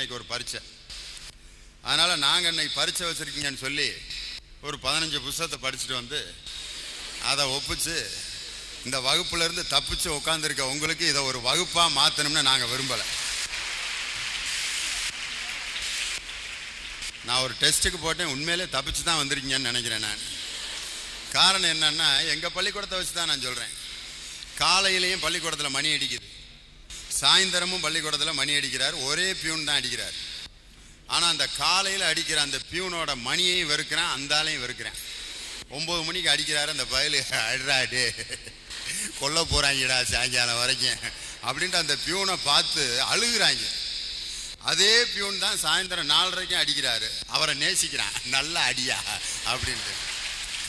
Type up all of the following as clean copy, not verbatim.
இன்னைக்கு ஒரு பரீட்சை. அதனால் நாங்கள் இன்னைக்கு பரீட்சை வச்சுருக்கீங்கன்னு சொல்லி ஒரு 15 புத்தகத்தை படிச்சுட்டு வந்து அதை ஒப்பிச்சு இந்த வகுப்புலேருந்து தப்பிச்சு உட்காந்துருக்க உங்களுக்கு இதை ஒரு வகுப்பாக மாற்றணும்னு நாங்கள் விரும்பலை. நான் ஒரு டெஸ்ட்டுக்கு போட்டேன், உண்மையிலே தப்பிச்சு தான் வந்திருக்கீங்கன்னு நினைக்கிறேன் நான். காரணம் என்னன்னா, எங்கள் பள்ளிக்கூடத்தை வச்சு தான் நான் சொல்கிறேன். காலையிலையும் பள்ளிக்கூடத்தில் மணி அடிக்குது, சாயந்தரமும் பள்ளிக்கூடத்தில் மணி அடிக்கிறார், ஒரே பியூன் தான் அடிக்கிறார். ஆனால் அந்த காலையில் அடிக்கிற அந்த பியூனோட மணியையும் வெறுக்கிறான், அந்த ஆளையும் வெறுக்கிறேன். 9 மணிக்கு அடிக்கிறாரு, அந்த பயலு அட்ராடு கொல்ல போகிறாங்கடா சாயங்காலம் வரைக்கும் அப்படின்ட்டு அந்த பியூனை பார்த்து அழுகுறாங்க. அதே பியூன் தான் சாயந்தரம் 4:30 அடிக்கிறாரு, அவரை நேசிக்கிறான், நல்ல அடியா அப்படின்ட்டு.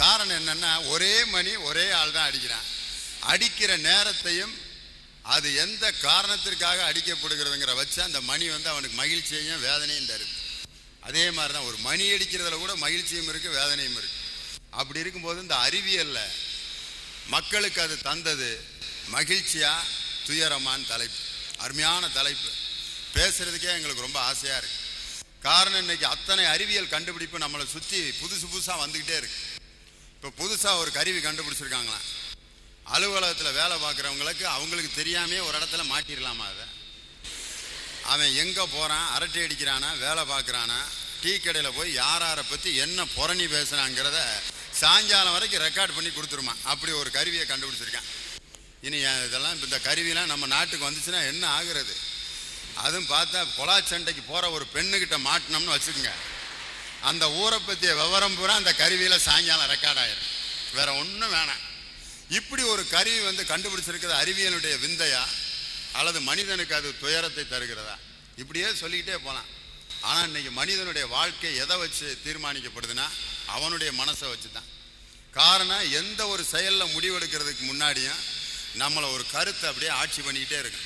காரணம் என்னன்னா, ஒரே மணி ஒரே ஆள் தான் அடிக்கிறான். அடிக்கிற நேரத்தையும் அது எந்த காரணத்திற்காக அடிக்கப்படுகிறதுங்கிற வச்சு அந்த மணி வந்து அவனுக்கு மகிழ்ச்சியையும் வேதனையும் தருது. அதே மாதிரி தான் ஒரு மணி அடிக்கிறதுல கூட மகிழ்ச்சியும் இருக்குது, வேதனையும் இருக்குது. அப்படி இருக்கும்போது இந்த அறிவியல்ல மக்களுக்கு அது தந்தது மகிழ்ச்சியா துயரமான்னு தலைப்பு. அருமையான தலைப்பு, பேசுறதுக்கே எங்களுக்கு ரொம்ப ஆசையாக இருக்கு. காரணம், இன்னைக்கு அத்தனை அறிவியல் கண்டுபிடிப்பு நம்மளை சுற்றி புதுசு புதுசாக வந்துக்கிட்டே இருக்கு. இப்போ புதுசாக ஒரு கருவி கண்டுபிடிச்சிருக்காங்களாம், அலுவலகத்தில் வேலை பார்க்குறவங்களுக்கு அவங்களுக்கு தெரியாமே ஒரு இடத்துல மாட்டிடலாமா. அதை அவன் எங்கே போகிறான், அரட்டை அடிக்கிறானா, வேலை பார்க்குறானா, டீ கடையில் போய் யாரை பற்றி என்ன புரணி பேசுகிறாங்கிறத சாயங்காலம் வரைக்கும் ரெக்கார்ட் பண்ணி கொடுத்துருமா. அப்படி ஒரு கருவியை கண்டுபிடிச்சிருக்கான். இனி இதெல்லாம் இப்போ இந்த கருவியெல்லாம் நம்ம நாட்டுக்கு வந்துச்சுன்னா என்ன ஆகுறது? அதுவும் பார்த்தா பொலாச்சண்டைக்கு போகிற ஒரு பெண்ணுக்கிட்ட மாட்டினோம்னு வச்சுக்கோங்க, அந்த ஊரை பற்றிய விவரம் பூரா அந்த கருவியில் சாயங்காலம் ரெக்கார்ட் ஆயிடும். வேற ஒன்றும் வேணாம். இப்படி ஒரு கருவி வந்து கண்டுபிடிச்சிருக்கிறது அறிவியலுடைய விந்தையா அல்லது மனிதனுக்கு அது துயரத்தை தருகிறதா? இப்படியே சொல்லிக்கிட்டே போகலாம். ஆனால் இன்னைக்கு மனிதனுடைய வாழ்க்கை எதை வச்சு தீர்மானிக்கப்படுதுன்னா அவனுடைய மனசை வச்சு தான். காரணம், எந்த ஒரு செயலில் முடிவெடுக்கிறதுக்கு முன்னாடியும் நம்மளை ஒரு கருத்தை அப்படியே ஆட்சி பண்ணிக்கிட்டே இருக்கு.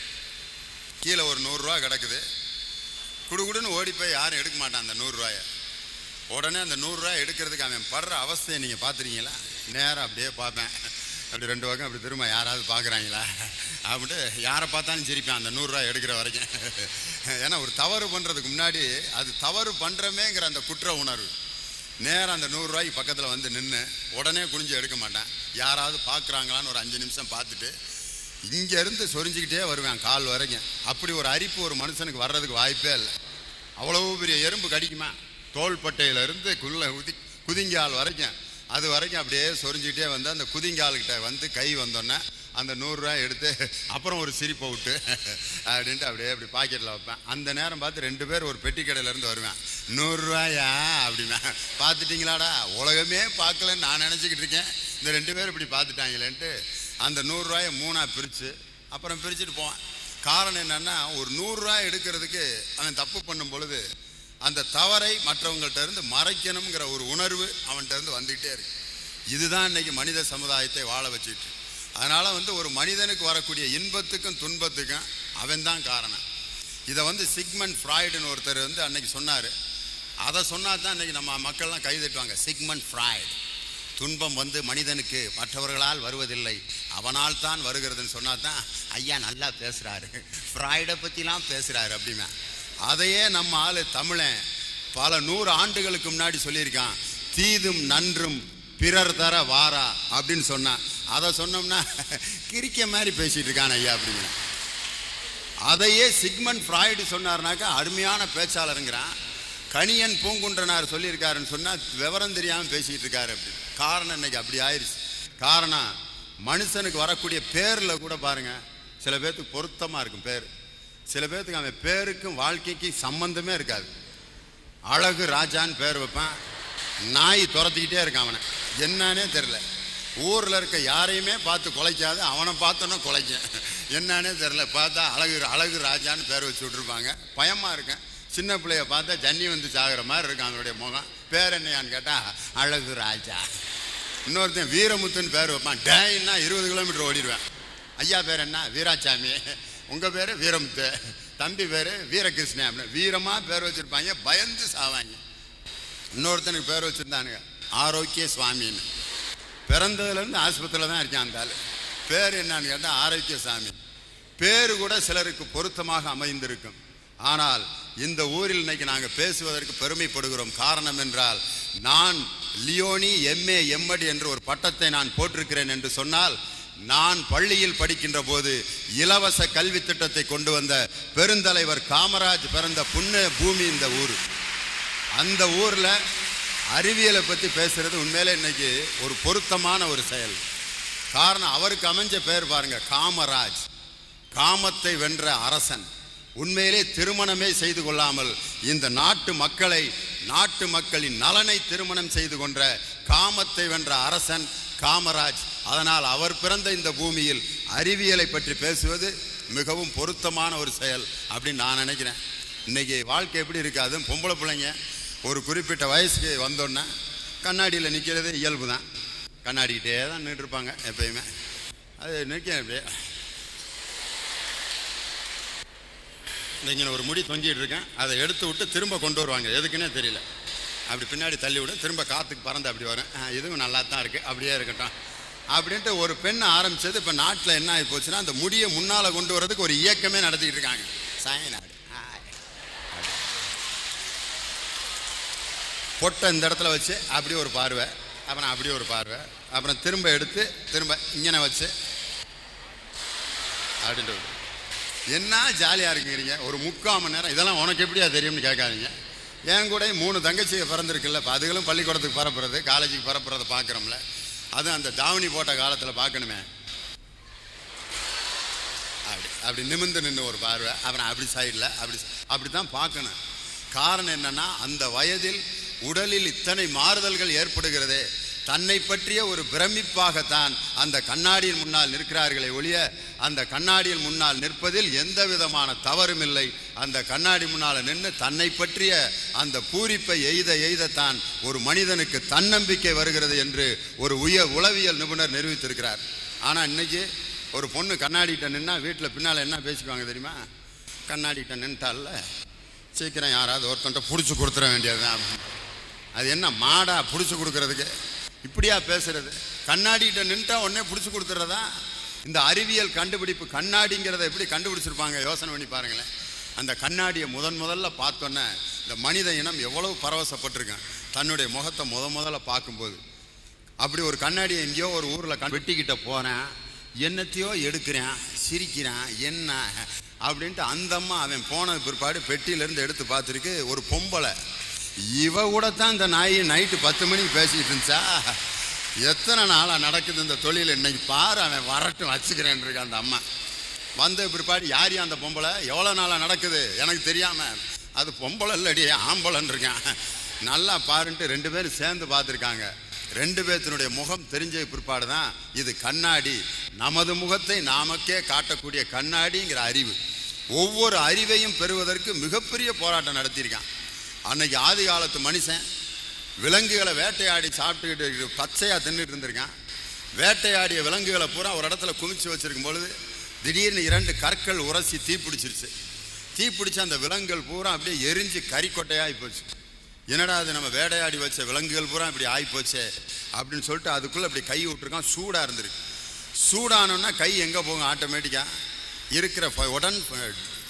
கீழே ஒரு 100 ரூபா கிடக்குது, குடுகுடுன்னு ஓடி போய் யாரும் எடுக்க மாட்டான் அந்த 100 ரூபாயை. உடனே அந்த 100 ரூபாய் எடுக்கிறதுக்கு அவன் படுற அவஸ்தையை நீங்கள் பார்த்துருக்கீங்களா? நேராக அப்படியே பார்ப்பேன், அப்படி 2 பக்கம் அப்படி திரும்ப யாராவது பார்க்குறாங்களா அப்படின்ட்டு யாரை பார்த்தாலும் சிரிப்பேன் அந்த 100 ரூபாய் எடுக்கிற வரைக்கும். ஏன்னா ஒரு தவறு பண்ணுறதுக்கு முன்னாடி அது தவறு பண்ணுறமேங்கிற அந்த குற்ற உணர்வு. நேராக அந்த 100 ரூபாய்க்கு பக்கத்தில் வந்து நின்று உடனே குனிஞ்சு எடுக்க மாட்டேன், யாராவது பார்க்குறாங்களான்னு ஒரு 5 நிமிஷம் பார்த்துட்டு இங்கேருந்து சொரிஞ்சிக்கிட்டே வருவேன் கால் வரைக்கும். அப்படி ஒரு அரிப்பு ஒரு மனுஷனுக்கு வர்றதுக்கு வாய்ப்பே இல்லை. அவ்வளவு பெரிய எறும்பு கடிக்குமா, தோள்பட்டையிலேருந்து குதிங்கால் வரைக்கும், அது வரைக்கும் அப்படியே சொரிஞ்சிக்கிட்டே வந்து அந்த குதிங்கால்கிட்ட வந்து கை வந்தோன்னே அந்த 100 ரூபாய் எடுத்து அப்புறம் ஒரு சிரிப்பை விட்டு அப்படின்ட்டு அப்படியே அப்படி பாக்கெட்டில் வைப்பேன். அந்த நேரம் பார்த்து 2 பேர் ஒரு பெட்டி கடையிலேருந்து வருவேன், 100 ரூபாயா அப்படின்னா, பார்த்துட்டிங்களாடா, உலகமே பார்க்கலன்னு நான் நினச்சிக்கிட்டு இருக்கேன், இந்த 2 பேர் இப்படி பார்த்துட்டாங்களேன்ட்டு அந்த 100 ரூபாயை 3ஆக பிரித்து அப்புறம் பிரிச்சுட்டு போவேன். காரணம் என்னென்னா, ஒரு 100 ரூபாய் எடுக்கிறதுக்கு அவன் தப்பு பண்ணும் பொழுது அந்த தவறை மற்றவங்கள்ட்ட இருந்து மறைக்கணுங்கிற ஒரு உணர்வு அவன்கிட்ட இருந்து வந்துகிட்டே இருக்கு. இதுதான் இன்னைக்கு மனித சமுதாயத்தை வாழ வச்சுட்டு. அதனால வந்து ஒரு மனிதனுக்கு வரக்கூடிய இன்பத்துக்கும் துன்பத்துக்கும் அவன் தான் காரணம். இதை வந்து சிக்மண்ட் ஃப்ராய்டுன்னு ஒருத்தர் வந்து அன்னைக்கு சொன்னார். அதை சொன்னா தான் இன்னைக்கு நம்ம மக்கள்லாம் கை தட்டுவாங்க. சிக்மண்ட் ஃப்ராய்டு, துன்பம் வந்து மனிதனுக்கு மற்றவர்களால் வருவதில்லை, அவனால் தான் வருகிறதுன்னு சொன்னா தான் ஐயா நல்லா பேசுறாரு, ஃப்ராய்டை பற்றிலாம் பேசுறாரு அப்படின்னா. அதையே நம்ம ஆளு தமிழன் பல 100 ஆண்டுகளுக்கு முன்னாடி சொல்லியிருக்கான், தீதும் நன்றும் பிறர் தர வாரா அப்படின்னு சொன்னான். அதை சொன்னோம்னா கிரிக்க மாதிரி பேசிட்டு இருக்கான் ஐயா அப்படின்னு. அதையே சிக்மண்ட் ஃப்ராய்டு சொன்னார்னாக்கா அருமையான பேச்சாளருங்கிறான். கணியன் பூங்குன்றனார் சொல்லியிருக்காருன்னு சொன்னால் விவரம் தெரியாமல் பேசிக்கிட்டு இருக்காரு அப்படி. காரணம் இன்னைக்கு அப்படி ஆயிடுச்சு. காரணம், மனுஷனுக்கு வரக்கூடிய பேரில் கூட பாருங்க, சில பேர்த்துக்கு பொருத்தமாக இருக்கும் பேர், சில பேர்த்துக்கு அவன் பேருக்கும் வாழ்க்கைக்கும் சம்பந்தமே இருக்காது. அழகு ராஜான்னு பேர் வைப்பான், நாய் துரத்திக்கிட்டே இருக்கான், அவனை என்னன்னே தெரில. ஊரில் இருக்க யாரையுமே பார்த்து குலைக்காது, அவனை பார்த்தோன்னா குலைக்கும், என்னன்னே தெரில. பார்த்தா அழகு ராஜான்னு பேர் வச்சு விட்ருப்பாங்க. பயமாக இருக்கேன், சின்ன பிள்ளைய பார்த்தா ஜன்னி வந்து சாகிற மாதிரி இருக்கும் அவனுடைய முகம். பேர் என்னையான்னு கேட்டால் அழகு ராஜா. இன்னொருத்தன் வீரமுத்துன்னு பேர் வைப்பான், டேன்னா 20 கிலோமீட்டர் ஓடிடுவேன். ஐயா பேர் என்ன? வீராசாமி. உங்கள் பேர் வீரமுத்து, தம்பி பேர் வீரகிருஷ்ணன் அப்படின்னு வீரமாக பேர் வச்சுருப்பாங்க, பயந்து சாவாங்க. இன்னொருத்தனுக்கு பேர் வச்சுருந்தானுங்க ஆரோக்கிய சுவாமின்னு. பிறந்ததுலேருந்து ஆஸ்பத்திரியில் தான் இருக்கான் அந்த ஆள். பேர் என்னான்னு கேட்டால் ஆரோக்கிய சாமி. பேர் கூட சிலருக்கு பொருத்தமாக அமைந்திருக்கும், ஆனால் இந்த ஊரில் இன்னைக்கு நாங்கள் பேசுவதற்கு பெருமைப்படுகிறோம். காரணம் என்றால், நான் லியோனி MA MD என்று ஒரு பட்டத்தை நான் போட்டிருக்கிறேன் என்று சொன்னால், நான் பள்ளியில் படிக்கின்ற போது இலவச கல்வி திட்டத்தை கொண்டு வந்த பெருந்தலைவர் காமராஜ் பிறந்த புண்ணிய பூமி இந்த ஊர். அந்த ஊரில் அறிவியலை பற்றி பேசுறது உண்மையிலே இன்னைக்கு ஒரு பொருத்தமான ஒரு செயல். காரணம், அவருக்கு அமைஞ்ச பேர் பாருங்க, காமராஜ், காமத்தை வென்ற அரசன். உண்மையிலே திருமணமே செய்து கொள்ளாமல் இந்த நாட்டு மக்களை, நாட்டு மக்களின் நலனை திருமணம் செய்து கொன்ற காமத்தை வென்ற அரசன் காமராஜ். அதனால் அவர் பிறந்த இந்த பூமியில் அறிவியலை பற்றி பேசுவது மிகவும் பொருத்தமான ஒரு செயல் அப்படின்னு நான் நினைக்கிறேன். இன்னைக்கு வாழ்க்கை எப்படி இருக்காது, பொம்பளை பிள்ளைங்க ஒரு குறிப்பிட்ட வயசுக்கு வந்தோன்னா கண்ணாடியில் நிற்கிறது இயல்பு தான். கண்ணாடிக்கிட்டே தான் நின்றுருப்பாங்க எப்பயுமே. அது நிற்க அப்படியே இங்கே ஒரு முடி தொங்கிட்டு இருக்கேன், அதை எடுத்து விட்டு திரும்ப கொண்டு வருவாங்க, எதுக்குன்னே தெரியல. அப்படி பின்னாடி தள்ளி விட திரும்ப காற்றுக்கு பறந்து அப்படி வரும். இதுவும் நல்லா தான் இருக்குது, அப்படியே இருக்கட்டும் அப்படின்ட்டு ஒரு பெண் ஆரம்பித்தது. இப்போ நாட்டில் என்ன ஆகி போச்சுன்னா, அந்த முடியை முன்னால் கொண்டு வரதுக்கு ஒரு இயக்கமே நடத்திக்கிட்டு இருக்காங்க. சாயநாடு பொட்டை இந்த இடத்துல வச்சு அப்படி ஒரு பார்வை, அப்புறம் அப்படி ஒரு பார்வை, அப்புறம் திரும்ப எடுத்து திரும்ப இங்கனை வச்சு அப்படின்ட்டு என்ன ஜாலியாக இருக்குங்கிறீங்க. ஒரு 3/4 மணி நேரம் இதெல்லாம் உனக்கு எப்படியா தெரியும்னு கேட்காதீங்க. என் கூட 3 தங்கச்சியை பிறந்திருக்குல்ல, இப்போ அதுகளும் பள்ளிக்கூடத்துக்கு பரப்புறது, காலேஜுக்கு பரப்புறதை பார்க்குறோம்ல. அதுவும் அந்த தாவணி போட்ட காலத்தில் பார்க்கணுமே. அப்படி நிமிர்ந்து நின்று ஒரு பார்வை, அப்புறம் அப்படி சைடில் அப்படி தான் பார்க்கணும். காரணம் என்னன்னா, அந்த வயதில் உடலில் இத்தனை மாறுதல்கள் ஏற்படுகிறதே, தன்னை பற்றிய ஒரு பிரமிப்பாகத்தான் அந்த கண்ணாடியின் முன்னால் நிற்கிறார்களே ஒழிய, அந்த கண்ணாடியின் முன்னால் நிற்பதில் எந்த விதமான தவறும் இல்லை. அந்த கண்ணாடி முன்னால் நின்று தன்னை பற்றிய அந்த பூரிப்பை எய்தத்தான் ஒரு மனிதனுக்கு தன்னம்பிக்கை வருகிறது என்று ஒரு உளவியல் நிபுணர் நிரூபித்திருக்கிறார். ஆனால் இன்னைக்கு ஒரு பொண்ணு கண்ணாடிகிட்ட நின்னா வீட்டில் பின்னால் என்ன பேசிக்குவாங்க தெரியுமா? கண்ணாடிகிட்ட நின்ட்டால சீக்கிரம் யாராவது ஒருத்தன்ட்ட பிடிச்சி கொடுத்துட வேண்டியதுதான். அது என்ன மாடா பிடிச்சி கொடுக்கறதுக்கு? இப்படியா பேசுறது? கண்ணாடிகிட்ட நின்ட்டா உடனே பிடிச்சி கொடுத்துறதா? இந்த அறிவியல் கண்டுபிடிப்பு கண்ணாடிங்கிறத எப்படி கண்டுபிடிச்சிருப்பாங்க யோசனை பண்ணி பாருங்களேன். அந்த கண்ணாடியை முதல்ல பார்த்தோன்னே இந்த மனித இனம் எவ்வளவு பரவசப்பட்டிருக்கான் தன்னுடைய முகத்தை முதல்ல பார்க்கும்போது. அப்படி ஒரு கண்ணாடியை எங்கேயோ ஒரு ஊரில் வெட்டிக்கிட்ட போகிறேன், என்னத்தையோ எடுக்கிறேன், சிரிக்கிறான், என்ன அப்படின்ட்டு அந்த அம்மா அவன் போன பிற்பாடு பெட்டியிலேருந்து எடுத்து பார்த்துருக்கு ஒரு பொம்பளை. இவ கூட தான் இந்த நாய் நைட்டு 10 மணிக்கு பேசிக்கிட்டு இருந்துச்சா? எத்தனை நாளாக நடக்குது இந்த தொழில், இன்னைக்கு பாரு அவன் வரட்டும் வச்சுக்கிறேன் இருக்கு அந்த அம்மா. வந்த பிற்பாடு யார் அந்த பொம்பளை, எவ்வளோ நாளாக நடக்குது எனக்கு தெரியாமல், அது பொம்பளை இல்லடி ஆம்பளைன்னு இருக்கான், நல்லா பாருன்ட்டு 2 பேரும் சேர்ந்து பார்த்துருக்காங்க. 2 பேர்த்தினுடைய முகம் தெரிஞ்ச பிற்பாடு தான் இது கண்ணாடி, நமது முகத்தை நாமக்கே காட்டக்கூடிய கண்ணாடிங்கிற அறிவு. ஒவ்வொரு அறிவையும் பெறுவதற்கு மிகப்பெரிய போராட்டம் நடத்தியிருக்கான். அன்னைக்கு ஆதி காலத்து மனுஷன் விலங்குகளை வேட்டையாடி சாப்பிட்டுக்கிட்டு பச்சையாக தின்னுட்டு இருந்திருக்கான். வேட்டையாடிய விலங்குகளை பூரா ஒரு இடத்துல குமிச்சு வச்சிருக்கும் பொழுது திடீர்னு 2 கற்கள் உரசி தீப்பிடிச்சிருச்சு. தீப்பிடிச்சு அந்த விலங்குகள் பூரா அப்படியே எரிஞ்சு கறிக்கொட்டையாகி போச்சு. என்னடா அது நம்ம வேட்டையாடி வச்ச விலங்குகள் பூரா இப்படி ஆகிப்போச்சே அப்படின்னு சொல்லிட்டு அதுக்குள்ளே அப்படி கை விட்டுருக்கான். சூடாக இருந்திருக்கு. சூடானோன்னா கை எங்கே போகும்? ஆட்டோமேட்டிக்காக இருக்கிற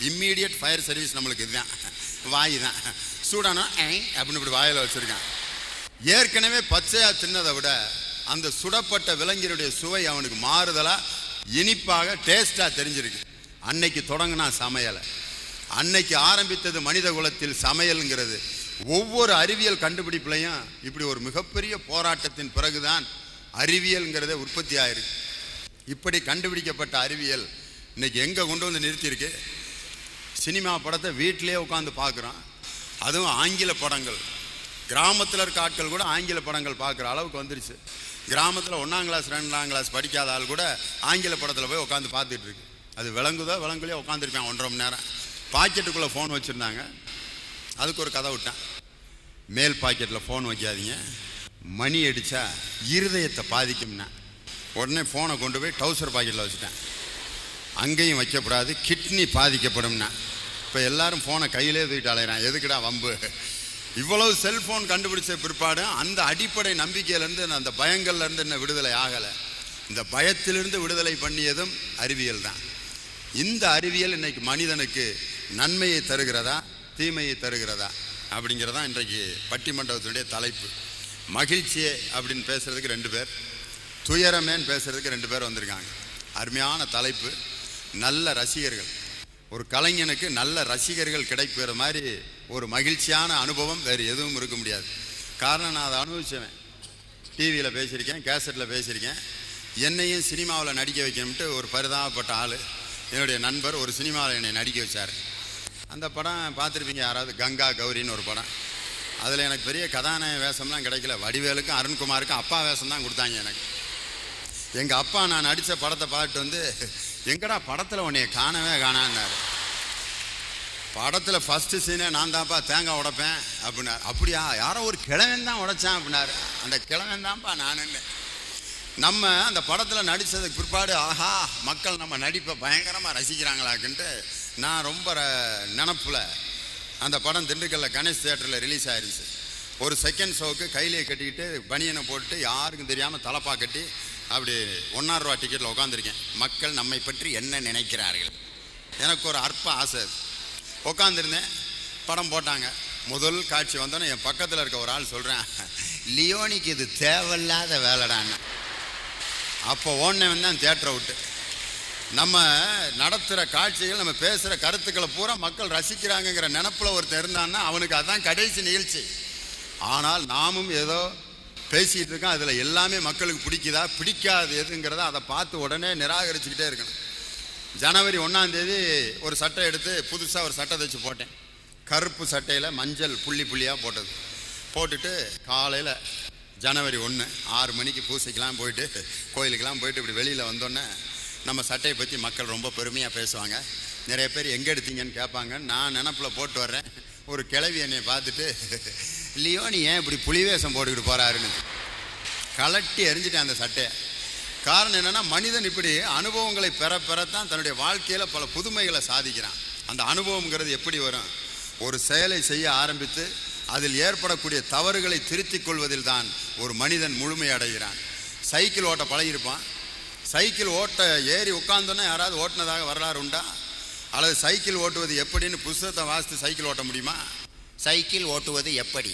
இம்மீடியட் ஃபயர் சர்வீஸ் நம்மளுக்கு இதுதான், வாய் தான். சூடானா அப்படின்னு இப்படி வாயில் வச்சுருக்கான். ஏற்கனவே பச்சையாக தின்னதை விட அந்த சுடப்பட்ட விலங்கினுடைய சுவை அவனுக்கு மாறுதலாக இனிப்பாக டேஸ்டாக தெரிஞ்சிருக்கு. அன்னைக்கு தொடங்கினா சமையலை, அன்னைக்கு ஆரம்பித்தது மனித குலத்தில் சமையல்ங்கிறது. ஒவ்வொரு அறிவியல் கண்டுபிடிப்புலையும் இப்படி ஒரு மிகப்பெரிய போராட்டத்தின் பிறகுதான் அறிவியல்ங்கிறத உற்பத்தி ஆயிருக்கு. இப்படி கண்டுபிடிக்கப்பட்ட அறிவியல் இன்னைக்கு எங்கே கொண்டு வந்து நிறுத்தியிருக்கு? சினிமா படத்தை வீட்டிலே உட்காந்து பார்க்குறோம், அதுவும் ஆங்கில படங்கள். கிராமத்தில் இருக்க ஆட்கள் கூட ஆங்கில படங்கள் பார்க்குற அளவுக்கு வந்துருச்சு. கிராமத்தில் 1ஆம் கிளாஸ் 2ஆம் கிளாஸ் படிக்காத ஆள் கூட ஆங்கில படத்தில் போய் உட்காந்து பார்த்துட்டு இருக்கு. அது விளங்குதோ விளங்குலையோ உட்காந்துருப்பேன் 1.5 மணி நேரம். பாக்கெட்டுக்குள்ளே ஃபோன் வச்சுருந்தாங்க, அதுக்கு ஒரு கதை விட்டேன். மேல் பாக்கெட்டில் ஃபோன் வைக்காதீங்க, மணி அடித்தா இருதயத்தை பாதிக்கும்னா. உடனே ஃபோனை கொண்டு போய் டவுசர் பாக்கெட்டில் வச்சுட்டேன். அங்கேயும் வைக்கப்படாது, கிட்னி பாதிக்கப்படும்னா. இப்போ எல்லாரும் ஃபோனை கையிலே தூக்கிட்டு அலையிறான், எதுக்குடா வம்பு? இவ்வளவு செல்ஃபோன் கண்டுபிடிச்ச பிற்பாடு அந்த அடிப்படை நம்பிக்கையிலேருந்து அந்த பயங்கள்லேருந்து என்ன விடுதலை ஆகலை. இந்த பயத்திலிருந்து விடுதலை பண்ணியதும் அறிவியல் தான். இந்த அறிவியல் இன்னைக்கு மனிதனுக்கு நன்மையை தருகிறதா தீமையை தருகிறதா அப்படிங்கிறதான் இன்றைக்கு பட்டிமண்டபத்தினுடைய தலைப்பு. மகிழ்ச்சியே அப்படின்னு பேசுறதுக்கு 2 பேர், துயரமேன்னு பேசுறதுக்கு 2 பேர் வந்திருக்காங்க. அருமையான தலைப்பு, நல்ல ரசிகர்கள். ஒரு கலைஞனுக்கு நல்ல ரசிகர்கள் கிடைக்கிற மாதிரி ஒரு மகிழ்ச்சியான அனுபவம் வேறு எதுவும் இருக்க முடியாது. காரணம், நான் அதை அனுபவிச்சவன். டிவியில் பேசியிருக்கேன், கேசட்டில் பேசியிருக்கேன். என்னையும் சினிமாவில் நடிக்க வைக்கணும்ட்டு ஒரு பரிதாபப்பட்ட ஆள், என்னுடைய நண்பர், ஒரு சினிமாவில் என்னை நடிக்க வச்சார். அந்த படம் பார்த்துருப்பீங்க யாராவது, கங்கா கௌரின்னு ஒரு படம். அதில் எனக்கு பெரிய கதாநாயக வேஷம்லாம் கிடைக்கல. வடிவேலுக்கும் அருண்குமாருக்கும் அப்பா வேஷம் தான் கொடுத்தாங்க எனக்கு. எங்கள் அப்பா நான் நடித்த படத்தை பார்த்துட்டு வந்து, எங்கடா படத்தில் உன்னைய காணவே காணான்னாரு. படத்தில் ஃபஸ்ட்டு சீனே நான் தான்ப்பா தேங்காய் உடைப்பேன் அப்படின்னாரு. அப்படியா, யாரோ ஒரு கிழவன் தான் உடைச்சேன் அப்படின்னாரு. அந்த கிழவன் தான்ப்பா நானுன்னு. நம்ம அந்த படத்தில் நடித்ததுக்கு பிற்பாடு, ஆஹா மக்கள் நம்ம நடிப்பை பயங்கரமாக ரசிக்கிறாங்களாக்குன்ட்டு நான் ரொம்ப நினப்பில் அந்த படம் திண்டுக்கல்லில் கணேஷ் தியேட்டரில் ரிலீஸ் ஆயிருந்துச்சு. ஒரு செகண்ட் ஷோவுக்கு கையிலே கட்டிக்கிட்டு பனியனை போட்டு யாருக்கும் தெரியாமல் தலப்பா கட்டி அப்படி 1,000 ரூபா டிக்கெட்டில் உட்காந்துருக்கேன். மக்கள் நம்மை பற்றி என்ன நினைக்கிறார்கள், எனக்கு ஒரு அற்ப ஆசை. உட்காந்துருந்தேன், படம் போட்டாங்க. முதல் காட்சி வந்தோன்னே என் பக்கத்தில் இருக்க ஒரு ஆள் சொல்கிறேன், லியோனிக்கு இது தேவையில்லாத வேலைடான்னு. அப்போ ஓடினவன் தான் தியேட்டரை விட்டு. நம்ம நடத்துகிற காட்சிகள், நம்ம பேசுகிற கருத்துக்களை பூரா மக்கள் ரசிக்கிறாங்கங்கிற நினப்பில் ஒருத்தர் இருந்தான்னா அவனுக்கு அதுதான் கடைசி நிகழ்ச்சி. ஆனால் நாமும் ஏதோ பேசிகிட்டு இருக்கோம், அதில் எல்லாமே மக்களுக்கு பிடிக்குதா பிடிக்காது எதுங்கிறத அதை பார்த்து உடனே நிராகரிச்சுக்கிட்டே இருக்கணும். ஜனவரி 1ஆம் தேதி ஒரு சட்டை எடுத்து புதுசாக ஒரு சட்டை தைச்சு போட்டேன். கருப்பு சட்டையில் மஞ்சள் புள்ளி புள்ளியாக போட்டது. போட்டுட்டு காலையில் ஜனவரி 1 6 மணிக்கு பூசைக்கெலாம் போயிட்டு, கோயிலுக்கெல்லாம் போயிட்டு இப்படி வெளியில் வந்தோன்னே நம்ம சட்டையை பற்றி மக்கள் ரொம்ப பெருமையாக பேசுவாங்க. நிறைய பேர் எங்கே எடுத்தீங்கன்னு கேட்பாங்க. நான் நினப்பில் போட்டு வர்றேன். ஒரு கிழவி என்னை பார்த்துட்டு, லியோனி ஏன் இப்படி புலிவேஷம் போட்டுக்கிட்டு போகிறாருன்னு கலட்டி எரிஞ்சிட்டேன் அந்த சட்டையை. காரணம் என்னென்னா, மனிதன் இப்படி அனுபவங்களை பெறத்தான் தன்னுடைய வாழ்க்கையில் பல புதுமைகளை சாதிக்கிறான். அந்த அனுபவங்கிறது எப்படி வரும்? ஒரு செயலை செய்ய ஆரம்பித்து அதில் ஏற்படக்கூடிய தவறுகளை திருத்திக் கொள்வதில் தான் ஒரு மனிதன் முழுமை அடைகிறான். சைக்கிள் ஓட்ட பழகியிருப்பான். சைக்கிள் ஓட்ட ஏறி உட்கார்ந்தோன்னே யாராவது ஓட்டினதாக வரலாறு உண்டா? அல்லது சைக்கிள் ஓட்டுவது எப்படின்னு புஸ்தகத்தை வாசித்து சைக்கிள் ஓட்ட முடியுமா? சைக்கிள் ஓட்டுவது எப்படி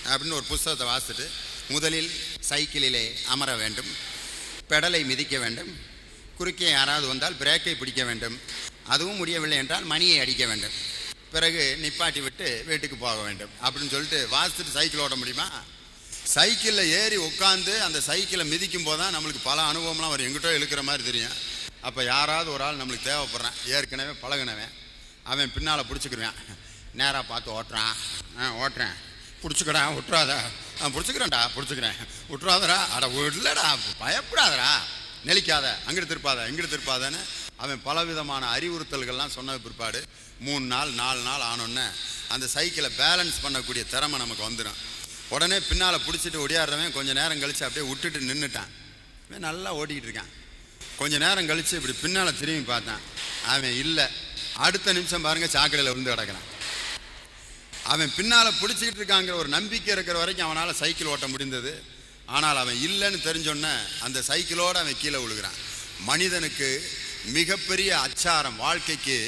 அப்படின்னு ஒரு புஸ்தகத்தை வாசித்துட்டு, முதலில் சைக்கிளிலே அமர வேண்டும், பெடலை மிதிக்க வேண்டும், குறுக்கே யாராவது வந்தால் பிரேக்கை பிடிக்க வேண்டும், அதுவும் முடியவில்லை என்றால் மணியை அடிக்க வேண்டும், பிறகு நிப்பாட்டி விட்டு வீட்டுக்கு போக வேண்டும் அப்படின்னு சொல்லிட்டு வாசித்துட்டு சைக்கிள் ஓட்ட முடியுமா? சைக்கிளில் ஏறி உட்காந்து அந்த சைக்கிளை மிதிக்கும் போது தான் நம்மளுக்கு பல அனுபவம்லாம் வரும். எங்கிட்ட இழுக்கிற மாதிரி தெரியும். அப்போ யாராவது ஒரு ஆள் நம்மளுக்கு தேவைப்படுறான், ஏற்கனவே பழகினவன், அவன் பின்னால் பிடிச்சிக்கிருவான். நேராக பார்த்து ஓட்டுறான், ஓட்டுறேன், பிடிச்சிக்கடா விட்டுறாதா, பிடிச்சிக்கிறேன்டா பிடிச்சிக்கிறேன், விட்டுறாதரா, அட இல்லைடா பயப்படாதரா, நெளிக்காத, அங்கிட்டு திருப்பாத இங்கிட்டு திருப்பாதன்னு அவன் பலவிதமான அறிவுறுத்தல்கள்லாம் சொன்ன பிற்பாடு 3 நாள் 4 நாள் ஆனோன்னே அந்த சைக்கிளை பேலன்ஸ் பண்ணக்கூடிய திறமை நமக்கு வந்துடும். உடனே பின்னால் பிடிச்சிட்டு ஒடியாடுறவன் கொஞ்சம் நேரம் கழித்து அப்படியே விட்டுட்டு நின்றுட்டான். அவன் நல்லா ஓட்டிக்கிட்டு இருக்கான். கொஞ்சம் நேரம் கழித்து இப்படி பின்னால் திரும்பி பார்த்தான், அவன் இல்லை. அடுத்த நிமிஷம் பாருங்கள், சாக்கடையில் விழுந்து கிடக்கிறான். அவன் பின்னால் பிடிச்சிக்கிட்டு இருக்காங்கிற ஒரு நம்பிக்கை இருக்கிற வரைக்கும் அவனால் சைக்கிள் ஓட்ட முடிந்தது. ஆனால் அவன் இல்லைன்னு தெரிஞ்சோன்னே அந்த சைக்கிளோடு அவன் கீழே விழுகிறான். மனிதனுக்கு மிகப்பெரிய அச்சாரம், வாழ்க்கைக்கு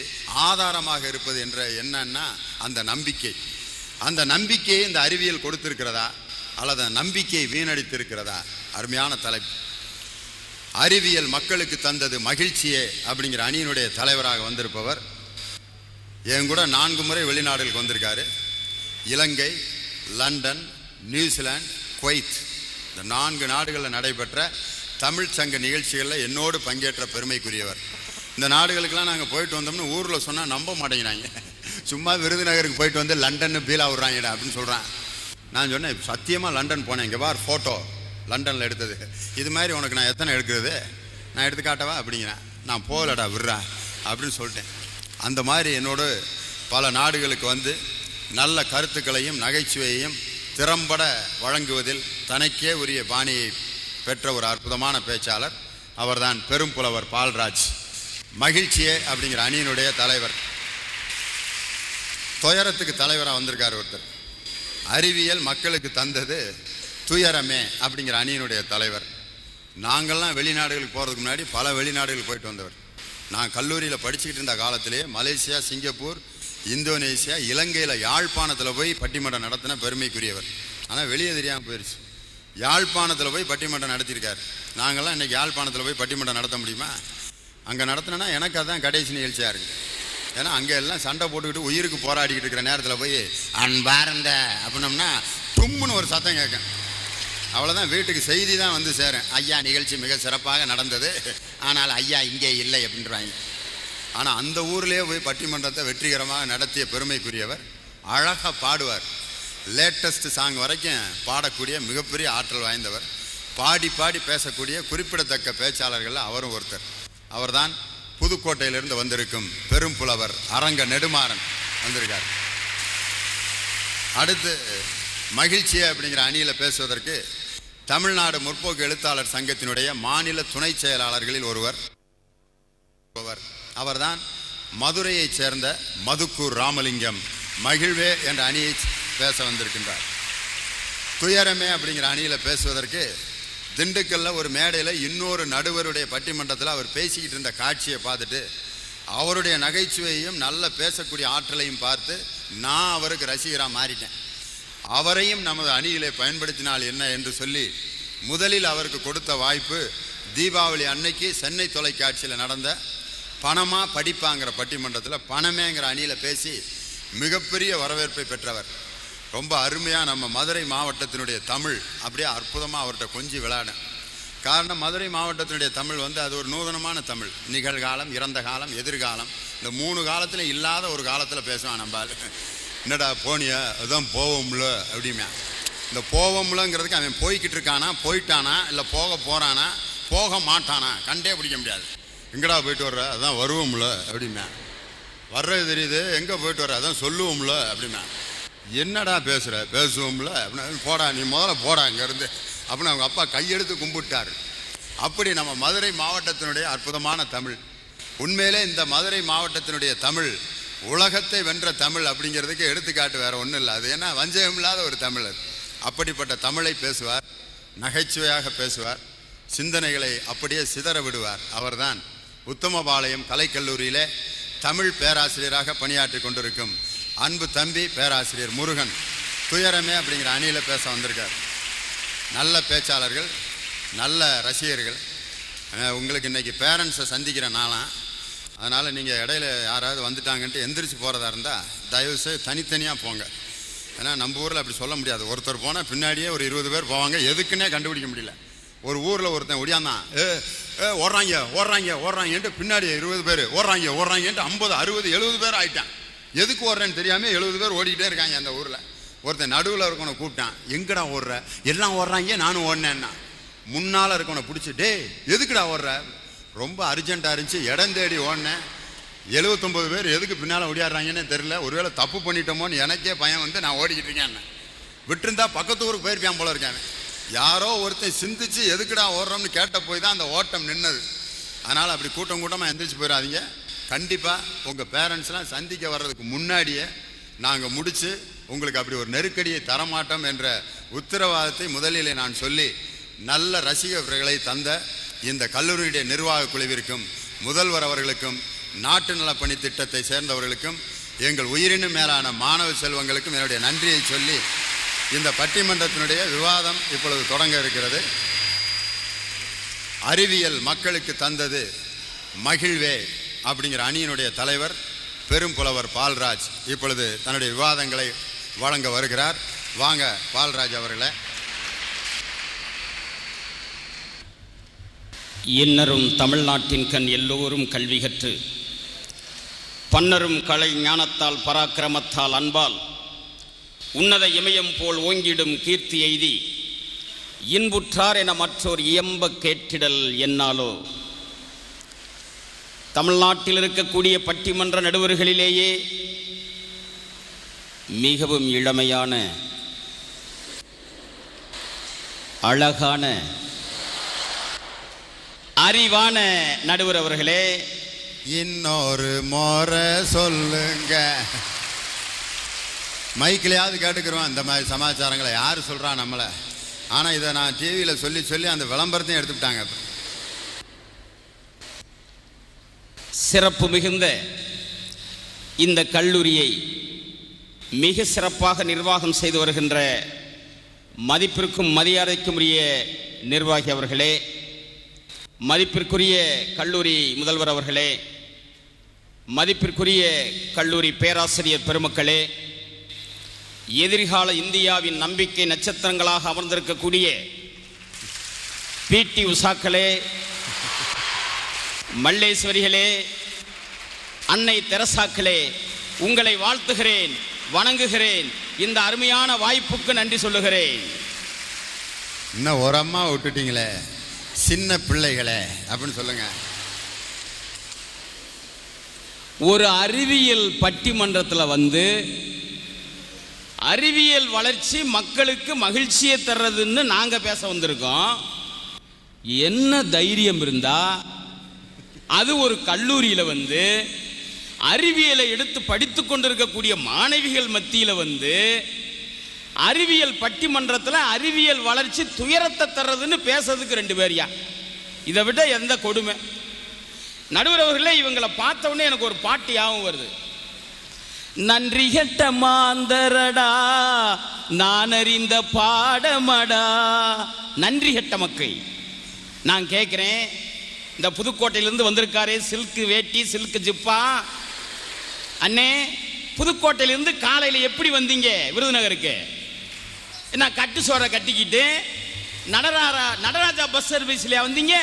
ஆதாரமாக இருப்பது என்ற என்னன்னா அந்த நம்பிக்கை. அந்த நம்பிக்கையை இந்த அறிவியல் கொடுத்திருக்கிறதா அல்லது நம்பிக்கையை வீணடித்திருக்கிறதா? அருமையான தலைப்பு. அறிவியல் மக்களுக்கு தந்தது மகிழ்ச்சியே அப்படிங்கிற அணியினுடைய தலைவராக வந்திருப்பவர் என் கூட 4 முறை வெளிநாடுகளுக்கு வந்திருக்காரு. இலங்கை, லண்டன், நியூசிலாந்து, குவைத், இந்த 4 நாடுகளில் நடைபெற்ற தமிழ் சங்க நிகழ்ச்சிகளில் என்னோடு பங்கேற்ற பெருமைக்குரியவர். இந்த நாடுகளுக்கெல்லாம் நாங்கள் போயிட்டு வந்தோம்னு ஊரில் சொன்னால் நம்ப மாட்டேங்கிறாங்க. சும்மா விருதுநகருக்கு போயிட்டு வந்து லண்டன்னு பீலா விட்றாங்கடா அப்படின்னு சொல்கிறான். நான் சொன்னேன், சத்தியமாக லண்டன் போனேன், இங்கே பார் ஃபோட்டோ லண்டனில் எடுத்தது, இது மாதிரி உனக்கு நான் எத்தனை எடுக்கிறது, நான் எடுத்து காட்டவா அப்படிங்கிறேன். நான் போகலடா விட்றா அப்படின்னு சொல்லிட்டேன். அந்த மாதிரி என்னோடு பல நாடுகளுக்கு வந்து நல்ல கருத்துக்களையும் நகைச்சுவையையும் திறம்பட வழங்குவதில் தனக்கே உரிய பாணியை பெற்ற ஒரு அற்புதமான பேச்சாளர் அவர்தான் பெரும் புலவர் பால்ராஜ். மகிழ்ச்சியே அப்படிங்கிற அணியினுடைய தலைவர். துயரத்துக்கு தலைவராக வந்திருக்கார் ஒருத்தர். அறிவியல் மக்களுக்கு தந்தது துயரமே அப்படிங்கிற அணியினுடைய தலைவர். நாங்கள்லாம் வெளிநாடுகளுக்கு போகிறதுக்கு முன்னாடி பல வெளிநாடுகளுக்கு போயிட்டு வந்தவர். நான் கல்லூரியில் படிச்சுக்கிட்டு இருந்த காலத்திலே மலேசியா, சிங்கப்பூர், இந்தோனேசியா, இலங்கையில் யாழ்ப்பாணத்தில் போய் பட்டிமன்றம் நடத்தின பெருமைக்குரியவர். ஆனால் வெளியே தெரியாமல் போயிடுச்சு. யாழ்ப்பாணத்தில் போய் பட்டிமன்றம் நடத்தியிருக்கார். நாங்கள்லாம் இன்றைக்கி யாழ்ப்பாணத்தில் போய் பட்டிமன்றம் நடத்த முடியுமா? அங்கே நடத்தினா எனக்கு அதுதான் கடைசி நிகழ்ச்சியாக இருக்குது. ஏன்னா அங்கே எல்லாம் சண்டை போட்டுக்கிட்டு உயிருக்கு போராடிக்கிட்டு இருக்கிற நேரத்தில் போய் அன்பார்ந்த அப்படின்னோம்னா தும்முன்னு ஒரு சத்தம் கேட்கும். அவ்வளோதான், வீட்டுக்கு செய்தி தான் வந்து சேரும். ஐயா நிகழ்ச்சி மிக சிறப்பாக நடந்தது, ஆனால் ஐயா இங்கே இல்லை அப்படின்றாங்க. ஆனால் அந்த ஊர்லேயே போய் பட்டிமன்றத்தை வெற்றிகரமாக நடத்திய பெருமைக்குரியவர். அழகாக பாடுவார். லேட்டஸ்ட் சாங் வரைக்கும் பாடக்கூடிய மிகப்பெரிய ஆற்றல் வாய்ந்தவர். பாடி பாடி பேசக்கூடிய குறிப்பிடத்தக்க பேச்சாளர்கள் அவரும் ஒருத்தர். அவர்தான் புதுக்கோட்டையிலிருந்து வந்திருக்கும் பெரும் புலவர் அரங்க நெடுமாறன் வந்திருக்கார். அடுத்து மகிழ்ச்சி அப்படிங்கிற அணியில் பேசுவதற்கு தமிழ்நாடு முற்போக்கு எழுத்தாளர் சங்கத்தினுடைய மாநில துணை செயலாளர்களில் ஒருவர். அவர்தான் மதுரையைச் சேர்ந்த மதுக்கூர் ராமலிங்கம் மகிழ்வே என்ற அணியை பேச வந்திருக்கின்றார். துயரமே அப்படிங்கிற அணியில் பேசுவதற்கு திண்டுக்கல்ல ஒரு மேடையில் இன்னொரு நடுவருடைய பட்டிமன்றத்தில் அவர் பேசிக்கிட்டு இருந்த காட்சியை பார்த்துட்டு அவருடைய நகைச்சுவையையும் நல்ல பேசக்கூடிய ஆற்றலையும் பார்த்து நான் அவருக்கு ரசிகராக மாறிட்டேன். அவரையும் நமது அணியிலே பயன்படுத்தினால் என்ன என்று சொல்லி முதலில் அவருக்கு கொடுத்த வாய்ப்பு தீபாவளி அன்னைக்கு சென்னை தொலைக்காட்சியில் நடந்த பணமா படிப்பாங்கிற பட்டிமன்றத்தில் பணமேங்கிற அணியில் பேசி மிகப்பெரிய வரவேற்பை பெற்றவர். ரொம்ப அருமையாக நம்ம மதுரை மாவட்டத்தினுடைய தமிழ் அப்படியே அற்புதமாக அவர்கிட்ட கொஞ்சம் விளையாடும். காரணம், மதுரை மாவட்டத்தினுடைய தமிழ் அது ஒரு நூதனமான தமிழ். நிகழ்காலம், இறந்த காலம், எதிர்காலம், இந்த 3 காலத்தில் இல்லாத ஒரு காலத்தில் பேசுவான். நம்பால் என்னடா போனியா, அதுதான் போவோம்ல அப்படிமே. இந்த போவோம்லங்கிறதுக்கு அவன் போய்கிட்டு இருக்கானா, போயிட்டானா, இல்லை போக போகிறானா, போக மாட்டானா கண்டே பிடிக்க முடியாது. எங்கடா போயிட்டு வர்ற, அதான் வருவோம்ல அப்படிமே. வர்றது தெரியுது, எங்கே போயிட்டு வர்ற, அதான் சொல்லுவோம்ல அப்படிமே. என்னடா பேசுகிற, பேசுவோம்ல அப்படின்னா போடா நீ முதல்ல போடா இங்கேருந்து அப்படின்னு அவங்க அப்பா கையெடுத்து கும்பிட்டார். அப்படி நம்ம மதுரை மாவட்டத்தினுடைய அற்புதமான தமிழ். உண்மையிலே இந்த மதுரை மாவட்டத்தினுடைய தமிழ் உலகத்தை வென்ற தமிழ் அப்படிங்கிறதுக்கு எடுத்துக்காட்டு வேறு ஒன்றும் இல்லை. அது ஏன்னா வஞ்சகம் இல்லாத ஒரு தமிழ். அப்படிப்பட்ட தமிழை பேசுவார், நகைச்சுவையாக பேசுவார், சிந்தனைகளை அப்படியே சிதற விடுவார். அவர்தான் உத்தமபாளையம் கலைக்கல்லூரியிலே தமிழ் பேராசிரியராக பணியாற்றி கொண்டிருக்கும் அன்பு தம்பி பேராசிரியர் முருகன். துயரமே அப்படிங்கிற அணியில் பேச வந்திருக்கார். நல்ல பேச்சாளர்கள், நல்ல ரசிகர்கள். உங்களுக்கு இன்றைக்கி பேரண்ட்ஸை சந்திக்கிற நாளாம். அதனால் நீங்கள் இடையில யாராவது வந்துட்டாங்கன்ட்டு எந்திரிச்சு போகிறதா இருந்தால் தயவுசெய்து தனித்தனியாக போங்க. ஏன்னா நம்ம ஊரில் அப்படி சொல்ல முடியாது. ஒருத்தர் போனால் பின்னாடியே ஒரு 20 பேர் போவாங்க. எதுக்குன்னே கண்டுபிடிக்க முடியல. ஒரு ஊரில் ஒருத்தன் ஒடியாந்தான், ஓடுறாங்க ஓடுறாங்க ஓடுறாங்கன்ட்டு பின்னாடி 20 பேர் ஓடுறாங்க ஓடுறாங்கன்ட்டு 50 60 70 பேர் ஆகிட்டான். எதுக்கு ஓடுறேன்னு தெரியாமல் 70 பேர் ஓடிக்கிட்டே இருக்காங்க அந்த ஊரில். ஒருத்தன் நடுவில் இருக்கவனை கூப்பிட்டான், எங்கடா ஓடுற, எல்லாம் ஓடுறாங்க நானும் ஓடினேன்னா. முன்னால் இருக்கவனை பிடிச்சி, டே எதுக்குடா ஓடுற, ரொம்ப அர்ஜென்ட்டாக இருந்துச்சு இடம் தேடி ஓடினேன். 79 பேர் எதுக்கு பின்னால் ஓடியாடுறாங்கன்னு தெரியல, ஒருவேளை தப்பு பண்ணிட்டோமோன்னு எனக்கே பயம் நான் ஓடிக்கிட்டு இருக்கேன். விட்டுருந்தா பக்கத்து ஊருக்கு போயிருப்பேன் போல இருக்காங்க. யாரோ ஒருத்தன் சிந்திச்சு எதுக்குடா ஓடுறோம்னு கேட்ட போய் தான் அந்த ஓட்டம் நின்னது. அதனால் அப்படி கூட்டம் கூட்டமாக எந்திரிச்சு போயிடாதீங்க. கண்டிப்பாக உங்கள் பேரண்ட்ஸ்லாம் சந்திக்க வர்றதுக்கு முன்னாடியே நாங்கள் முடித்து உங்களுக்கு அப்படி ஒரு நெருக்கடியை தரமாட்டோம் என்ற உத்தரவாதத்தை முதலிலே நான் சொல்லி, நல்ல ரசிகர்களை தந்த இந்த கல்லூரியுடைய நிர்வாக குழுவிற்கும், முதல்வர் அவர்களுக்கும், நாட்டு நலப்பணி திட்டத்தை சேர்ந்தவர்களுக்கும், எங்கள் உயிரினும் மேலான மாணவ செல்வங்களுக்கும் என்னுடைய நன்றியை சொல்லி இந்த பட்டிமன்றத்தினுடைய விவாதம் இப்பொழுது தொடங்க இருக்கிறது. அறிவியல் மக்களுக்கு தந்தது மகிழ்வே அப்படிங்கிற அணியினுடைய தலைவர் பெரும் புலவர் பால்ராஜ் இப்பொழுது தன்னுடைய விவாதங்களை வழங்க வருகிறார். வாங்க பால்ராஜ் அவர்களே. இன்னரும் தமிழ்நாட்டின் கண் எல்லோரும் கல்வி கற்று பன்னரும் கலை ஞானத்தால் பராக்கிரமத்தால் அன்பால் உன்னத இமயம் போல் ஓங்கிடும் கீர்த்தி எய்தி இன்புற்றார் என மற்றோர் இயம்ப கேட்டிடல் என்னாலோ. தமிழ்நாட்டில் இருக்கக்கூடிய பட்டிமன்ற நடுவர்களிலேயே மிகவும் இளமையான, அழகான, அறிவான நடுவர் அவர்களே, இன்னொரு முறை சொல்லுங்க. மைக்கிலையாவது கேட்டுக்கிறோம் இந்த மாதிரி சமாச்சாரங்களை. யார் சொல்கிறா நம்மளை? ஆனால் இதை நான் டிவியில் சொல்லி சொல்லி அந்த விளம்பரத்தையும் எடுத்துக்கிட்டாங்க. சிறப்பு மிகுந்த இந்த கல்லூரியை மிக சிறப்பாக நிர்வாகம் செய்து வருகின்ற மதிப்பிற்கும் மரியாதைக்கும் உரிய நிர்வாகி அவர்களே, மதிப்பிற்குரிய கல்லூரி முதல்வர் அவர்களே, மதிப்பிற்குரிய கல்லூரி பேராசிரியர் பெருமக்களே, எதிர்கால இந்தியாவின் நம்பிக்கை நட்சத்திரங்களாக அமர்ந்திருக்கக்கூடிய பிடி உஷாக்களே, மல்லேஸ்வரிகளே, அன்னை தெரசாக்களே, உங்களை வாழ்த்துகிறேன், வணங்குகிறேன். இந்த அருமையான வாய்ப்புக்கு நன்றி சொல்லுகிறேன். இன்னும் ஒரு அம்மா விட்டுட்டீங்களே, சின்ன பிள்ளைகளே அப்படின்னு சொல்லுங்க. ஒரு அறிவியல் பட்டிமன்றத்தில் வந்து அறிவியல் வளர்ச்சி மக்களுக்கு மகிழ்ச்சியை தர்றதுன்னு நாங்கள் பேச வந்திருக்கோம். என்ன தைரியம் இருந்தா அது ஒரு கல்லூரியில் வந்து அறிவியலை எடுத்து படித்து கொண்டிருக்கக்கூடிய மாணவிகள் மத்தியில் வந்து அறிவியல் பட்டிமன்றத்தில் அறிவியல் வளர்ச்சி துயரத்தை தர்றதுன்னு பேசுறதுக்கு 2 பேரியா? இதை விட எந்த கொடுமை? நடுவர் அவர்களே, இவங்களை பார்த்த உடனே எனக்கு ஒரு பாட்டு ஞாபகம் வருது. நன்றி கெட்ட மாந்தரடா நான் அறிந்த பாடமடா. நன்றி கெட்ட மக்கள். நான் கேட்கிறேன், இந்த புதுக்கோட்டையிலிருந்து வந்திருக்காரே சில்க் வேட்டி சில்க் ஜிப்பா அண்ணே, புதுக்கோட்டையிலிருந்து காலையில் எப்படி வந்தீங்க விருதுநகருக்கு? என்ன கட்டு சோறை கட்டிக்கிட்டு நடராஜா பஸ் சர்வீஸ்ல வந்தீங்க?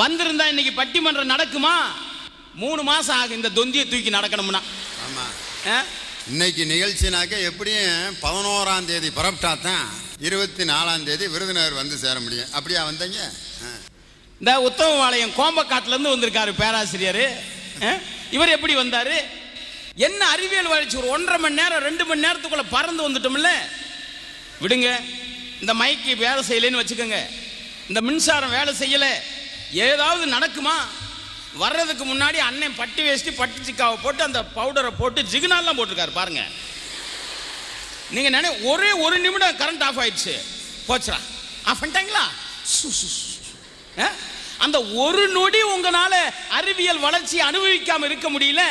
வந்திருந்தா இன்னைக்கு பட்டிமன்றம் நடக்குமா? 3 மாசம் ஆகும் இந்த தொந்தியை தூக்கி நடக்கணும்னா. ஆமா, இன்னைக்கு நிகழ்ச்சினாக்க எப்படியும் 11ஆம் தேதி புறப்பட்டா தான் 24ஆம் தேதி விருதுநகர் வந்து சேர முடியும். அப்படியா வந்தீங்க? இந்த உத்தமபாளையம் கோம்பக்காட்டுல இருந்து வந்திருக்காரு பேராசிரியர். இவர் எப்படி வந்தாரு? என்ன அறிவியல் வளர்ச்சி? ஒரு 1.5 மணி நேரம் 2 மணி நேரத்துக்குள்ள பறந்து வந்துட்டோம்ல. விடுங்க, இந்த மைக்கு வேலை செய்யலன்னு வச்சுக்கோங்க, இந்த மின்சாரம் வேலை செய்யல, ஏதாவது நடக்குமா? வர்றதுக்கு முன்னாடி அண்ணன் பட்டு வேஷ்டி பட்டு சிக்காவை போட்டு அந்த பவுடரை போட்டு ஜிகுனாலாம் போட்டிருக்காரு பாருங்க. நீங்க ஒரே 1 நிமிடம் கரண்ட் ஆஃப் ஆயிடுச்சு, போச்சுரா ஆஃப் பண்ணிட்டாங்களா? அந்த 1 நொடி உங்களால அறிவியல் வளர்ச்சி அனுபவிக்காம இருக்க முடியல,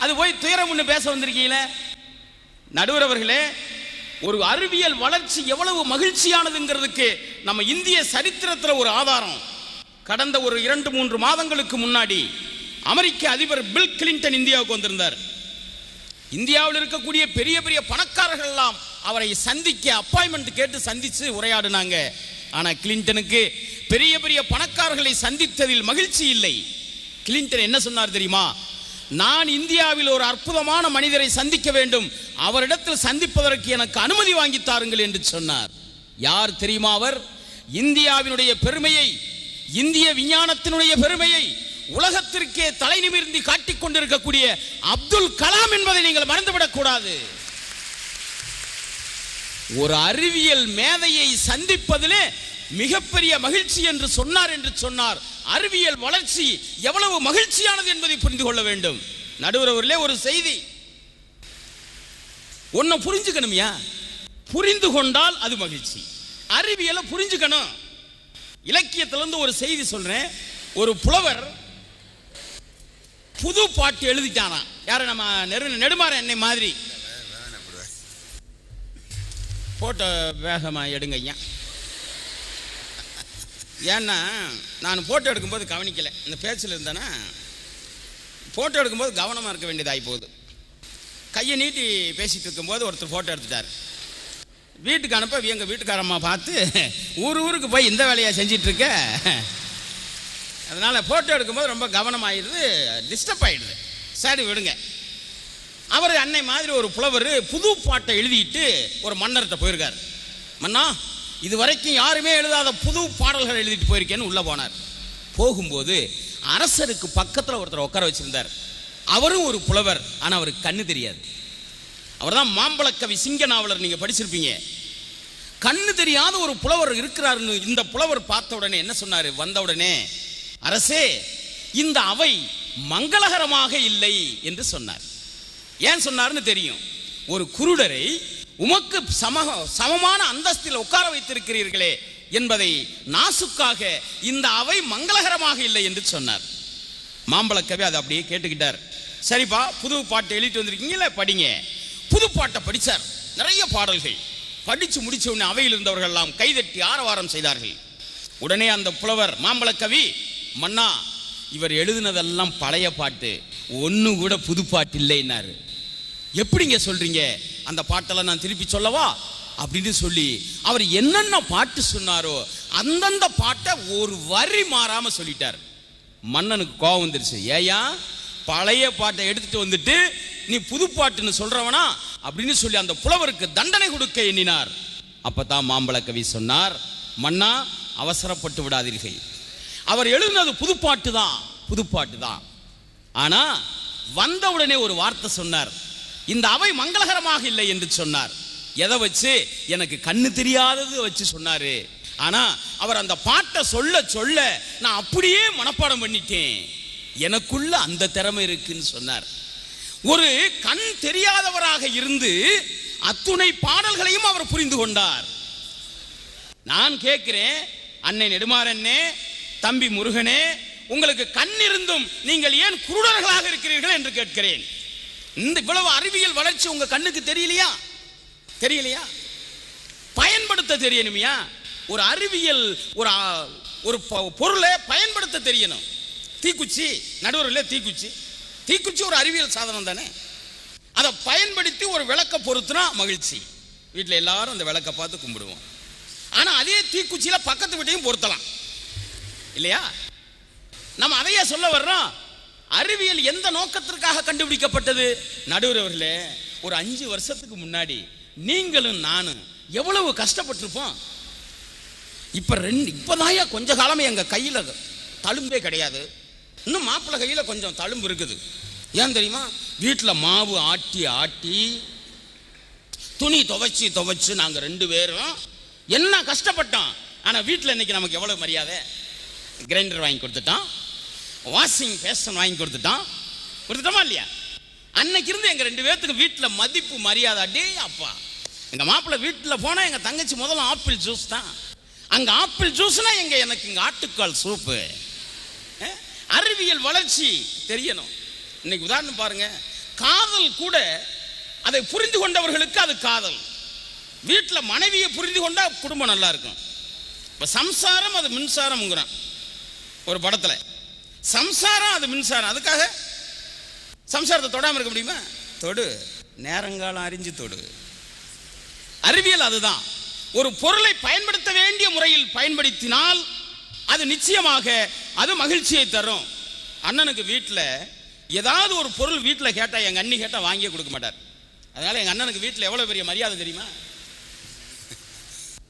அது போய் துயரம் பேச வந்திருக்கீங்களே. நடுவர் அவர்களே, ஒரு அறிவியல் வளர்ச்சி எவ்வளவு மகிழ்ச்சியானதுங்கிறதுக்கு நம்ம இந்திய சரித்திரத்தில் ஒரு ஆதாரம். கடந்த ஒரு 2-3 மாதங்களுக்கு முன்னாடி அமெரிக்க அதிபர் பில் கிளின்டன் இந்தியாவுக்கு வந்திருந்தார். இந்தியாவில் இருக்கக்கூடிய பெரிய பெரிய பணக்காரர்கள் எல்லாம் அவரை சந்திக்க அப்பாயின்மெண்ட் கேட்டு சந்திச்சு உரையாடினாங்க. ஆனா கிளின்டனுக்கு பெரிய பெரிய பணக்காரர்களை சந்தித்ததில் மகிழ்ச்சி இல்லை. கிளின்டன் என்ன சொன்னார் தெரியுமா? நான் இந்தியாவில் ஒரு அற்புதமான மனிதரை சந்திக்க வேண்டும், அவரிடத்தில் சந்திப்பதற்கு எனக்கு அனுமதி வாங்கி தாருங்கள் என்று சொன்னார். யார் தெரியுமா அவர்? இந்தியாவினுடைய பெருமையை, இந்திய விஞ்ஞானத்தினுடைய பெருமையை உலகத்திற்கே தலை நிமிர்ந்து காட்டிக் கொண்டிருக்கக்கூடிய அப்துல் கலாம் என்பதை நீங்கள் மறந்துவிடக் கூடாது. ஒரு அறிவியல் மேதையை சந்திப்பதிலே மிகப்பெரிய மகிழ்ச்சி என்று சொன்னார். அறிவியல் வளர்ச்சி எவ்வளவு மகிழ்ச்சியானது என்பதை புரிந்து கொள்ள வேண்டும். நடுவர் அவர்களே, ஒரு செய்தி ஒன்ன புரிஞ்சுக்கணும்யா. புரிந்து கொண்டால் அது மகிழ்ச்சி. அறிவியலை புரிஞ்சுக்கணும். இலக்கியத்திலிருந்து ஒரு செய்தி சொல்றேன். ஒரு புலவர் புது பாட்டு எழுதிட்டானா. யார? நம்ம நெடுமாற என்னை மாதிரி. போட்டோ வேகமா எடுங்க ஐயா. ஏன்னா நான் போட்டோ எடுக்கும்போது கவனிக்கலை, இந்த பேச்சில் இருந்தேன்னா போட்டோ எடுக்கும்போது கவனமாக இருக்க வேண்டியதாகி போகுது. கையை நீட்டி பேசிட்டு இருக்கும்போது ஒருத்தர் போட்டோ எடுத்துட்டார். வீட்டுக்கு அனுப்ப எங்கள் வீட்டுக்காரம்மா பார்த்து, ஊருக்கு போய் இந்த வேலையை செஞ்சிட்டு இருக்க, அதனால் ஃபோட்டோ எடுக்கும்போது ரொம்ப கவனமாகிடுது, டிஸ்டர்ப் ஆகிடுது. சரி விடுங்க. அவர் அன்னை மாதிரி ஒரு புலவர் புது பாட்டை எழுதிட்டு ஒரு மன்னர்கிட்ட போயிருக்கார். மன்னா, இது வரைக்கும் யாருமே எழுதாத புது பாடல்கள் எழுதிட்டு போயிருக்கேன்னு உள்ளே போனார். போகும்போது அரசருக்கு பக்கத்தில் ஒருத்தர் உட்கார வச்சிருந்தார். அவரும் ஒரு புலவர், ஆனால் அவருக்கு கண்ணு தெரியாது. அவர் தான் மாம்பழக்கவி சிங்க நாவலர், நீங்கள் படிச்சிருப்பீங்க. கண்ணு தெரியாத ஒரு புலவர் இருக்கிறாருன்னு இந்த புலவர் பார்த்த உடனே என்ன சொன்னார்? வந்த உடனே, அரசே, இந்த அவை மங்களகரமாக இல்லை என்று சொன்னார். ஏன் சொன்னார்னு தெரியும். ஒரு குருடரை உமக்கு சமமான அந்தஸ்தில் உட்கார வைத்திருக்கிறீர்களே என்பதை நாசுக்காக இந்த அவை மங்களகரமாக இல்லை என்று சொன்னார். மாம்பழக்கவி அதை அப்படியே கேட்டுக்கிட்டார். சரிப்பா, புது பாட்டு எழுதிட்டு வந்திருக்கீங்களே, படிங்க. புது பாட்டை படித்தார். நிறைய பாடல்கள் படித்து முடிச்ச உடனே அவையில் இருந்தவர்கள் எல்லாம் கைதட்டி ஆரவாரம் செய்தார்கள். உடனே அந்த புலவர் மாம்பழக்கவி, மன்னா, இவர் எழுதினதெல்லாம் பழைய பாட்டு, ஒன்று கூட புது பாட்டு இல்லைன்னாரு. எப்படிங்க சொல்றீங்க? அந்த பாட்டெல்லாம் நான் திருப்பி சொல்லவா அப்படின்னு சொல்லி அவர் என்னென்ன பாட்டு சொன்னாரோ அந்தந்த பாட்டை ஒரு வரி மாறாம சொல்லிட்டார். மன்னனுக்கு கோபம் வந்துருச்சு. ஏயா, பழைய பாட்டை எடுத்துட்டு வந்துட்டு நீ புது பாட்டுன்னு சொல்றவனா அப்படின்னு சொல்லி அந்த புலவருக்கு தண்டனை கொடுக்க எண்ணினார். அப்பதான் மாம்பழக்கவி சொன்னார், மன்னா, அவசரப்பட்டு விடாதீர்கள். அவர் எழுதினது புதுப்பாட்டு தான், புதுப்பாட்டு தான். ஆனா வந்தவுடனே ஒரு வார்த்தை சொன்னார். இந்த அவை மங்களகரமாக இல்லை என்று சொன்னார். எதை வச்சு? எனக்கு கண்ணு தெரியாதது வச்சு சொன்னாரு. ஆனா அவர் அந்த பாட்டை சொல்ல சொல்ல நான் அப்படியே மனப்பாடம் பண்ணிட்டேன். எனக்குள்ள அந்த திறமை இருக்குன்னு சொன்னார். ஒரு கண் தெரியாதவராக இருந்து அத்துணை பாடல்களையும் அவர் புரிந்து கொண்டார். நான் கேட்கிறேன், அன்னை நெடுமாறன்னே, தம்பி முருகனே, உங்களுக்கு கண் இருந்தும் நீங்கள் ஏன் குருடர்களாக இருக்கிறீர்கள் என்று கேட்கிறேன். இந்த இவ்வளவு அறிவியல் வளர்ச்சி உங்க கண்ணுக்கு தெரியலையா? தெரியலையா? பயன்படுத்த தெரியணுமியா? ஒரு அறிவியல், ஒரு பொருளை பயன்படுத்த தெரியணும். தீக்குச்சி, நடுவரில் தீக்குச்சி, தீக்குச்சி ஒரு அறிவியல் சாதனம் தானே. அதை பயன்படுத்தி ஒரு விளக்க பொருத்தினா மகிழ்ச்சி. வீட்டில் எல்லாரும் அந்த விளக்க பார்த்து கும்பிடுவோம். ஆனா அதே தீக்குச்சியில பக்கத்து வீட்டையும் பொருத்தலாம் இல்லையா? நம்ம அதையே சொல்ல வர்றோம். அறிவியல் எந்த நோக்கத்திற்காக கண்டுபிடிக்கப்பட்டது? நடுவர் அவர்களே, ஒரு 5 வருஷத்துக்கு முன்னாடி நீங்களும் நானும் எவ்வளவு கஷ்டப்பட்டிருப்போம். இப்பதாயா கொஞ்ச காலமே எங்க கையில தழும்பே கிடையாது. இன்னும் மாப்பிள்ளை கையில கொஞ்சம் தழும்பு இருக்குது. ஏன் தெரியுமா? வீட்டில் மாவு ஆட்டி ஆட்டி துணி துவைச்சு துவைச்சு நாங்க 2 பேரும் என்ன கஷ்டப்பட்டோம். ஆனா வீட்டில் இன்னைக்கு நமக்கு எவ்வளவு மரியாதை. கிரைண்டர் வாங்கி கொடுத்துட்டோம், வாஷிங் பேஷன் வாங்கி கொடுத்துட்டோமா இல்லையா? அன்னைக்கு இருந்து எங்க 2 பேர்த்துக்கு வீட்டில் மதிப்பு மரியாதை. அடே அப்பா, எங்க மாப்பிள்ளை வீட்டில் போனா எங்க தங்கச்சி முதல்ல ஆப்பிள் ஜூஸ் தான். அங்க ஆப்பிள் ஜூஸ்னா எனக்கு இங்க ஆட்டுக்கால் சூப்பு. அறிவியல் வளர்ச்சி தெரியணும். இன்னைக்கு உதாரணம் பாருங்க, காதல் கூட அதை புரிந்து கொண்டவர்களுக்கு அது காதல். வீட்டில் மனைவியை புரிந்து கொண்டா குடும்பம் நல்லா இருக்கும். இப்போ சம்சாரம் அது மின்சாரம்ங்கிறான் ஒரு படத்தில். சம்சாரம் அது மின்சாரம். அதுக்காக சம்சாரத்தை தொடாமல் இருக்க முடியுமா? தொடு, நேரங்காலம் அறிஞ்சு தொடு. அறிவியல் அதுதான். ஒரு பொருளை பயன்படுத்த வேண்டிய முறையில் பயன்படுத்தினால் அது நிச்சயமாக அது மகிழ்ச்சியை தரும். அண்ணனுக்கு வீட்டில் ஏதாவது ஒரு பொருள் வீட்டில் கேட்டால், எங்கள் அண்ணி கேட்டால் வாங்கியே கொடுக்க மாட்டார். அதனால எங்கள் அண்ணனுக்கு வீட்டில் எவ்வளோ பெரிய மரியாதை தெரியுமா?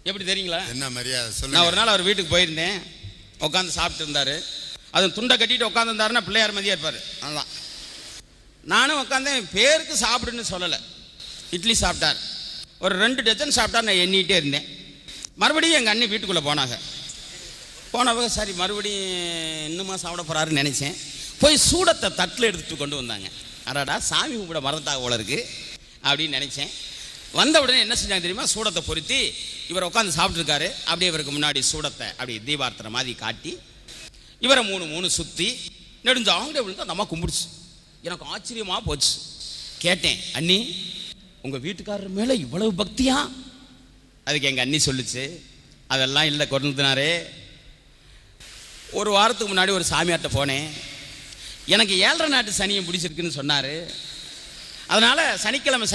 எப்படி தெரியுங்களா? என்ன மரியாதை சொல்லுங்க. நான் ஒரு நாள் அவர் வீட்டுக்கு போயிருந்தேன். உட்காந்து சாப்பிட்டு இருந்தாரு. அது துண்டை கட்டிட்டு உட்காந்துருந்தாருன்னா பிள்ளையார் மதியாக இருப்பார். அதுதான் நானும் உட்காந்தேன். பேருக்கு சாப்பிடுன்னு சொல்லலை. இட்லி சாப்பிட்டார், ஒரு 2 டஜன் சாப்பிட்டார். நான் எண்ணிகிட்டே இருந்தேன். மறுபடியும் எங்கள் அண்ணி வீட்டுக்குள்ளே போனவங்க சரி மறுபடியும் இன்னுமா சாப்பிட போகிறாருன்னு நினச்சேன். போய் சூடத்தை தட்டில் எடுத்துகிட்டு கொண்டு வந்தாங்க. அடாடா, சாமி கும்பிட மறந்தாக போல இருக்கு அப்படின்னு நினச்சேன். வந்த உடனே என்ன செஞ்சாங்க தெரியுமா? சூடத்தை பொருத்தி இவர் உட்காந்து சாப்பிட்ருக்காரு. அப்படியே இவருக்கு முன்னாடி சூடத்தை அப்படி தீபார்த்தனை மாதிரி காட்டி இவரை 3 சுற்றி நெடுஞ்சாங்க விழுந்து அந்த அம்மா கும்பிடுச்சு. எனக்கு ஆச்சரியமாக போச்சு. கேட்டேன், அண்ணி, உங்கள் வீட்டுக்காரர் மேலே இவ்வளவு பக்தியா? அதுக்கு எங்கள் அண்ணி சொல்லிச்சு, அதெல்லாம் இல்லை கொண்டுனாரே. ஒரு வாரத்துக்கு முன்னாடி ஒரு சாமியார்ட்ட போனேன். எனக்கு 7.5 நாட்டு சனியை பிடிச்சிருக்குன்னு சொன்னார். அதனால் சனிக்கிழமை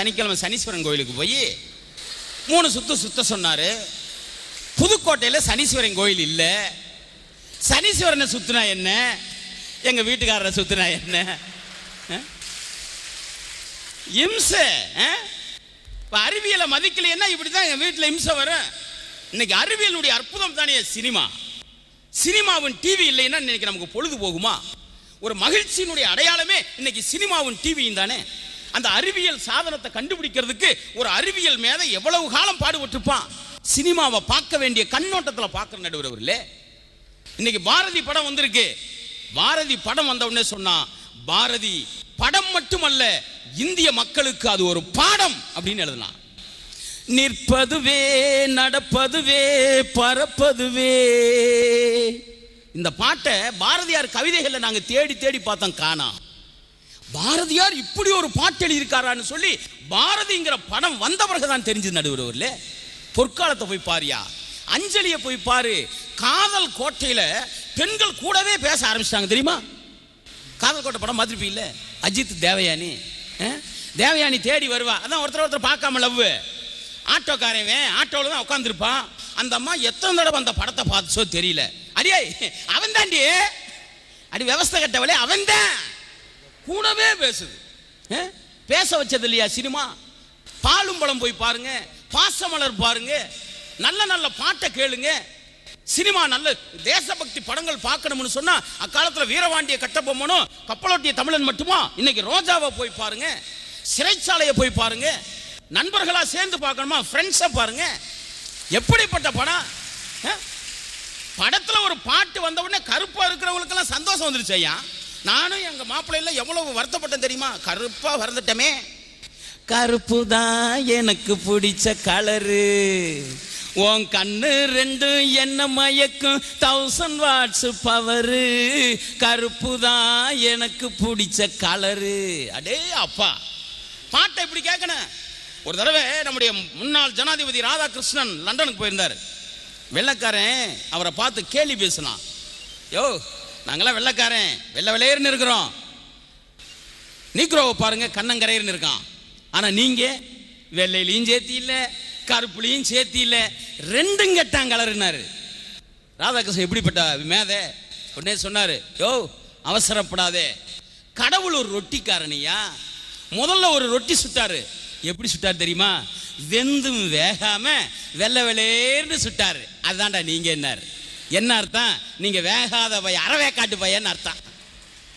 சனீஸ்வரன் கோயிலுக்கு போய் 3 சுத்த சொன்னார். புதுக்கோட்டையில் சனீஸ்வரன் கோயில் இல்லை. சனீஸ்வரனை சுற்றினா என்ன, எங்கள் வீட்டுக்காரரை சுற்றினா என்ன? இம்சை. இப்போ அறிவியலை மதிக்கலைன்னா இப்படி தான் எங்கள் வீட்டில் இம்சை வரும். இன்னைக்கு அறிவியலுடைய அற்புதம் தானே சினிமா. சினிமாவின் டிவி இல்லைன்னா இன்னைக்கு நமக்கு பொழுது போகுமா? ஒரு மகிழ்ச்சியினுடைய அடையாளமே இன்னைக்கு சினிமாவின் டிவியும் தானே. அந்த அறிவியல் சாதனத்தை கண்டுபிடிக்கிறதுக்கு ஒரு அறிவியல் மேதை எவ்வளவு காலம் பாடுபட்டிருப்பான். சினிமாவை பார்க்க வேண்டிய கண்ணோட்டத்தில் பார்க்குற நடுவரவர்களே. இன்னைக்கு பாரதி படம் வந்திருக்கு. பாரதி படம் வந்த உடனே சொன்னா, பாரதி படம் மட்டுமல்ல, இந்திய மக்களுக்கு அது ஒரு பாடம் அப்படின்னு எழுதலாம். நிற்பதுவே, நடப்பதுவே, பறப்பதுவே. இந்த பாட்டை பாரதியார் கவிதைகளை நாங்கள் தேடி தேடி பார்த்தோம், காணோம். பாரதியார் இப்படி ஒரு பாட்டு எழுதியிருக்காரான்னு சொல்லி பாரதிங்கிற படம் வந்த பிறகுதான் தெரிஞ்சது நடுவரவர்ல. பொற்காலத்தை போய் பாரியா, அஞ்சலியை போய் பாரு. காதல் கோட்டையில பெண்கள் கூடவே பேச ஆரம்பிச்சிட்டாங்க தெரியுமா? காதல் கோட்டை படம் பார்த்துருப்பீங்கல்ல, அஜித் தேவயானி. தேவயானி தேடி வருவா, அதான் ஒருத்தர் பார்க்காம லவ். ஆட்டோக்காரன் ஆட்டோவில் தான் உட்காந்துருப்பான். அந்த அம்மா எத்தனை தடவை அந்த படத்தை பார்த்துச்சோ தெரியல. அடியே அவன் தாண்டி, அடி விவஸ்தை கட்டவளே அவன் தான் கூடவே பேசுது. பேச வச்சது இல்லையா சினிமா? பாலும் பழம் போய் பாருங்க, பாசமலர் பாருங்க, நல்ல நல்ல பாட்டை கேளுங்க. சினிமா நல்ல தேசபக்தி படங்கள் பார்க்கணும்னு சொன்னா அக்காலத்துல வீரபாண்டிய கட்டபொம்மனும் கப்பலோட்டிய தமிழன் மட்டுமா? இன்னைக்கு ரோஜாவை போய் பாருங்க, சிறைச்சாலையை போய் பாருங்க, நண்பர்களா சேர்ந்து பார்க்கணுமா ஃப்ரெண்ட்ஸை பாருங்க. எப்படிப்பட்ட படம்! படத்துல ஒரு பாட்டு வந்த உடனே கருப்பா இருக்கிறவங்களுக்கெல்லாம் சந்தோஷம் வந்துருச்சு ஐயா. நானும் எங்க மாப்பிள்ளைல எவ்வளவு வருத்தப்பட்டேன் தெரியுமா? கருப்பா வரந்துட்டமே. கருப்பு தான் எனக்கு பிடிச்ச கலரு, உன் கண்ணு ரெண்டு என்ன மயக்கும் 1000 வாட்ஸ் பவரு, கருப்பு தான் எனக்கு பிடிச்ச கலரு. அடே அப்பா, பாட்டை இப்படி கேட்கணும். ஒரு தடவை நம்முடைய முன்னாள் ஜனாதிபதி ராதாகிருஷ்ணன் லண்டனுக்கு போயிருந்தார். வெள்ளைக்காரன் அவரை பார்த்து கேலி பேசினான். யோ, நாங்களாம் வெள்ளைக்காரன் வெள்ளை வெள்ளையர்னு இருக்கிறோம், நீக்ரோவை பாருங்க கண்ணங்கரையர்னு இருக்கான். ஆனா நீங்க வெள்ளையிலையும் சேர்த்தி இல்லை, கருப்புலையும் சேர்த்தி இல்லை, ரெண்டும் கெட்டான் கலருனாரு. ராதாகிருஷ்ணன் எப்படிப்பட்ட மேத உடனே சொன்னாரு, யோ அவசரப்படாதே, கடவுள் ஒரு ரொட்டிக்காரனியா. முதல்ல ஒரு ரொட்டி சுட்டாரு. எப்படி சுட்டார் தெரியுமா? வெந்தும் வேகாம வெள்ளை வெளேர்னு சுட்டாரு. அதுதான்டா நீங்க என்னாரு. என்ன அர்த்தம்? நீங்க வேகாத பையன், அறவேக்காட்டு பையன்னு அர்த்தம்.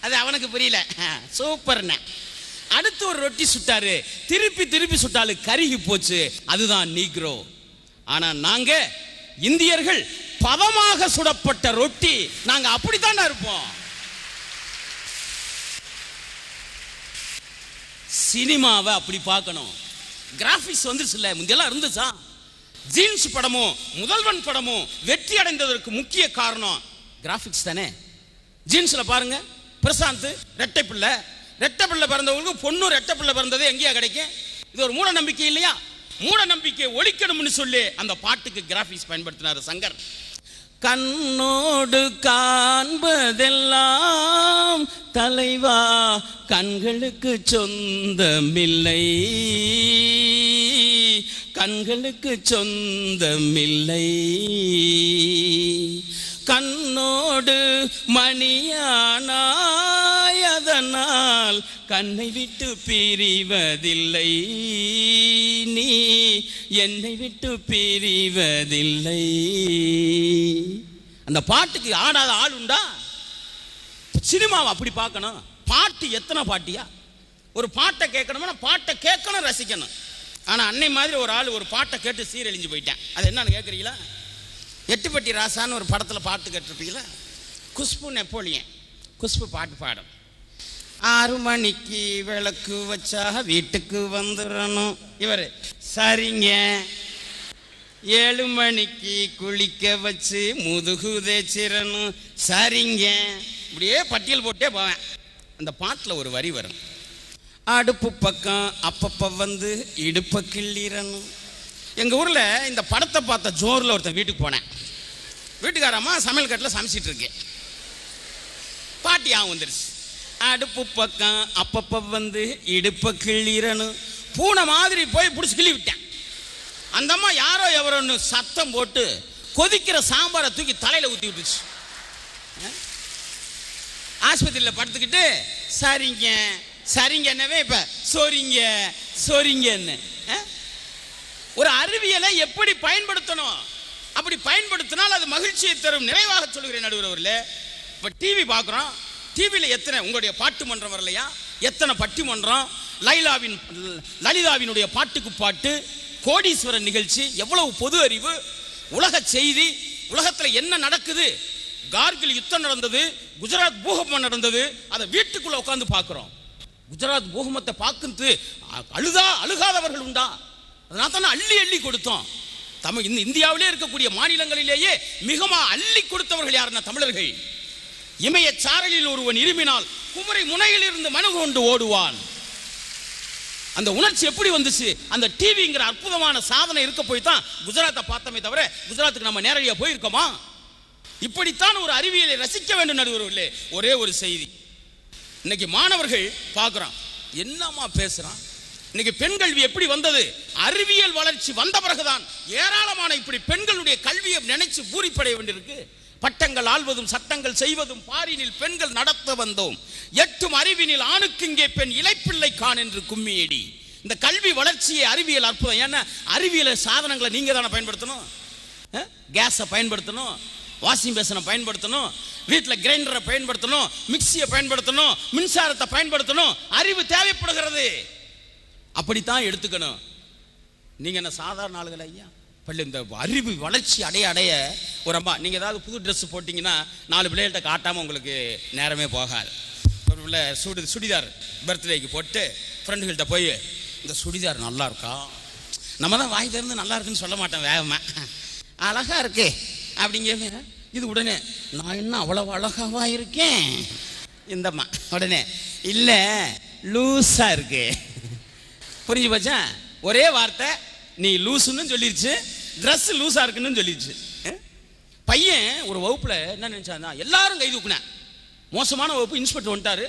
அது அவனுக்கு புரியல. சூப்பர்ண்ண. அடுத்து ஒரு ரொட்டி சுட்டாரு, திருப்பி திருப்பி சுட்டாலு கருகி போச்சு. அதுதான் நீக்ரோ. ஆனா நாங்க இந்தியர்கள் பதமாக சுடப்பட்ட ரொட்டி, நாங்க அப்படித்தாண்டா இருப்போம். சினிமாவை அப்படி பார்க்கணும். கிராபிக்ஸ் வந்துருச்சுல்ல, முந்தெல்லாம் இருந்துச்சா? ஜீன்ஸ் படமும் முதல்வன் படமும் வெற்றி அடைந்ததற்கு முக்கிய காரணம் கிராபிக்ஸ் தானே. ஜீன்ஸ்ல பாருங்க, பிரசாந்த் ரெட்டை பிள்ளை, ரெட்டை பிள்ளை பிறந்தவங்களுக்கு பொண்ணு ரெட்டை பிள்ளை பிறந்தது எங்கேயா கிடைக்கும்? இது ஒரு மூட நம்பிக்கை இல்லையா? மூட நம்பிக்கை ஒழிக்கணும்னு சொல்லி அந்த பாட்டுக்கு கிராபிக்ஸ் பயன்படுத்தினார் சங்கர். கண்ணோடு காண்பதெல்லாம் தலைவா கண்களுக்கு சொந்தமில்லை, கண்களுக்கு சொந்தமில்லை, கண்ணோடு மணியானாய் அதனால் கண்ணை விட்டு பிரிவதில்லை, நீ என்னை விட்டு பிரிவதில்லை. அந்த பாட்டுக்கு ஆடாத ஆள் உண்டா? சினிமாவை அப்படி பார்க்கணும். பாட்டு எத்தனை பாட்டியா? ஒரு பாட்டை கேட்கணும்னா பாட்டை கேட்கணும், ரசிக்கணும். ஆனா அன்னை மாதிரி ஒரு ஆள் ஒரு பாட்டை கேட்டு சீரழிஞ்சு போயிட்டேன். அது என்னன்னு கேட்குறீங்களா? எட்டுப்பட்டி ராசான்னு ஒரு படத்தில் பாட்டு கேட்டிருப்பீங்களா? குஷ்பு நெப்போலியன். குஷ்பு பாட்டு பாடும். 6 மணிக்கு விளக்கு வச்சா வீட்டுக்கு வந்துடணும். இவர் சரிங்க. 7 மணிக்கு குளிக்க வச்சு முதுகு தேய்ச்சிடணும். சரிங்க. இப்படியே பட்டியல் போட்டே போவேன். அந்த பாட்டில் ஒரு வரி வரும், அடுப்பு பக்கம் அப்பப்ப வந்து இடுப்ப கிள்ளிடணும். எங்கள் ஊரில் இந்த படத்தை பார்த்த ஜோரில் ஒருத்தன் வீட்டுக்கு போனேன். வீட்டுக்காரம்மா சமையல் கட்டில் சமைச்சிட்டு இருக்கேன். பாட்டியாகவும் வந்துருச்சு, அடுப்பு பக்கம் அப்பப்ப வந்து இடுப்ப கிள்ளிடணும். பூனை மாதிரி போய் பிடிச்சி கிள்ளி விட்டேன். அந்த அம்மா யாரோ எவரோன்னு சத்தம் போட்டு கொதிக்கிற சாம்பாரை தூக்கி தலையில் ஊற்றி விட்டுச்சு. ஆஸ்பத்திரியில் படுத்துக்கிட்டு சரிங்க சரிங்க என்னவே இப்ப சொரிங்க சொரிங்கன்னு. ஒரு அறிவியலை எப்படி பயன்படுத்தணும், அப்படி பயன்படுத்தினால் அது மகிழ்ச்சியை தரும். நிறைவாக சொல்கிறேன் நடுவர் அவர்களே, இப்போ டிவி பார்க்குறோம். டிவியில் எத்தனை உங்களுடைய பாட்டு மன்றம் வரலையா? எத்தனை பட்டிமன்றம், லலிதாவினுடைய பாட்டுக்கு பாட்டு, கோடீஸ்வரன் நிகழ்ச்சி, எவ்வளவு பொது அறிவு, உலக செய்தி, உலகத்தில் என்ன நடக்குது, கார்கில் யுத்தம் நடந்தது, குஜராத் பூகம்பம் நடந்தது, அதை வீட்டுக்குள்ள உட்காந்து பார்க்கிறோம். குஜராத் பூகம்பத்தை பார்த்து அழுகாதவர்கள் உண்டா? அதனால தானே அள்ளி அள்ளி கொடுத்தோம். இந்தியாவிலே இருக்கக்கூடிய மாநிலங்களிலேயே மிகமா அள்ளி கொடுத்தவர்கள் யாருன்னா தமிழர்கள். இமய சாரலில் ஒருவன் இருமினால் குமரி முனையில் இருந்து மனு கொண்டு ஓடுவான். அந்த உணர்ச்சி எப்படி வந்துச்சு? அந்த டிவிங்கிற அற்புதமான சாதனை இருக்க போய் தான் குஜராத்தை பார்த்தோமே தவிர குஜராத்துக்கு நம்ம நேரடியாக போயிருக்கோமா? இப்படித்தான் ஒரு அறிவியலை ரசிக்க வேண்டும் நடுவர்களே. ஒரே ஒரு செய்தி, இன்னைக்கு மாணவர்கள் பார்க்குறான், என்னம்மா பேசுறான். இன்னைக்கு பெண் கல்வி எப்படி வந்தது? அறிவியல் வளர்ச்சி வந்த பிறகுதான் ஏராளமான இப்படி பெண்களுடைய கல்வியை நினைச்சு பூரிப்படைய வேண்டியிருக்கு. பட்டங்கள் ஆள்வதும் சட்டங்கள் செய்வதும் பாரினில் பெண்கள் நடத்த வந்தோம், எட்டும் அறிவினில் ஆணுக்கு இங்கே பெண் இலைப்பிள்ளை கான் என்று கும்மியடி. இந்த கல்வி வளர்ச்சியை அறிவியல் அற்புதம். ஏன்னா அறிவியல் சாதனங்களை நீங்க தானே பயன்படுத்தணும். கேஸை பயன்படுத்தணும், வாஷிங் பேசனை பயன்படுத்தணும், வீட்டில் கிரைண்டரை பயன்படுத்தணும், மிக்சியை பயன்படுத்தணும், மின்சாரத்தை பயன்படுத்தணும். அறிவு தேவைப்படுகிறது. அப்படித்தான் எடுத்துக்கணும். நீங்க என்ன சாதாரண ஆளுகள் ஐயா? பள்ளி இந்த அறிவு வளர்ச்சி அடைய அடைய ஒரு அம்மா, நீங்கள் ஏதாவது புது ட்ரெஸ் போட்டிங்கன்னா 4 பிள்ளைகள்கிட்ட காட்டாமல் உங்களுக்கு நேரமே போகாது. ஒரு பிள்ளை சுடிதார் பர்த்டேக்கு போட்டு ஃப்ரெண்டுகள்கிட்ட போய் இந்த சுடிதார் நல்லா இருக்கா, நம்ம தான் வாய் திறந்து நல்லா இருக்குன்னு சொல்ல மாட்டோம், வேகமாக அழகா இருக்கு அப்படிங்க. இது உடனே நான் என்ன அவ்வளவு அழகாவா இருக்கேன்? இந்தம்மா உடனே இல்லை லூஸா இருக்கு. புரிஞ்சு போச்சா? ஒரே வார்த்தை, நீ லூசுன்னு சொல்லிருச்சு, ட்ரெஸ் லூஸா இருக்குன்னு சொல்லிருச்சு. பையன் ஒரு வகுப்புல என்ன நினைச்சான், எல்லாரும் கை தூக்குனேன். மோசமான வகுப்பு, இன்ஸ்பெக்டர் வந்துட்டாரு,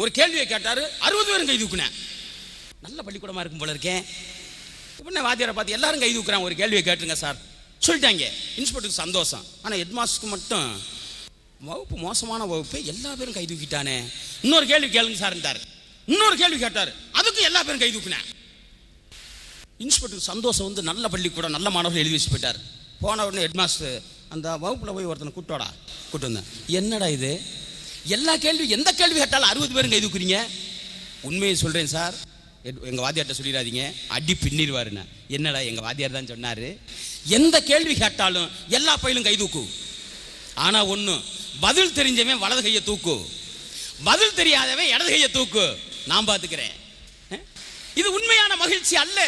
ஒரு கேள்வியை கேட்டாரு, 60 பேரும் கை தூக்குனேன். நல்ல பள்ளிக்கூடமா இருக்கும் போல இருக்கேன். இப்ப வாத்தியாரை பார்த்து எல்லாரும் கை தூக்குறான், ஒரு கேள்வியை கேட்டுருங்க சார் சொல்லிட்டாங்க. இன்ஸ்பெக்டருக்கு சந்தோஷம். ஆனால் ஹெட்மாஸ்டருக்கு மட்டும் வகுப்பு மோசமான வகுப்பு, எல்லா பேரும் கை தூக்கிட்டானே, இன்னொரு கேள்வி கேளுங்க சார்ன்ட்டார். இன்னொரு கேள்வி கேட்டார், அதுக்கு எல்லா பேரும் கை தூக்குனேன். இன்ஸ்பெக்டருக்கு சந்தோஷம் வந்து நல்ல பள்ளிக்கூடம் நல்ல மாணவர்கள் எழுதி வச்சு போயிட்டார். போன உடனே ஹெட்மாஸ்டர் அந்த வகுப்பில் போய் ஒருத்தனை கூட்டு வந்தேன். என்னடா இது, எல்லா கேள்வி எந்த கேள்வி கேட்டாலும் 60 பேரும் கை தூக்குறீங்க? உண்மையை சொல்கிறேன் சார், எங்கள் வாத்தியார்ட்ட சொல்லிடாதீங்க, அடி பின்னிடுவாருன்னு. என்னடா எங்கள் வாத்தியார் தான் சொன்னார், எந்த கேள்வி கேட்டாலும் எல்லா பையிலும் கை தூக்கு. ஆனால் ஒன்று, பதில் தெரிஞ்சவன் வலது கையை தூக்கு, பதில் தெரியாதவன் இடது கையை தூக்கு, நான் பார்த்துக்கிறேன். இது உண்மையான மகிழ்ச்சி அல்ல.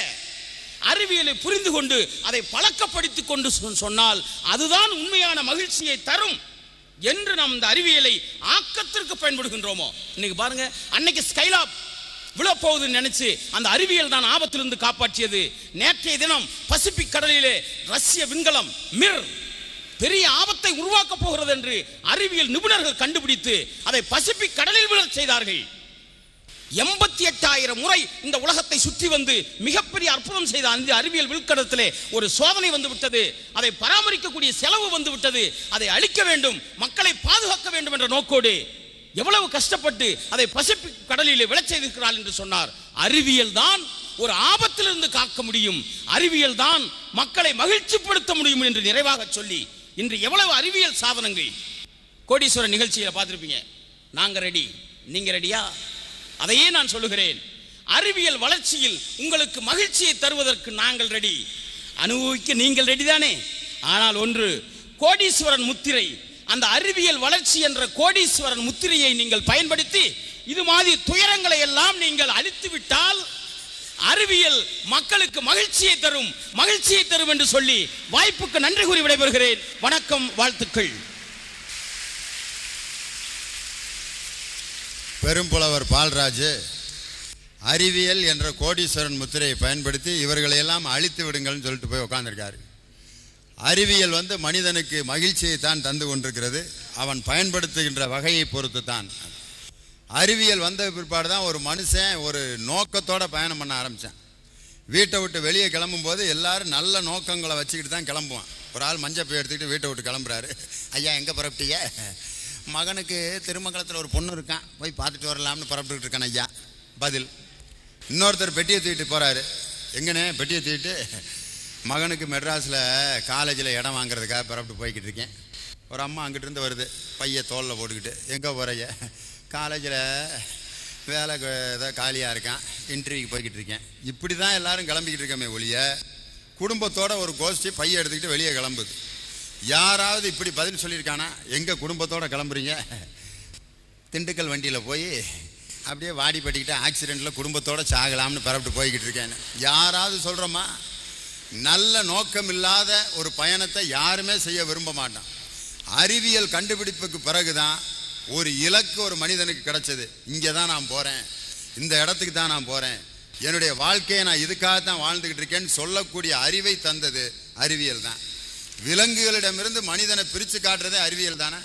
அறிவியலை புரிந்து கொண்டு அதை பழக்கப்படுத்திக் கொண்டு சொன்னால் அதுதான் உண்மையான மகிழ்ச்சியை தரும் என்று நாம் இந்த அறிவியலை ஆக்கத்திற்கு பயன்படுகின்றோமோ. இன்னைக்கு பாருங்க, அன்னைக்கு ஸ்கைலாப் விழப்போகுதுன்னு நினைச்சு அந்த அறிவியல் தான் ஆபத்திலிருந்து காப்பாற்றியது. நேற்றைய தினம் பசிபிக் கடலிலே ரஷ்ய விண்கலம் மிர் பெரிய ஆபத்தை உருவாக்க போகிறது என்று அறிவியல் நிபுணர்கள் கண்டுபிடித்து அதை பசிபிக் கடலில் விழச் செய்தார்கள். 88,000 முறை இந்த உலகத்தை சுற்றி வந்து மிகப்பெரிய அற்புதம் செய்த அந்த அறிவியல் விண்கலத்திலே ஒரு சோதனை வந்து விட்டது. அதை பராமரிக்கக்கூடிய செலவு வந்து விட்டது. அதை அழிக்க வேண்டும், மக்களை பாதுகாக்க வேண்டும் என்ற நோக்கோடு எவ்வளவு கஷ்டப்பட்டு அதை பசிபிக் கடலிலே விழச் செய்திருக்கிறார் என்று சொன்னார். அறிவியல் தான் ஒரு ஆபத்திலிருந்து காக்க முடியும், அறிவியல் தான் மக்களை மகிழ்ச்சிப்படுத்த முடியும் என்று நிறைவாக சொல்லி இன்று எவ்வளவு அறிவியல் சாதனங்கள். கோடீஸ்வரர் நிகழ்ச்சியில் பார்த்திருப்பீங்க. நாங்க ரெடி, நீங்க ரெடியா? அதையே நான் சொல்லுகிறேன். அறிவியல் வளர்ச்சியில் உங்களுக்கு மகிழ்ச்சியை தருவதற்கு நாங்கள் ரெடி, அனுபவிக்க நீங்கள் ரெடி தானே? ஆனால் ஒன்று, கோடீஸ்வரன் முத்திரை, அந்த அறிவியல் வளர்ச்சி என்ற கோடீஸ்வரன் முத்திரையை நீங்கள் பயன்படுத்தி இது மாதிரி துயரங்களை எல்லாம் நீங்கள் அழித்து விட்டால் அறிவியல் மக்களுக்கு மகிழ்ச்சியை தரும் என்று சொல்லி வாய்ப்புக்கு நன்றி கூறி விடைபெறுகிறேன். வணக்கம், வாழ்த்துக்கள். பெரும்புலவர் பால்ராஜ் அறிவியல் என்ற கோடீஸ்வரன் முத்திரையை பயன்படுத்தி இவர்களையெல்லாம் அழித்து விடுங்கள்னு சொல்லிட்டு போய் உட்கார்ந்துருக்காரு. அறிவியல் மனிதனுக்கு மகிழ்ச்சியை தான் தந்து கொண்டிருக்கிறது, அவன் பயன்படுத்துகின்ற வகையை பொறுத்து தான். அறிவியல் வந்த பிற்பாடு தான் ஒரு மனுஷன் ஒரு நோக்கத்தோட பயணம் பண்ண ஆரம்பித்தான். வீட்டை விட்டு வெளியே கிளம்பும் போது எல்லாரும் நல்ல நோக்கங்களை வச்சுக்கிட்டு தான் கிளம்புவான். ஒரு ஆள் மஞ்சள் போய் எடுத்துக்கிட்டு வீட்டை விட்டு கிளம்புறாரு. ஐயா எங்கே புறப்பட்டீங்க? மகனுக்கு திருமங்கலத்தில் ஒரு பொண்ணு இருக்கான், போய் பார்த்துட்டு வரலாம்னு புறப்பட்டுக்கிட்டு இருக்கான் ஐயா. பதில். இன்னொருத்தர் பெட்டியை தூக்கிட்டு போகிறாரு. எங்கண்ணே? பெட்டியை தூக்கிட்டு மகனுக்கு மெட்ராஸில் காலேஜில் இடம் வாங்குறதுக்காக புறப்பட்டு போய்கிட்டு இருக்கேன். ஒரு அம்மா அங்கிட்டிருந்து வருது, பையை தோளில் போட்டுக்கிட்டு. எங்கே போகிறைய? காலேஜில் வேலை ஏதோ காலியாக இருக்கான், இன்டர்வியூக்கு போய்கிட்டு இருக்கேன். இப்படி தான் எல்லாரும் கிளம்பிக்கிட்டு இருக்கமே ஒழிய குடும்பத்தோட ஒரு கோஷ்டி பையை எடுத்துக்கிட்டு வெளியே கிளம்புது. யாராவது இப்படி பதில் சொல்லியிருக்கானா? எங்கே குடும்பத்தோடு கிளம்புறீங்க? திண்டுக்கல் வண்டியில் போய் அப்படியே வாடி பட்டிக்கிட்டு ஆக்சிடெண்ட்டில் குடும்பத்தோடு சாகலாம்னு புறப்பட்டு போய்கிட்டு இருக்கேன்னு யாராவது சொல்கிறோமா? நல்ல நோக்கம் இல்லாத ஒரு பயணத்தை யாருமே செய்ய விரும்ப மாட்டான். அறிவியல் கண்டுபிடிப்புக்கு பிறகுதான் ஒரு இலக்கு ஒரு மனிதனுக்கு கிடைச்சது. இங்கே தான் நான் போகிறேன், இந்த இடத்துக்கு தான் நான் போகிறேன், என்னுடைய வாழ்க்கையை நான் இதுக்காகத்தான் வாழ்ந்துக்கிட்டு இருக்கேன்னு சொல்லக்கூடிய அறிவை தந்தது அறிவியல் தான். விலங்குகளிடமிருந்து மனிதனை பிரித்து காட்டுறதே அறிவியல் தானே.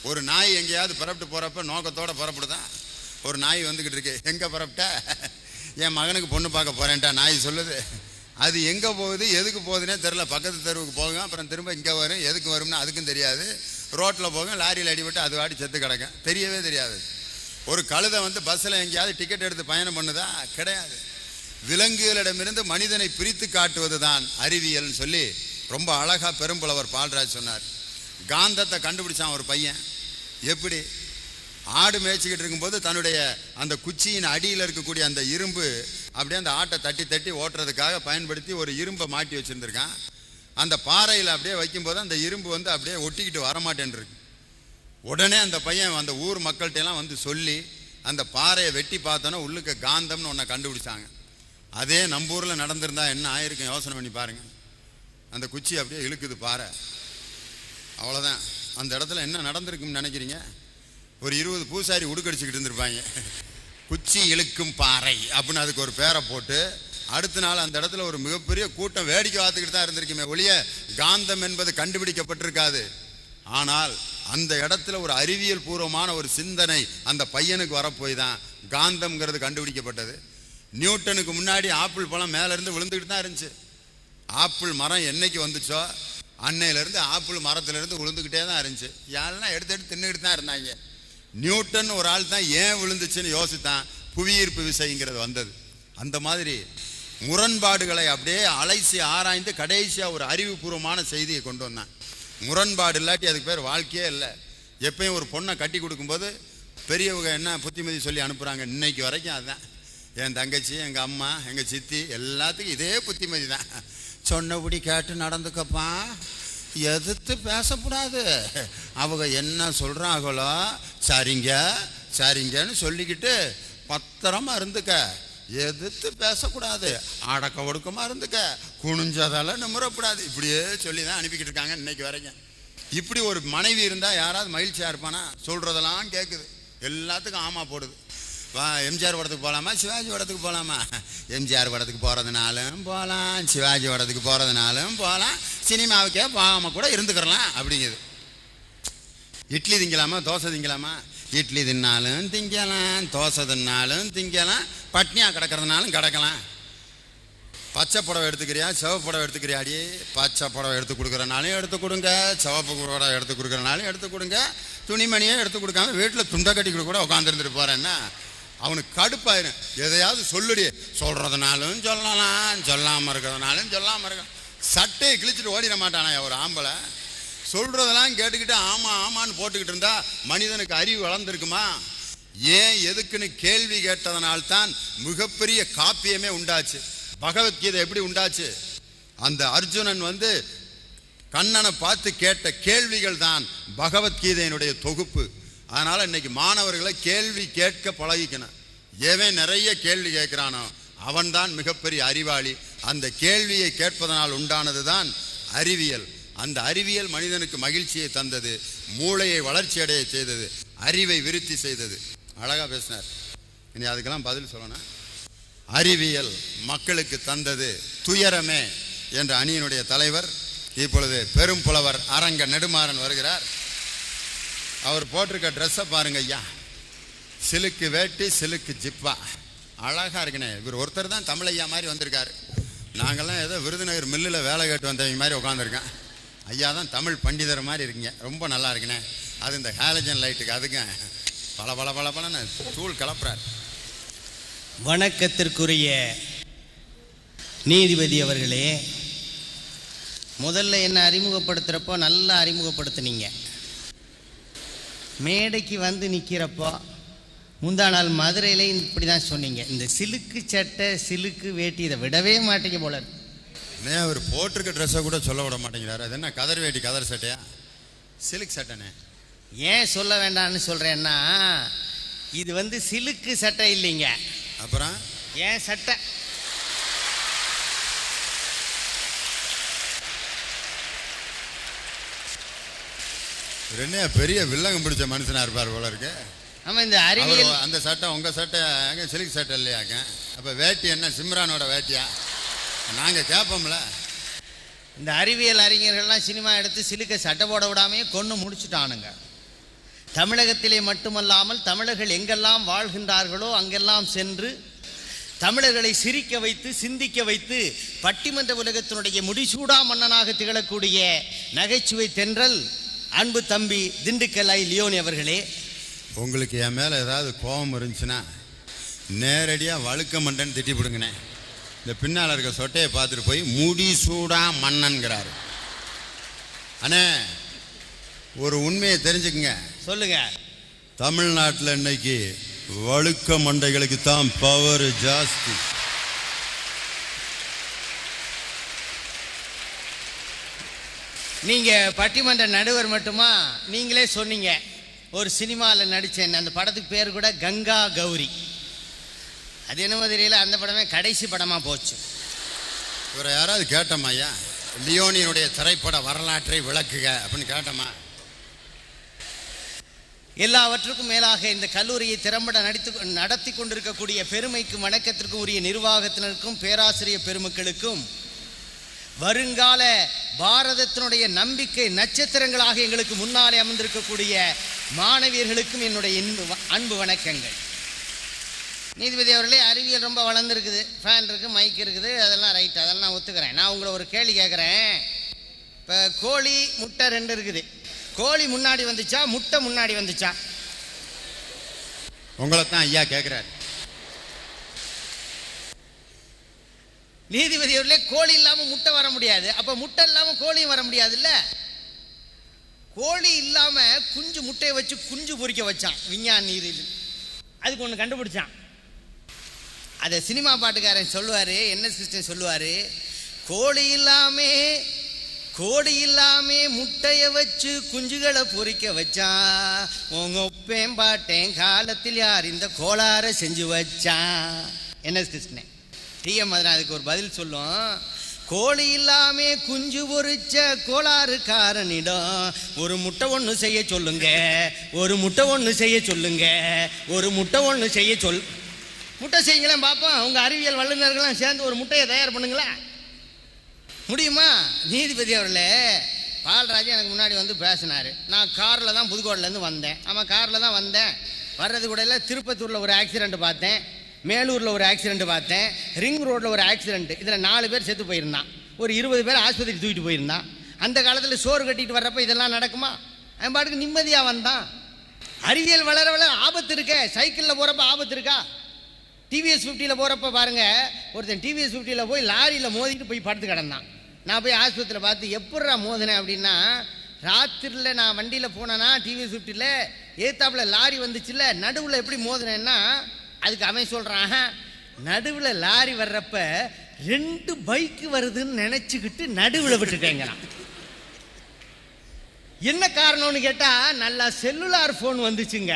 ஒரு நாய் எங்கேயாவது புறப்பட்டு போகிறப்ப நோக்கத்தோடு புறப்படுதான். ஒரு நாய் வந்துக்கிட்டு இருக்கு, எங்கே புறப்பட்ட, என் மகனுக்கு பொண்ணு பார்க்க போகிறேன்ட்டா நாய் சொல்லுது. அது எங்கே போகுது எதுக்கு போகுதுன்னே தெரில. பக்கத்து தெருவுக்கு போகும், அப்புறம் திரும்ப இங்கே வரும், எதுக்கு வரும்னு அதுக்கும் தெரியாது. ரோட்டில் போகும், லாரியில் அடிபட்டு அது வாடி செத்து கிடக்கும், தெரியவே தெரியாது. ஒரு கழுதை வந்து பஸ்ஸில் எங்கேயாவது டிக்கெட் எடுத்து பயணம் பண்ணுதா? கிடையாது. விலங்குகளிடமிருந்து மனிதனை பிரித்து காட்டுவது தான் அறிவியல்னு சொல்லி ரொம்ப அழகாக பெரும்புலவர் பால்ராஜ் சொன்னார். காந்தத்தை கண்டுபிடிச்சான் ஒரு பையன். எப்படி? ஆடு மேய்ச்சிக்கிட்டு இருக்கும்போது தன்னுடைய அந்த குச்சியின் அடியில் இருக்கக்கூடிய அந்த இரும்பு அப்படியே அந்த ஆட்டை தட்டி தட்டி ஓட்டுறதுக்காக பயன்படுத்தி ஒரு இரும்பை மாட்டி வச்சுருந்துருக்கான். அந்த பாறையில் அப்படியே வைக்கும்போது அந்த இரும்பு வந்து அப்படியே ஒட்டிக்கிட்டு வரமாட்டேன்ருக்கு. உடனே அந்த பையன் அந்த ஊர் மக்கள்கிட்டலாம் வந்து சொல்லி அந்த பாறையை வெட்டி பார்த்தோன்னா உள்ளுக்க காந்தம்னு ஒன்றை கண்டுபிடிச்சாங்க. அதே நம்பூரில் நடந்திருந்தா என்ன ஆயிருக்கும் யோசனை பண்ணி பாருங்கள். அந்த குச்சி அப்படியே இழுக்குது பாறை, அவ்வளோதான். அந்த இடத்துல என்ன நடந்திருக்குன்னு நினைக்கிறீங்க? ஒரு 20 பூசாரி உடுக்கடிச்சுக்கிட்டு இருந்திருப்பாங்க. குச்சி இழுக்கும் பாறை அப்படின்னு அதுக்கு ஒரு பேரை போட்டு அடுத்த நாள் அந்த இடத்துல ஒரு மிகப்பெரிய கூட்டம் வேடிக்கை பார்த்துக்கிட்டு தான் இருந்திருக்குமே ஒழிய காந்தம் என்பது கண்டுபிடிக்கப்பட்டிருக்காது. ஆனால் அந்த இடத்துல ஒரு அறிவியல் பூர்வமான ஒரு சிந்தனை அந்த பையனுக்கு வரப்போய் தான் காந்தம்ங்கிறது கண்டுபிடிக்கப்பட்டது. நியூட்டனுக்கு முன்னாடி ஆப்பிள் பழம் மேலேருந்து விழுந்துக்கிட்டு தான் இருந்துச்சு. ஆப்பிள் மரம் என்னைக்கு வந்துச்சோ அன்னையிலேருந்து ஆப்பிள் மரத்துலேருந்து விழுந்துக்கிட்டே தான் இருந்துச்சு. யாரெல்லாம் எடுத்து எடுத்து தின்னுக்கிட்டு தான் இருந்தாங்க. நியூட்டன் ஒரு ஆள் தான் ஏன் விழுந்துச்சுன்னு யோசித்தான், புவியீர்ப்பு விசைங்கிறது வந்தது. அந்த மாதிரி முரண்பாடுகளை அப்படியே அலைசி ஆராய்ந்து கடைசியாக ஒரு அறிவுபூர்வமான செய்தியை கொண்டு வந்தான். முரண்பாடு இல்லாட்டி அதுக்கு பேர் வாழ்க்கையே இல்லை. எப்பயும் ஒரு பொண்ணை கட்டி கொடுக்கும்போது பெரியவங்க என்ன புத்திமதி சொல்லி அனுப்புகிறாங்க, இன்னைக்கு வரைக்கும் அதுதான். என் தங்கச்சி, எங்கள் அம்மா, எங்கள் சித்தி எல்லாத்துக்கும் இதே புத்திமதி தான். சொன்னபடி கேட்டு நடந்துக்கப்பா, எதிர்த்து பேசக்கூடாது, அவங்க என்ன சொல்கிறாங்களோ சரிங்க சரிங்கன்னு சொல்லிக்கிட்டு பத்திரமா இருந்துக்க, எதிர்த்து பேசக்கூடாது, அடக்க ஒடுக்கமாக இருந்துக்க, குனிஞ்சதால நிமிரக்கூடாது, இப்படியே சொல்லி தான் அனுப்பிக்கிட்டு இருக்காங்க இன்னைக்கு வரைக்கும். இப்படி ஒரு மனைவி இருந்தால் யாராவது மகிழ்ச்சியாக இருப்பானா? சொல்கிறதெல்லாம் கேட்குது, எல்லாத்துக்கும் ஆமாம் போடுது. வா, எம்ஜிஆர் படத்துக்கு போகலாமா, சிவாஜி படத்துக்கு போகலாமா? எம்ஜிஆர் படத்துக்கு போகிறதுனாலும் போகலாம், சிவாஜி படத்துக்கு போகிறதுனாலும் போகலாம், சினிமாவுக்கே போகாமல் கூட இருந்துக்கிறலாம் அப்படிங்குது. இட்லி திங்கலாமா, தோசை திங்கலாமா? இட்லி தின்னாலும் திங்கலாம், தோசை தின்னாலும் திங்கலாம், பட்னியாக கிடக்கிறதுனாலும் கிடக்கலாம். பச்சை புடவை எடுத்துக்கிறியா, சிவப்பு புடவை எடுத்துக்கிறியாடி? பச்சை புடவை எடுத்து கொடுக்குறனாலும் எடுத்து கொடுங்க, சிவப்பு புடவை எடுத்து கொடுக்குறனாலும் எடுத்து கொடுங்க, துணிமணியே எடுத்து கொடுக்காம வீட்டில் துண்டை கட்டிக்கிட்டு கூட உட்காந்துருந்துட்டு போகிறேன்னா அவனுக்கு கடுப்பாயிரும். எதையாவது சொல்லுடி, சொல்கிறதுனாலும் சொல்லலாம், சொல்லாமல் இருக்கிறதுனாலும் சொல்லாமல் இருக்க. சட்டையை கிழிச்சிட்டு ஓடிட மாட்டானா ஒரு ஆம்பளை? சொல்கிறதெல்லாம் கேட்டுக்கிட்டு ஆமாம் ஆமான்னு போட்டுக்கிட்டு இருந்தா மனிதனுக்கு அறிவு வளர்ந்துருக்குமா? ஏன் எதுக்குன்னு கேள்வி கேட்டதனால்தான் மிகப்பெரிய காப்பியமே உண்டாச்சு. பகவத்கீதை எப்படி உண்டாச்சு? அந்த அர்ஜுனன் வந்து கண்ணனை பார்த்து கேட்ட கேள்விகள் தான் பகவத்கீதையினுடைய தொகுப்பு. அதனால் இன்னைக்கு மாணவர்களை கேள்வி கேட்க பழகிக்கணும். ஏவன் நிறைய கேள்வி கேட்கிறானோ அவன்தான் மிகப்பெரிய அறிவாளி. அந்த கேள்வியை கேட்பதனால் உண்டானது தான் அறிவியல். அந்த அறிவியல் மனிதனுக்கு மகிழ்ச்சியை தந்தது, மூளையை வளர்ச்சி அடைய செய்தது, அறிவை விருத்தி செய்தது. அழகாக பேசினார். இனி அதுக்கெல்லாம் பதில் சொல்லணும். அறிவியல் மக்களுக்கு தந்தது துயரமே என்ற அணியினுடைய தலைவர் இப்பொழுது பெரும் புலவர் அரங்க நெடுமாறன் வருகிறார். அவர் போட்டிருக்க ட்ரெஸ்ஸை பாருங்க ஐயா, சிலுக்கு வேட்டி, சிலுக்கு ஜிப்பா, அழகாக இருக்குண்ணே. இவர் ஒருத்தர் தான் தமிழையா மாதிரி வந்திருக்காரு. நாங்கள்லாம் ஏதோ விருதுநகர் மில்லில் வேலை கேட்டு வந்தவங்க மாதிரி உட்காந்துருக்கேன். ஐயா தான் தமிழ் பண்டிதர் மாதிரி இருக்கீங்க, ரொம்ப நல்லா இருக்குண்ணே. அது இந்த ஹாலஜன் லைட்டுக்கு அதுக்கு பல பல பல பலன்னு தூள் கலப்புறார். வணக்கத்திற்குரிய நீதிபதி அவர்களே, முதல்ல என்ன அறிமுகப்படுத்துகிறப்போ நல்லா அறிமுகப்படுத்துனீங்க. மேடைக்கு வந்து நிற்கிறப்போ முந்தா நாள் மதுரையிலே இப்படி தான் சொன்னீங்க, இந்த சிலுக்கு சட்டை சிலுக்கு வேட்டி இதை விடவே மாட்டீங்க போல. அவர் போட்டிருக்க ட்ரெஸ்ஸை கூட சொல்ல விட மாட்டேங்கிறாரு. அது என்ன கதர் வேட்டி கதர் சட்டையா, சிலுக்கு சட்டைண்ணே? ஏன் சொல்ல வேண்டாம்னு சொல்கிறேன்னா, இது வந்து சிலுக்கு சட்டை இல்லைங்க. அப்புறம் ஏன் சட்டை? ரெண்டே பெரிய வில்லங்கம் பிடிச்ச மனுஷனா இருப்பார் போல இருக்கு. ஆமா, இந்த அறிவியல் அந்த சட்டை உங்க சட்டை சிலிக் சட்டை இல்லையாக்க? அப்ப வேட்டி என்ன சிம்ரானோட வேட்டியா? நாங்க கேட்போம்ல. இந்த அறிவியல் அறிஞர்கள்லாம் சினிமா எடுத்து சிலுக்க சட்டை போட விடாமையே கொண்டு முடிச்சுட்டானுங்க. தமிழகத்திலே மட்டுமல்லாமல் தமிழர்கள் எங்கெல்லாம் வாழ்கின்றார்களோ அங்கெல்லாம் சென்று தமிழர்களை சிரிக்க வைத்து சிந்திக்க வைத்து பட்டிமன்ற உலகத்தினுடைய முடிசூடா மன்னனாக திகழக்கூடிய நகைச்சுவை தென்றல் அன்பு தம்பி திண்டுக்கல் ஐ. லியோனி அவர்களே, உங்களுக்கு என் மேலே ஏதாவது கோபம் இருந்துச்சுன்னா நேரடியாக வழுக்க மண்டன்னு திட்டி விடுங்கண்ணே. இந்த பின்னால் இருக்க சொட்டையை பார்த்துட்டு போய் முடிசூடா மன்னன்கிறாரு. அண்ணே, ஒரு உண்மையை தெரிஞ்சுக்குங்க. சொல்லுங்க. தமிழ்நாட்டில் இன்னைக்கு வழுக்க மண்டைகளுக்கு தான் பவர் ஜாஸ்தி. நீங்க பட்டிமன்ற நடுவர் மட்டுமா? நீங்களே சொன்னீங்க ஒரு சினிமாவில் நடித்தேன், அந்த படத்துக்கு பேர் கூட கங்கா கௌரி. அது என்னமோ தெரியல, அந்த படமே கடைசி படமாக போச்சு. இவரை யாராவது கேட்டோமா, ஐயா லியோனியினுடைய திரைப்பட வரலாற்றை விளக்குக அப்படின்னு கேட்டோமா? எல்லாவற்றுக்கும் மேலாக இந்த கல்லூரியை திறம்பட நடத்தி கொண்டிருக்கக்கூடிய பெருமைக்கும் வணக்கத்திற்கும் உரிய நிர்வாகத்தினருக்கும் பேராசிரியர் பெருமக்களுக்கும் வருங்கால பாரதத்தினுடைய நம்பிக்கை நட்சத்திரங்களாக எங்களுக்கு முன்னாலே அமர்ந்திருக்கக்கூடிய மாணவியர்களுக்கும் என்னுடைய அன்பு வணக்கங்கள். நீதிபதி அவர்களே, அறிவியல் ரொம்ப வளர்ந்துருக்குது, ஃபேன் இருக்குது, மைக் இருக்குது, அதெல்லாம் ரைட், அதெல்லாம் நான் ஒத்துக்கிறேன். நான் உங்களை ஒரு கேள்வி கேட்குறேன். இப்போ கோழி முட்டை 2 இருக்குது. கோழி முன்னாடி வந்துச்சா முட்டை முன்னாடி வந்துச்சா? உங்களை தான் ஐயா கேட்குறாரு. நீதிபதி அவர்களே, கோழி இல்லாமல் முட்டை வர முடியாது, அப்போ முட்டை இல்லாமல் கோழியும் வர முடியாது. இல்லை, கோழி இல்லாமல் குஞ்சு முட்டையை வச்சு குஞ்சு பொறிக்க வச்சான் விஞ்ஞான நீதிபதி. அதுக்கு ஒன்று கண்டுபிடிச்சான். அதை சினிமா பாட்டுக்காரன் சொல்லுவார், என்எஸ் கிருஷ்ணன் சொல்லுவார், கோழி இல்லாமே முட்டையை வச்சு குஞ்சுகளை பொறிக்க வச்சான், உங்க ஒப்பேன் பாட்டேன் காலத்தில் யார் இந்த கோளாறை செஞ்சு வச்சான். என்எஸ் கிருஷ்ணன். டிஎம் மதுரன் அதுக்கு ஒரு பதில் சொல்லும், கோழி இல்லாமே குஞ்சு பொறிச்ச கோளாறுக்காரனிடம் ஒரு முட்டை ஒன்று செய்ய சொல்லுங்க, ஒரு முட்டை ஒன்று செய்ய சொல்லுங்க, ஒரு முட்டை ஒன்று செய்ய முட்டை செய்யுங்களேன் பார்ப்போம். அவங்க அறிவியல் வல்லுநர்கள்லாம் சேர்ந்து ஒரு முட்டையை தயார் பண்ணுங்களேன், முடியுமா? நீதிபதி அவர்களே, பால்ராஜா எனக்கு முன்னாடி வந்து பேசினார். நான் காரில் தான் புதுக்கோட்டையிலேருந்து வந்தேன். ஆமாம், காரில் தான் வந்தேன். வர்றது கூட இல்லை, திருப்பத்தூரில் ஒரு ஆக்சிடெண்ட் பார்த்தேன், மேலூரில் ஒரு ஆக்சிடெண்ட் பார்த்தேன், ரிங் ரோட்டில் ஒரு ஆக்சிடெண்ட். இதில் 4 பேர் செத்து போயிருந்தான், ஒரு 20 பேர் ஆஸ்பத்திரி தூக்கிட்டு போயிருந்தான். அந்த காலத்தில் சோறு கட்டிட்டு வர்றப்ப இதெல்லாம் நடக்குமா? அவன் பாட்டுக்கு நிம்மதியாக வந்தான். அறிவியல் வளர வளர ஆபத்து இருக்க. சைக்கிளில் போகிறப்ப ஆபத்து இருக்கா? டிவிஎஸ் 50ல் போகிறப்ப பாருங்கள், ஒருத்தன் டிவிஎஸ் 50ல் போய் லாரியில் மோதிட்டு போய் படுத்து கிடந்தான். நான் போய் ஆஸ்பத்திரியில் பார்த்து எப்பட்றா மோதினேன் அப்படின்னா, ராத்திரியில் நான் வண்டியில் போனேன்னா டிவிஎஸ் 50ல் ஏத்தாப்பில் லாரி வந்துச்சுல்ல, நடுவில் எப்படி மோதினேன்னா, அதுக்கு அவன் சொல்கிறான், நடுவில் லாரி வர்றப்ப 2 பைக்கு வருதுன்னு நினச்சிக்கிட்டு நடுவில் விட்டுட்டேங்கிறான். என்ன காரணம்னு கேட்டால், நல்லா செல்லுலார் ஃபோன் வந்துச்சுங்க.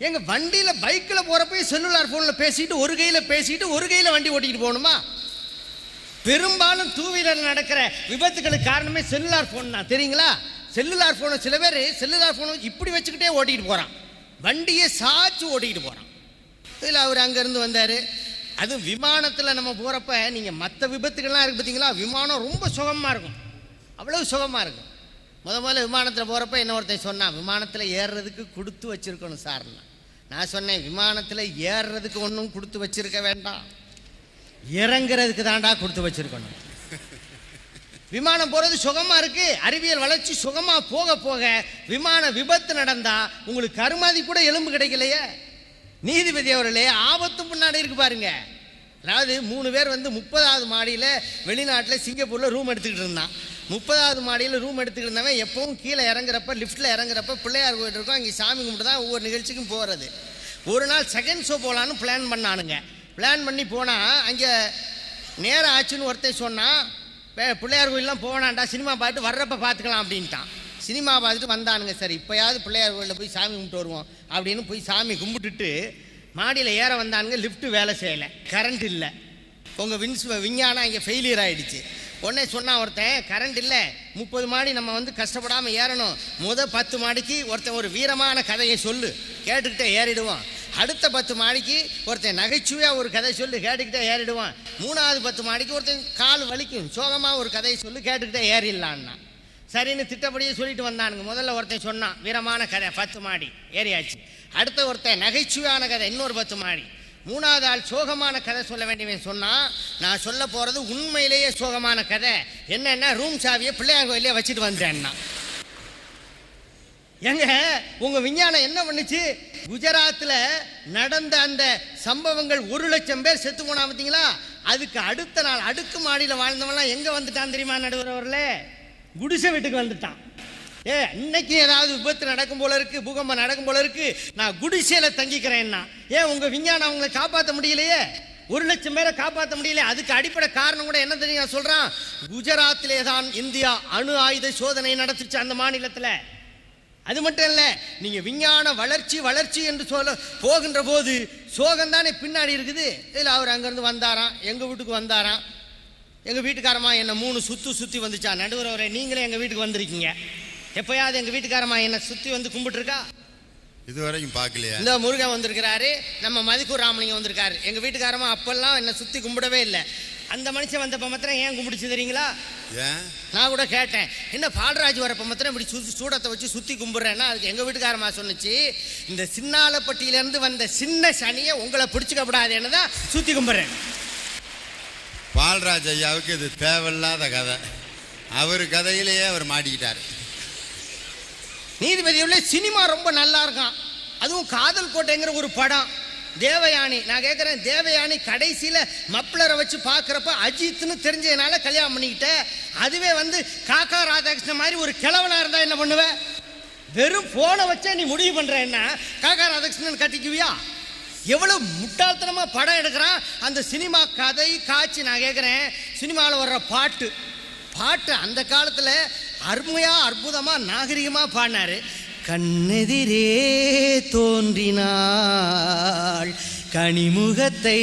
எங்கள் வண்டியில் பைக்கில் போகிறப்ப செல்லுலார் ஃபோனில் பேசிட்டு ஒரு கையில் பேசிட்டு ஒரு கையில் வண்டி ஓட்டிக்கிட்டு போகணுமா? பெரும்பாலும் 2 வீலர் நடக்கிற விபத்துகளுக்கு காரணமே செல்லுலார் ஃபோன் தான், தெரியுங்களா? செல்லுலார் ஃபோனை சில பேர் செல்லுலார் ஃபோனை இப்படி வச்சுக்கிட்டே ஓட்டிக்கிட்டு போகிறான், வண்டியை சாய்ச்சி ஓட்டிக்கிட்டு போகிறான். இதில் அவர் அங்கேருந்து வந்தார். அதுவும் விமானத்தில் நம்ம போகிறப்ப நீங்கள் மற்ற விபத்துக்கள்லாம் இருக்குது பார்த்தீங்களா, விமானம் ரொம்ப சுகமாக இருக்கும், அவ்வளோ சுகமாக இருக்கும். முதல்ல விமானத்தில் போகிறப்ப என்ன ஒருத்தன் சொன்னான், விமானத்தில் ஏறுறதுக்கு கொடுத்து வச்சுருக்கணும் சார்னா. நான் சொன்னேன், விமானத்தில் ஏறுறதுக்கு ஒன்றும் கொடுத்து வச்சுருக்க வேண்டாம், இறங்குறதுக்கு தாண்டா கொடுத்து வச்சுருக்கணும். விமானம் போகிறது சுகமாக இருக்குது. அறிவியல் வளர்ச்சி சுகமாக போக போக விமான விபத்து நடந்தால் உங்களுக்கு கருமாதி கூட எலும்பு கிடைக்கலையே. நீதிபதி அவர்களே, ஆபத்து முன்னாடி இருக்கு பாருங்க. அதாவது 3 பேர் வந்து 30வது மாடியில் வெளிநாட்டில் சிங்கப்பூரில் ரூம் எடுத்துக்கிட்டு இருந்தான். 30வது மாடியில் ரூம் எடுத்துக்கிட்டு இருந்தவன் எப்பவும் கீழே இறங்குறப்ப லிஃப்ட்டில் இறங்குறப்ப பிள்ளையார் கோயில் இருக்கும், அங்கே சாமி கும்பிட்டு தான் ஒவ்வொரு நிகழ்ச்சிக்கும் போகிறது. ஒரு நாள் செகண்ட் ஷோ போகலான்னு பிளான் பண்ணானுங்க. பிளான் பண்ணி போனால் அங்கே நேரம் ஆச்சுன்னு ஒருத்தன் சொன்னான், பிள்ளையார் கோயிலெலாம் போனான்டா, சினிமா பார்த்துட்டு வர்றப்ப பார்த்துக்கலாம் அப்படின்ட்டான். சினிமா பார்த்துட்டு வந்தானுங்க. சரி, இப்போயாவது பிள்ளையார் கோயிலில் போய் சாமி கும்பிட்டு வருவோம் அப்படின்னு போய் சாமி கும்பிட்டுட்டு மாடியில் ஏற வந்தானுங்க. லிஃப்ட்டு வேலை செய்யலை, கரண்ட் இல்லை, உங்கள் விஞ்ஞானம் இங்கே ஃபெயிலியர் ஆகிடுச்சு. உடனே சொன்னான் ஒருத்தன், கரண்ட் இல்லை, 30 மாடி நம்ம வந்து கஷ்டப்படாமல் ஏறணும், 10 மாடிக்கு ஒருத்தன் ஒரு வீரமான கதையை சொல்லு, கேட்டுக்கிட்டே ஏறிடுவான். அடுத்த 10 மாடிக்கு ஒருத்தன் நகைச்சுவையாக ஒரு கதை சொல்லு, கேட்டுக்கிட்டே ஏறிடுவான். 3வது 10 மாடிக்கு ஒருத்தன் கால் வலிக்கும், சோகமாக ஒரு கதையை சொல்லு, கேட்டுக்கிட்டே ஏறிடலான்னா. சரின்னு திட்டப்படியே சொல்லிட்டு வந்தானுங்க. முதல்ல ஒருத்தன் சொன்னான் வீரமான கதை, 10 மாடி ஏறியாச்சு. அடுத்த ஒருத்தன் நகைச்சுவையான கதை, இன்னொரு 10 மாடி. 3வது ஆள் சோகமான கதை சொல்ல வேண்டியவன் சொன்னான், நான் சொல்ல போகிறது உண்மையிலேயே சோகமான கதை, என்னன்னா ரூம் சாவியை பிள்ளையார் கோயிலே வச்சுட்டு வந்தேன்னா. எங்க உங்கள் விஞ்ஞானம் என்ன பண்ணுச்சு? குஜராத்தில் நடந்த அந்த சம்பவங்கள் 1,00,000 பேர் செத்து போனா பார்த்தீங்களா, அதுக்கு அடுத்த நாள் அடுக்கு மாடியில் வாழ்ந்தவன்லாம் எங்கே வந்துட்டான் தெரியுமா? நடுவரவர்களே, குடிசை வீட்டுக்கு வந்துட்டான். இன்னைக்கு ஏதாவது விபத்து நடக்கும் போல இருக்கு, பூகம்பம் நடக்கும் போல இருக்கு, நான் குடிசையில தங்கிக்கிறேன்னா. உங்க விஞ்ஞானம் அவங்களை காப்பாற்ற முடியலையே, 1,00,000 பேரை காப்பாற்ற முடியல. அதுக்கு அடிப்படை காரணம் கூட என்ன தெரியும் சொல்றான்? குஜராத்திலே தான் இந்தியா அணு ஆயுத சோதனை நடத்துச்சு அந்த மாநிலத்தில். அது மட்டும் இல்லை, நீங்க விஞ்ஞான வளர்ச்சி வளர்ச்சி என்று சொல்ல போகின்ற போது சோகம் தானே பின்னாடி இருக்குது. இதில் அவர் அங்கேருந்து வந்தாராம், எங்க வீட்டுக்கு வந்தாராம். எங்கள் வீட்டுக்காரமா என்னை 3 சுற்றி வந்துச்சா. நடுவர் அவரே, நீங்களே எங்கள் வீட்டுக்கு வந்திருக்கீங்க, எப்பயாவது எங்கள் வீட்டுக்காரமா என்னை சுற்றி வந்து கும்பிட்டுருக்கா? இதுவரைக்கும் பார்க்கலையா? இந்த முருகன் வந்திருக்கிறாரு, நம்ம மதிக்கூர் ராமலிங்கம் வந்திருக்காரு. எங்கள் வீட்டுக்காரமா அப்பெல்லாம் என்னை சுற்றி கும்பிடவே இல்லை. அந்த மனுஷன் வந்தப்ப மாத்திரம் ஏன் கும்பிடுச்சு தெரியுங்களா? நான் கூட கேட்டேன், என்ன பால்ராஜ் வரப்ப மாத்திரம் இப்படி சூடத்தை வச்சு சுற்றி கும்பிட்றேன்னா, அதுக்கு எங்கள் வீட்டுக்காரமா சொன்னிச்சு, இந்த சின்னாலப்பட்டியிலேருந்து வந்த சின்ன சனியை உங்களை பிடிச்சிக்கப்படாதுன்னு தான் சுற்றி கும்பிட்றேன். பால்ராஜ் ஐயாவுக்கு இது தேவையில்லாத கதை, அவர் கதையிலேயே அவர் மாட்டிக்கிட்டார். நீதிபதி சினிமா ரொம்ப நல்லா இருக்கான், அதுவும் காதல் கோட்டைங்கிற ஒரு படம். தேவயானி, நான் கேட்குறேன், தேவயானி கடைசியில் மப்ளரை வச்சு பார்க்குறப்ப அஜித்னு தெரிஞ்சதுனால கல்யாணம் பண்ணிக்கிட்டேன். அதுவே வந்து காக்கா ராதாகிருஷ்ணன் மாதிரி ஒரு கிழவனாக இருந்தால் என்ன பண்ணுவேன்? வெறும் ஃபோனை வச்சா நீ முடிவு பண்ணுற என்ன காக்கா ராதாகிருஷ்ணன் கட்டிக்குவியா? எவ்வளோ முட்டாள்தனமாக படம் எடுக்கிறான். அந்த சினிமா கதை காட்சி, நான் கேட்குறேன், சினிமாவில் வர்ற பாட்டு அந்த காலத்தில் அருமையாக அற்புதமாக நாகரிகமாக பாடினார். கண்ணெதிரே தோன்றினாள், கனிமுகத்தை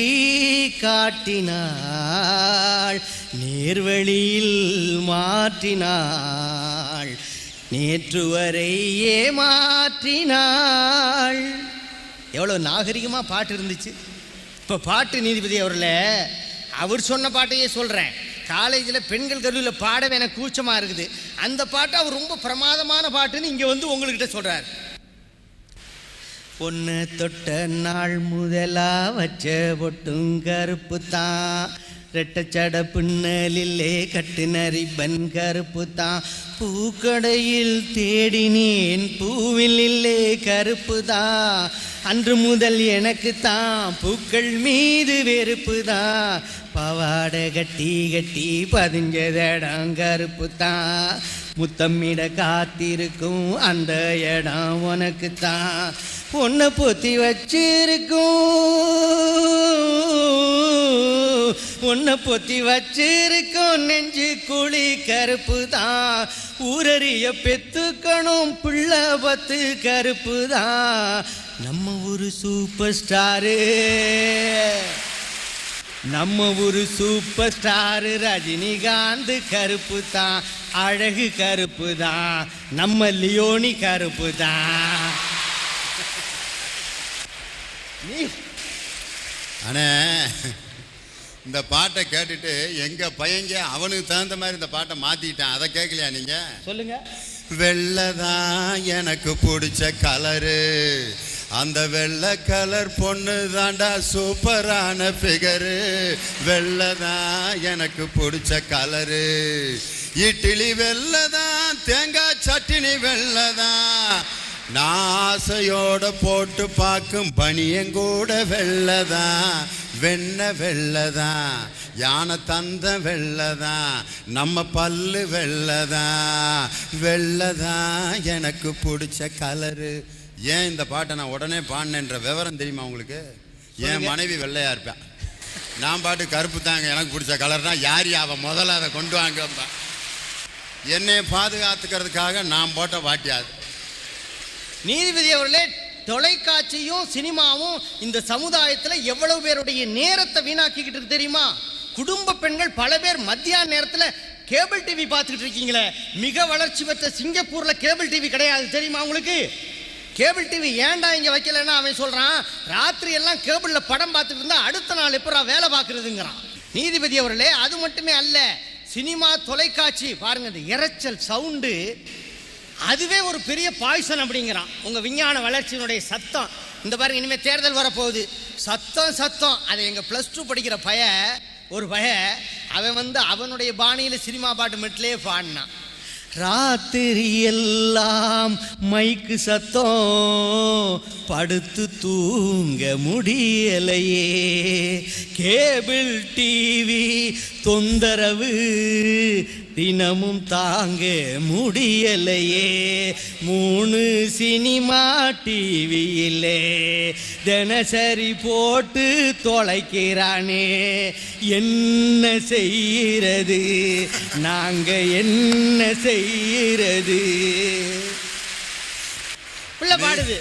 காட்டினாள், நேர்வழியில் மாற்றினாள், நேற்று வரை ஏமாற்றினாள். எவ்வளோ நாகரிகமாக பாட்டு இருந்துச்சு. இப்போ பாட்டு நீதிபதி அவர் சொன்ன பாட்டையே சொல்கிறேன். காலேஜில் பெண்கள் கல்லூரியில் பாடவே எனக்கு கூச்சமாக இருக்குது. அந்த பாட்டு அவர் ரொம்ப பிரமாதமான பாட்டுன்னு இங்கே வந்து உங்கள்கிட்ட சொல்கிறார். பொண்ணு தொட்ட நாள் முதலா வச்ச பொட்டும் கருப்பு தான், ரெட்டச்சட பின்னலிலே கட்டுன ரிப்பன் கருப்பு தான், பூக்கடையில் தேடினேன் பூவில் இல்லே கருப்பு தான், அன்று முதல் எனக்கு தான் பூக்கள் மீது வெறுப்பு தான், பவாடை கட்டி கட்டி பதிஞ்சதடம் கருப்பு தான், முத்தமிட காத்திருக்கும் அந்த இடம் உனக்கு தான், பொண்ணை பொத்தி வச்சிருக்கும் நெஞ்சு குழி கருப்பு தான், ஊரறிய பெத்துக்கணும் பிள்ளை பத்து கருப்பு தான், நம்ம ஒரு சூப்பர் ஸ்டாரு ரஜினிகாந்த் கருப்பு தான், அழகு கருப்பு தான், நம்ம லியோனி கருப்பு தான். அண்ணே, இந்த பாட்டை கேட்டுட்டு எங்க பையங்க அவனுக்கு தகுந்த மாதிரி இந்த பாட்டை மாத்திட்டான். அதை கேட்கலையா நீங்க? சொல்லுங்க. வெள்ளதான் எனக்கு பிடிச்ச கலரு, அந்த வெள்ளை கலர் பொண்ணு தாண்டா சூப்பரான ஃபிகரு, வெள்ளதான் எனக்கு பிடிச்ச கலரு, இட்லி வெள்ளதான், தேங்காய் சட்னி வெள்ளதான், நான் ஆசையோட போட்டு பார்க்கும் பனியங்கூட வெள்ளதான், வெண்ண வெள்ளதான், யானை தந்த வெள்ளதான், நம்ம பல்லு வெள்ளதான், வெள்ளதான் எனக்கு பிடிச்ச கலரு. ஏன் இந்த பாட்டை நான் உடனே பாடினேன்ற விவரம் தெரியுமா உங்களுக்கு? என் மனைவி வெள்ளையா இருப்பேன், நான் பாட்டு கருப்பு தாங்க எனக்கு பிடிச்ச கலர்னா, யார் அவன் முதல்ல அதை கொண்டு வாங்கப்பா. என்னை பாதுகாத்துக்கிறதுக்காக நான் போட்ட பாட்டியாது. நீதிபதி அவர்களே, தொலைக்காட்சியும் சினிமாவும் இந்த சமுதாயத்தில் எவ்வளவு பேருடைய நேரத்தை வீணாக்கிக்கிட்டு இருக்கு தெரியுமா? குடும்ப பெண்கள் பல பேர் மத்தியான நேரத்தில் கேபிள் டிவி பார்த்துக்கிட்டு இருக்கீங்களே. மிக வளர்ச்சி பெற்ற சிங்கப்பூர்ல கேபிள் டிவி கிடையாது தெரியுமா உங்களுக்கு? கேபிள் டிவி ஏன்டா இங்க வைக்கலன்னா அவன் சொல்றான், ராத்திரி எல்லாம் கேபிள்ல படம் பார்த்துட்டு இருந்தா அடுத்த நாள் எப்பரா வேலை பார்க்கறதுங்கிறான். நீதிபதி அவர்களே, அது மட்டுமே அல்ல, சினிமா தொலைக்காட்சி பாருங்க, இந்த இரைச்சல் சவுண்டு அதுவே ஒரு பெரிய பாய்சன் அப்படிங்கிறான். உங்க விஞ்ஞான வளர்ச்சியினுடைய சத்தம் இந்த பாருங்க, இனிமே தேர்தல் வரப்போகுது, சத்தம் அதை எங்க +2 படிக்கிற ஒரு அவன் அவனுடைய பாணியில சினிமா பாட்டு மெட்லே பாடினான். ராத்திரி எல்லாம் மைக்கு சத்தம், படுத்து தூங்க முடியலையே, கேபிள் டிவி தொந்தரவு தினமும் தாங்க முடியலையே, 3 சினிமா டிவியிலே தினசரி போட்டு தொலைக்கிறானே, என்ன செய்கிறது நாங்க, என்ன செய்கிறது? பிள்ளை பாடுது.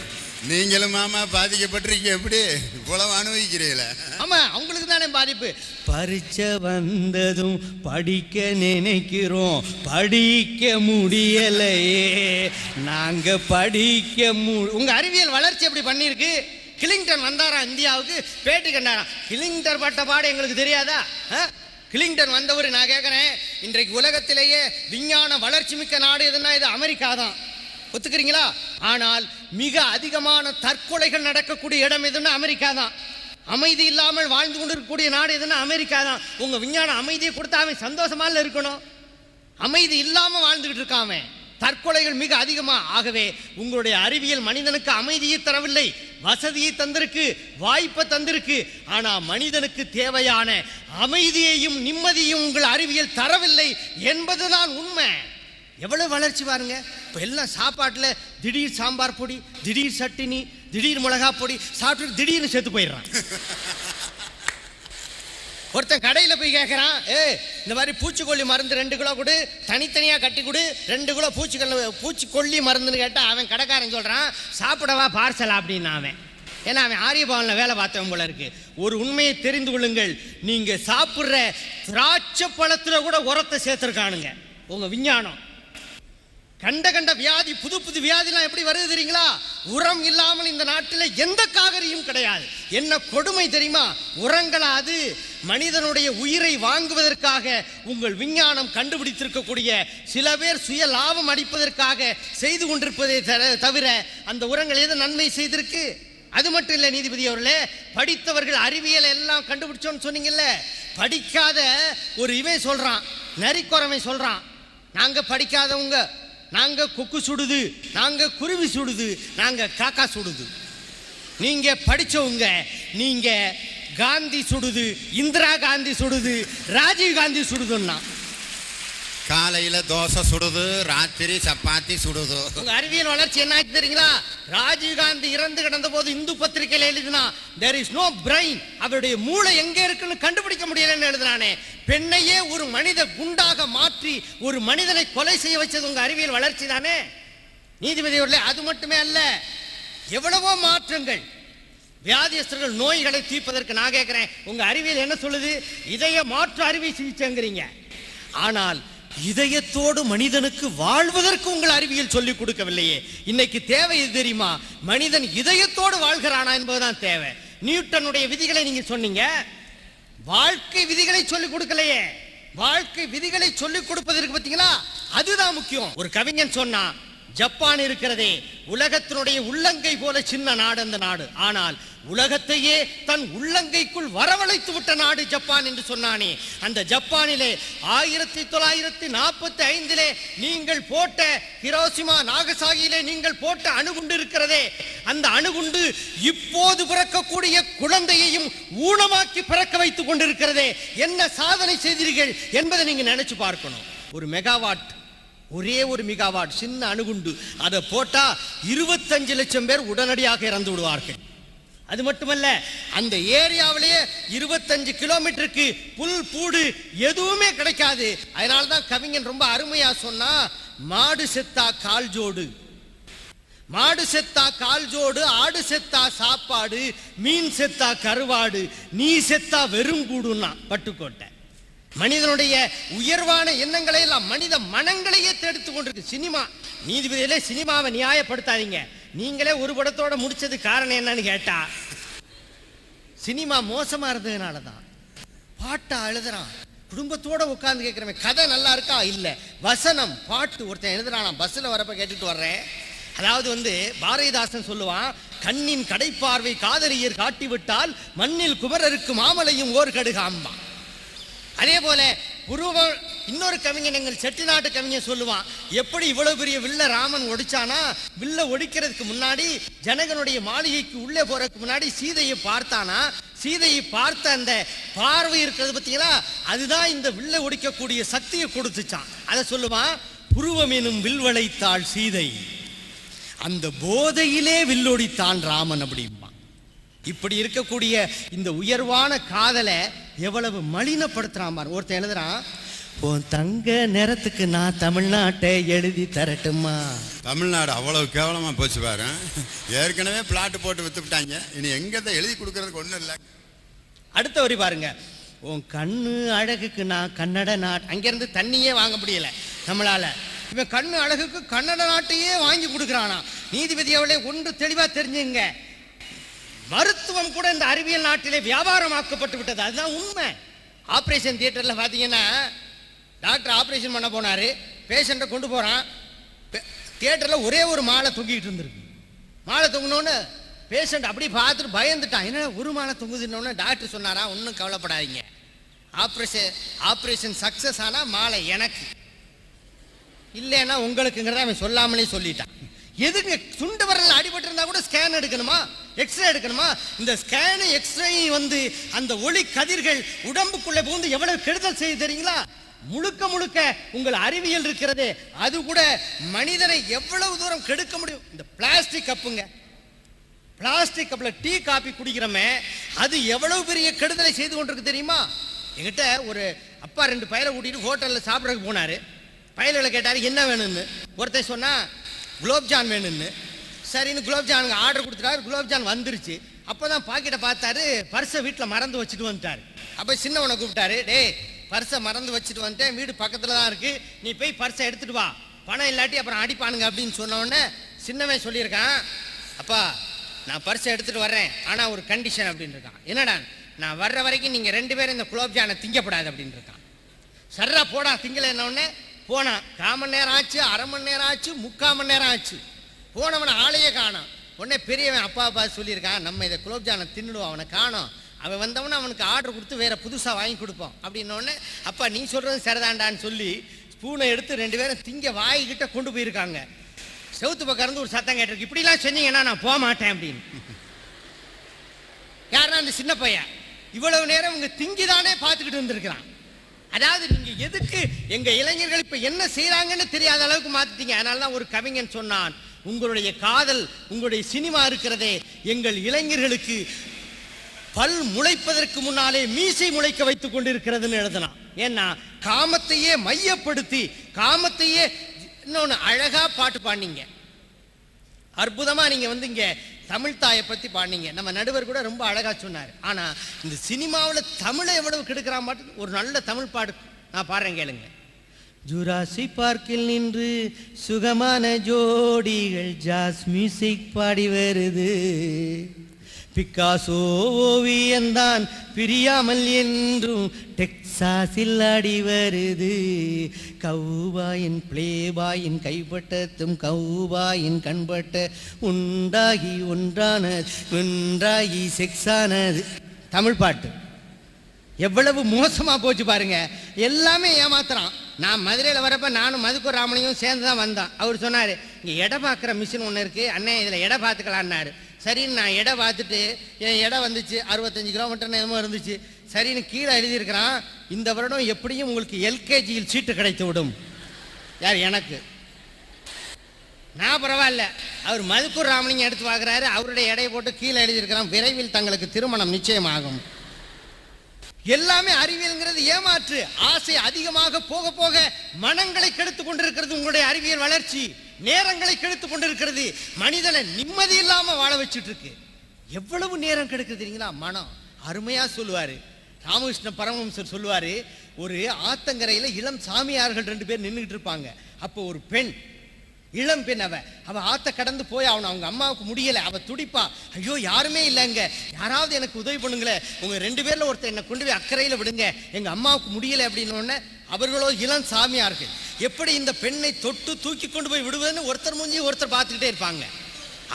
நீங்களும் மாமா பாதிக்கப்பட்டிருக்கீங்க, எப்படி இவ்வளவு அனுபவிக்கிறீங்களா? ஆமா, அவங்களுக்கு தானே பாதிப்பு. பரீட்சை வந்ததும் படிக்க நினைக்கிறோம், படிக்க முடியலையே, நாங்க படிக்க உங்க அறிவியல் வளர்ச்சி எப்படி பண்ணிருக்கு? கிளிங்டன் வந்தாரா இந்தியாவுக்கு, பேட்டி கண்டாராம். கிளிங்டன் பட்ட பாடு எங்களுக்கு தெரியாதா? கிளிங்டன் வந்தவர். நான் கேட்கிறேன், இன்றைக்கு உலகத்திலேயே விஞ்ஞான வளர்ச்சி மிக்க நாடு எதுனா இது அமெரிக்கா தான், ஒத்துக்கிறீங்களா? ஆனால் மிக அதிகமான தற்கொலைகள் நடக்கக்கூடிய இடம் எதுன்னா அமெரிக்கா தான். அமைதி இல்லாமல் வாழ்ந்து கொண்டிருக்கக்கூடிய நாடு எதுன்னா அமெரிக்கா தான். உங்க விஞ்ஞான அமைதியை கொடுத்தா அவன் சந்தோஷமா இருக்கணும், அமைதி இல்லாம வாழ்ந்துகிட்டு இருக்காம, தற்கொலைகள் மிக அதிகமா. ஆகவே உங்களுடைய அறிவியல் மனிதனுக்கு அமைதியை தரவில்லை, வசதியை தந்திருக்கு, வாய்ப்பை தந்திருக்கு. ஆனா மனிதனுக்கு தேவையான அமைதியையும் நிம்மதியையும் உங்கள் அறிவியல் தரவில்லை என்பதுதான் உண்மை. எவ்வளவு வளர்ச்சி பாருங்க. இப்போ எல்லாம் சாப்பாட்டில் திடீர் சாம்பார் பொடி, திடீர் சட்டினி, திடீர் மிளகா பொடி சாப்பிட்டு திடீர்னு செத்து போயிடுறான். ஒருத்தன் கடையில் போய் கேட்குறான், இந்த மாதிரி பூச்சிக்கொல்லி மருந்து 2 கிலோ கொடு, தனித்தனியாக கட்டி கொடு, 2 கிலோ பூச்சிக்கொல்லி மருந்துன்னு கேட்டால் அவன் கடைக்காரன் சொல்கிறான், சாப்பிடவா பார்சலா அப்படின்னு. அவன் ஏன்னா அவன் ஆரியபவனில் வேலை பார்த்தவன் போல இருக்கு. ஒரு உண்மையை தெரிந்து கொள்ளுங்கள், நீங்கள் சாப்பிட்ற திராட்சை பழத்தில் கூட உரத்தை சேர்த்துருக்கானுங்க உங்கள் விஞ்ஞானம். கண்ட வியாதி, புது வியாதிலாம் எப்படி வருது தெரியுங்களா? உரம் இல்லாமல் இந்த நாட்டில் எந்த காகரியும் கிடையாது. என்ன கொடுமை தெரியுமா? உரங்களாது மனிதனுடைய உயிரை வாங்குவதற்காக உங்கள் விஞ்ஞானம் கண்டுபிடித்திருக்கக்கூடிய சில பேர் சுய லாபம் அடிப்பதற்காக செய்து கொண்டிருப்பதை தவிர அந்த உரங்கள் எது நன்மை செய்திருக்கு? அது மட்டும் இல்லை நீதிபதி அவர்களே, படித்தவர்கள் அறிவியல் எல்லாம் கண்டுபிடிச்சோன்னு சொன்னீங்கல்ல, படிக்காத ஒரு இவன் சொல்றான், நரிக்குறவன் சொல்றான், நாங்க படிக்காதவங்க, நாங்க கொக்கு சுடுது, நாங்க குருவி சுடுது, நாங்க காக்கா சுடுது. நீங்க படிச்சவங்க, நீங்க காந்தி சுடுது, இந்திரா காந்தி சுடுது, ராஜீவ் காந்தி சுடுதுன்னா. காலையில தோசை சுடுது, ராத்திரி சப்பாத்தி சுடுது. உங்க அறிவியல் வளர்ச்சி என்ன ஆச்சு தெரியுங்களா? ராஜீவ் காந்தி இறந்து கிடந்த போது இந்து பத்திரிகையில் எழுதினா there is no brain, அவருடைய மூளை எங்க இருக்குன்னு கண்டுபிடிக்க முடியலன்னு எழுதினானே. பெண்ணையே ஒரு மனித குண்டாக மாற்றி ஒரு மனிதனை கொலை செய்ய வச்சது உங்க அறிவியல் வளர்ச்சி தானே நீதிபதி அவர்களே. அது மட்டுமே அல்ல, எவ்வளவோ மாற்றங்கள். வியாதியஸ்தர்கள் நோய்களை தீர்ப்பதற்கு நான் கேட்கிறேன், உங்க அறிவியல் என்ன சொல்லுது? இதய மாற்று அறுவை சிகிச்சைங்கிறீங்க. ஆனால் இதயத்தோடு மனிதனுக்கு வாழ்வதற்கு உங்கள் அறிவியல் சொல்லிக் கொடுக்கவில்லையே. இன்னைக்கு தேவை எது தெரியுமா? மனிதன் இதயத்தோடு வாழ்கிறானா என்பதுதான் தேவை. நியூட்டனுடைய விதிகளை நீங்க சொன்னீங்க, வாழ்க்கை விதிகளை சொல்லிக் கொடுக்கலையே. வாழ்க்கை விதிகளை சொல்லிக் கொடுப்பதற்கு பார்த்தீங்களா, அதுதான் முக்கியம். ஒரு கவிஞன் சொன்னா, ஜப்பான் இருக்கிறதே உலகத்தினுடைய உள்ளங்கை போல சின்ன நாடு அந்த நாடு, ஆனால் உலகத்தையே தன் உள்ளங்கைக்குள் வரவழைத்து விட்ட நாடு ஜப்பான் என்று சொன்னானே. அந்த ஜப்பானிலே 1945 நீங்கள் போட்ட ஹிரோஷிமா நாகசாகியிலே நீங்கள் போட்ட அணுகுண்டு இருக்கிறதே, அந்த அணுகுண்டு இப்போது பிறக்கக்கூடிய குழந்தையையும் ஊனமாக்கி பிறக்க வைத்துக் கொண்டிருக்கிறதே. என்ன சாதனை செய்தீர்கள் என்பதை நீங்க நினைச்சு பார்க்கணும். ஒரு மெகாவாட், ஒரே ஒரு மெகாவாட் சின்ன அணுகுண்டு, அதை போட்டா 25 லட்சம் பேர் உடனடியாக இறந்து விடுவார்கள். அது மட்டுமல்ல, அந்த ஏரியாவிலேயே 25 கிலோமீட்டருக்கு புல் பூடு எதுவுமே கிடைக்காது. அதனால்தான் கவிஞன் ரொம்ப அருமையா சொன்னா, மாடு செத்தா கால் ஜோடு, மாடு செத்தா கால் ஜோடு, ஆடு செத்தா சாப்பாடு, மீன் செத்தா கருவாடு, நீ செத்தா வெறும் கூடுன்னா பட்டுக்கோட்டை. மனிதனுடைய உயர்வான எண்ணங்களை எல்லாம் மனித மனங்களையே தடுத்து கொண்டிருக்கு சினிமா. நீதிபதியிலே சினிமாவை நியாயப்படுத்தாதீங்க. நீங்களே ஒரு படத்தோட முடிச்சது காரணம் என்னன்னு கேட்டா சினிமா மோசமா இருந்ததுனால தான். பாட்டா எழுதுறான், குடும்பத்தோட உட்கார்ந்து கேட்கிறவன் கதை நல்லா இருக்கா இல்ல, வசனம் பாட்டு ஒருத்தன் எழுதுறான். பஸ்ல வரப்ப கேட்டுட்டு வர்றேன். அதாவது பாரதிதாசன் சொல்லுவான், கண்ணின் கடைப்பார்வை காதலியர் காட்டிவிட்டால் மண்ணில் குமரருக்கு மாமலையும் ஓர் கடுகாம்பா. அதே போல இன்னொரு கவிஞன் எங்கள் செட்டிநாட்டு கவிஞன் சொல்லுவான், எப்படி இவ்வளவு பெரிய வில்ல ராமன் ஒடிச்சானா, வில்ல ஒடிக்கிறதுக்கு முன்னாடி ஜனகனுடைய மாளிகைக்கு உள்ளே போறதுக்கு முன்னாடி சீதையை பார்த்தானா, சீதையை பார்த்த அந்த பார்வை இருக்கிறது பத்தீங்களா, அதுதான் இந்த வில்ல ஒடிக்கக்கூடிய சக்தியை கொடுத்துச்சான். அதை சொல்லுவான், புருவம் எனும் வில்வளைத்தாள் சீதை, அந்த போதையிலே வில்லொடித்தான் ராமன் அப்படிம்பான். இப்படி இருக்கக்கூடிய இந்த உயர்வான காதலை எவ்வளவு மலினப்படுத்துறான் பாரு. ஒருத்தன் எழுதுறான், உன் தங்க நேரத்துக்கு நான் தமிழ்நாட்டை எழுதி தரட்டுமா. தமிழ்நாடு அவ்வளவு கேவலமா போச்சு பாரு. ஏற்கனவே பிளாட் போட்டு வித்துட்டாங்க, இனி எங்கதான் எழுதி கொடுக்கறதுக்கு ஒண்ணும் இல்லை. அடுத்த வரி பாருங்க, உன் கண்ணு அழகுக்கு நான் கன்னட நாட்டு. அங்கிருந்து தண்ணியே வாங்க முடியல நம்மளால. இவன் கண்ணு அழகுக்கு கன்னட நாட்டையே வாங்கி கொடுக்குறானா. நீதிபதி அவளே ஒன்று தெளிவா தெரிஞ்சுங்க, மருத்துவம் கூட இந்த அறிவியல் நாட்டிலே வியாபாரமாக்கப்பட்டு விட்டது. அதுதான் உண்மை. ஆபரேஷன் தியேட்டர்ல பாத்தீங்கன்னா டாக்டர் ஆபரேஷன் பண்ண போனாரு, பேஷண்ட்டை கொண்டு போறான். தியேட்டர்ல ஒரே ஒரு மாலை தொங்கிட்டு இருந்திருக்கு. மாலை தொங்கினோன்னு பேஷண்ட் அப்படி பார்த்துட்டு பயந்துட்டான், என்ன ஒரு மாலை தொங்குதுன்னு. டாக்டர் சொன்னாரா, ஒன்றும் கவலைப்படாதீங்க, ஆபரேஷன் சக்சஸ் ஆனா மாலை எனக்கு, இல்லைன்னா உங்களுக்குங்கிறத அவன் சொல்லாமலே சொல்லிட்டான். எதுக்கு சுண்டு வரல அடிபட்டு இருந்தா கூட ஸ்கேன் எடுக்கணுமா, எக்ஸ்ரே எடுக்கணுமா? இந்த ஸ்கேன் எக்ஸ்ரே அந்த ஒளி கதிர்கள் உடம்புக்குள்ள புகுந்து எவ்வளவு கெடுதல் செய்ய தெரியுங்களா? முழுக்க முழுக்க உங்கள் அறிவியல் இருக்கிறது, அது கூட மனிதனை எவ்வளவு தூரம் கெடுக்க முடியும். இந்த பிளாஸ்டிக் கப்புங்க, பிளாஸ்டிக் கப்ல டீ காபி குடிக்கிறோமே, அது எவ்வளவு பெரிய கெடுதலை செய்து கொண்டிருக்கு தெரியுமா? என்கிட்ட ஒரு அப்பா 2 பயலை கூட்டிட்டு ஹோட்டல்ல சாப்பிடறதுக்கு போனாரு. பயல்களை கேட்டாரு என்ன வேணும்னு. ஒருத்தர் சொன்னா குலோப்ஜான் வேணும்னு. சரின்னு குலோப்ஜானுக்கு ஆர்டர் கொடுத்துட்டாரு. குலோப்ஜான் வந்துருச்சு. அப்போதான் பாக்கெட்டை பார்த்தாரு, பர்ஸை வீட்டில் மறந்து வச்சுட்டு வந்துட்டாரு. அப்போ சின்னவனை கூப்பிட்டாரு, டேய் பர்ஸை மறந்து வச்சுட்டு வந்துட்டேன், வீடு பக்கத்தில் தான் இருக்கு, நீ போய் பர்ஸை எடுத்துட்டு வா, பணம் இல்லாட்டி அப்புறம் அடிப்பானுங்க அப்படின்னு சொன்ன உடனே சின்னவன் சொல்லியிருக்கான், அப்பா நான் பர்ஸை எடுத்துட்டு வர்றேன், ஆனால் ஒரு கண்டிஷன் அப்படின்னு இருக்கான். என்னடா, நான் வர்ற வரைக்கும் நீங்கள் 2 பேரும் இந்த குலோப்ஜானை திங்கப்படாது அப்படின்னு இருக்கான். சர்ரா போடா திங்கல. என்ன உடனே போனான். 1/4 மணி நேரம் ஆச்சு, 1/2 மணி நேரம் ஆச்சு, 3/4 மணி நேரம் ஆச்சு. போனவனை ஆளையே காணோம். உடனே பெரியவன் அப்பா பார்த்து சொல்லியிருக்கான், நம்ம இதை குலோப்ஜானை தின்னுடுவோம், அவனை காணோம், அவன் வந்தவன அவனுக்கு ஆர்டர் கொடுத்து வேற புதுசாக வாங்கி கொடுப்போம் அப்படின்னோடனே, அப்பா நீ சொல்றது சரிதாண்டான்னு சொல்லி ஸ்பூனை எடுத்து 2 பேரும் திங்க வாய்கிட்ட கொண்டு போயிருக்காங்க. செவுத்து பக்கம் இருந்து ஒரு சத்தம் கேட்டிருக்கு, இப்படிலாம் செஞ்சீங்கன்னா நான் போக மாட்டேன் அப்படின்னு. யாருன்னா அந்த சின்ன பையன் இவ்வளவு நேரம் இவங்க திங்கிதானே பார்த்துக்கிட்டு இருந்திருக்கிறான். அதாவது நீங்க எதுக்கு எங்க இளைஞர்கள் இப்ப என்ன செய்யறாங்கன்னு தெரியாத அளவுக்கு மாத்திட்டீங்க. அதனாலதான் ஒரு கவிஞன் சொன்னான், உங்களுடைய காதல், உங்களுடைய சினிமா இருக்கிறதே எங்கள் இளைஞர்களுக்கு பல் முளைப்பதற்கு முன்னாலே மீசை முளைக்க வைத்துக் கொண்டிருக்கிறதுன்னு எழுதலாம். ஏன்னா காமத்தையே மையப்படுத்தி, காமத்தையே இன்னொன்னு அழகா பாட்டு பாடினீங்க, அற்புதமா நீங்க இங்க தமிழ் தாயை பத்தி பாடினீங்க. நம்ம நடுவர் கூட ரொம்ப அழகா சொன்னார். ஆனா இந்த சினிமாவில் தமிழை எவ்வளவு கெடுக்கிறா மாட்டு ஒரு நல்ல தமிழ் பாடு நான் பாடுறேன் கேளுங்க. ஜுராசி பார்க்கில் நின்று சுகமான ஜோடிகள் ஜாஸ் மியூசிக் பாடி வருது, பிக்காசோ ஓவியந்தான் பிரியாமல் என்றும் டெக்சாஸில் ஆடி வருது, கௌபாயின் பிளேபாயின் கைப்பட்டத்தும் கௌபாயின் கண்பட்ட உண்டாகி ஒன்றாகி செக்ஸானது. தமிழ் பாட்டு எவ்வளவு மோசமா போச்சு பாருங்க. எல்லாமே ஏமாத்துறான். நான் மதுரையில் வரப்ப நானும் மதுக்கூர் ராமனையும் சேர்ந்து தான் வந்தோம். அவர் சொன்னார், இங்கே எடை பார்க்குற மிஷின் ஒன்று இருக்குது அண்ணே, இதில் எடை பார்த்துக்கலான்னாரு. சரின்னு நான் எடை பார்த்துட்டு என் எடை வந்துச்சு 65 கிலோமீட்டர்னு என்னமோ இருந்துச்சு. சரின்னு கீழே எழுதியிருக்கிறான், இந்த வருடம் எப்படியும் உங்களுக்கு எல்கேஜியில் சீட்டு கிடைத்து விடும். யார்? எனக்கு. நான் பரவாயில்ல, அவர் மதுக்கூர் ராமலிங்கம் எடுத்து பார்க்குறாரு, அவருடைய எடையை போட்டு கீழே எழுதியிருக்கிறான், விரைவில் தங்களுக்கு திருமணம் நிச்சயமாகும். எல்லாமே அறிவியல்ங்கிறது ஏமாற்று. ஆசை அதிகமாக போக போக மனங்களை கெடுத்துக் கொண்டிருக்கிறது உங்களுடைய அறிவியல் வளர்ச்சி. நேரங்களை கெடுத்துக் கொண்டிருக்கிறது, மனிதனை நிம்மதி இல்லாம வாழ வச்சுட்டு இருக்கு. எவ்வளவு நேரம் கெடுக்குது தெரியுங்களா மனம். அருமையா சொல்லுவாரு ராமகிருஷ்ண பரமஹம்சர் சொல்லுவாரு, ஒரு ஆத்தங்கரையில இளம் சாமியார்கள் 2 பேர் நின்றுட்டு இருப்பாங்க. அப்போ ஒரு பெண், இளம் பெண், அவ ஆத்த கடந்து போய் அவங்க அம்மாவுக்கு முடியல, அவ துடிப்பா, ஐயோ யாருமே இல்லைங்க, யாராவது எனக்கு உதவி பண்ணுங்களேன், உங்க 2 பேர்ல ஒருத்தர் என்னை கொண்டு போய் அக்கறையில விடுங்க, எங்க அம்மாவுக்கு முடியல அப்படின்னு. அவர்களோ இளம் சாமியார்கள் எப்படி இந்த பெண்ணை தொட்டு தூக்கி கொண்டு போய் விடுவதுன்னு ஒருத்தர் மூஞ்சி ஒருத்தர் பார்த்துக்கிட்டே இருப்பாங்க.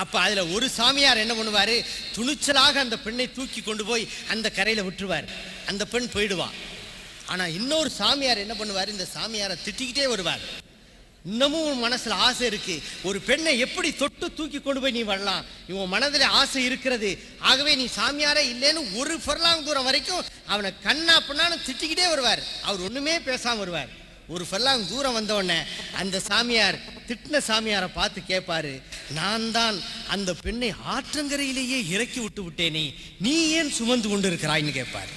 அப்ப அதுல ஒரு சாமியார் என்ன பண்ணுவாரு, துணிச்சலாக அந்த பெண்ணை தூக்கி கொண்டு போய் அந்த கரையில விட்டுருவார். அந்த பெண் போயிடுவான். ஆனா இன்னொரு சாமியார் என்ன பண்ணுவார், இந்த சாமியாரை திட்டிக்கிட்டே வருவார். இன்னமும் மனசுல ஆசை இருக்கு, ஒரு பெண்ணை எப்படி தொட்டு தூக்கி கொண்டு போய் நீ வரலாம், இவன் மனதில் ஆசை இருக்கிறது, ஆகவே நீ சாமியாரே இல்லைன்னு ஒரு ஃபர்லாங் தூரம் வரைக்கும் அவனை கண்ணா பின்னான்னு திட்டிக்கிட்டே வருவார். அவர் ஒண்ணுமே பேசாம வருவார். ஒரு ஃபர்லாங் தூரம் வந்தவுடனே அந்த சாமியார் திட்டின சாமியாரை பார்த்து கேட்பாரு, நான் தான் அந்த பெண்ணை ஆற்றங்கரையிலேயே இறக்கி விட்டு விட்டேனே, நீ ஏன் சுமந்து கொண்டு இருக்கிறாய்ன்னு கேட்பாரு.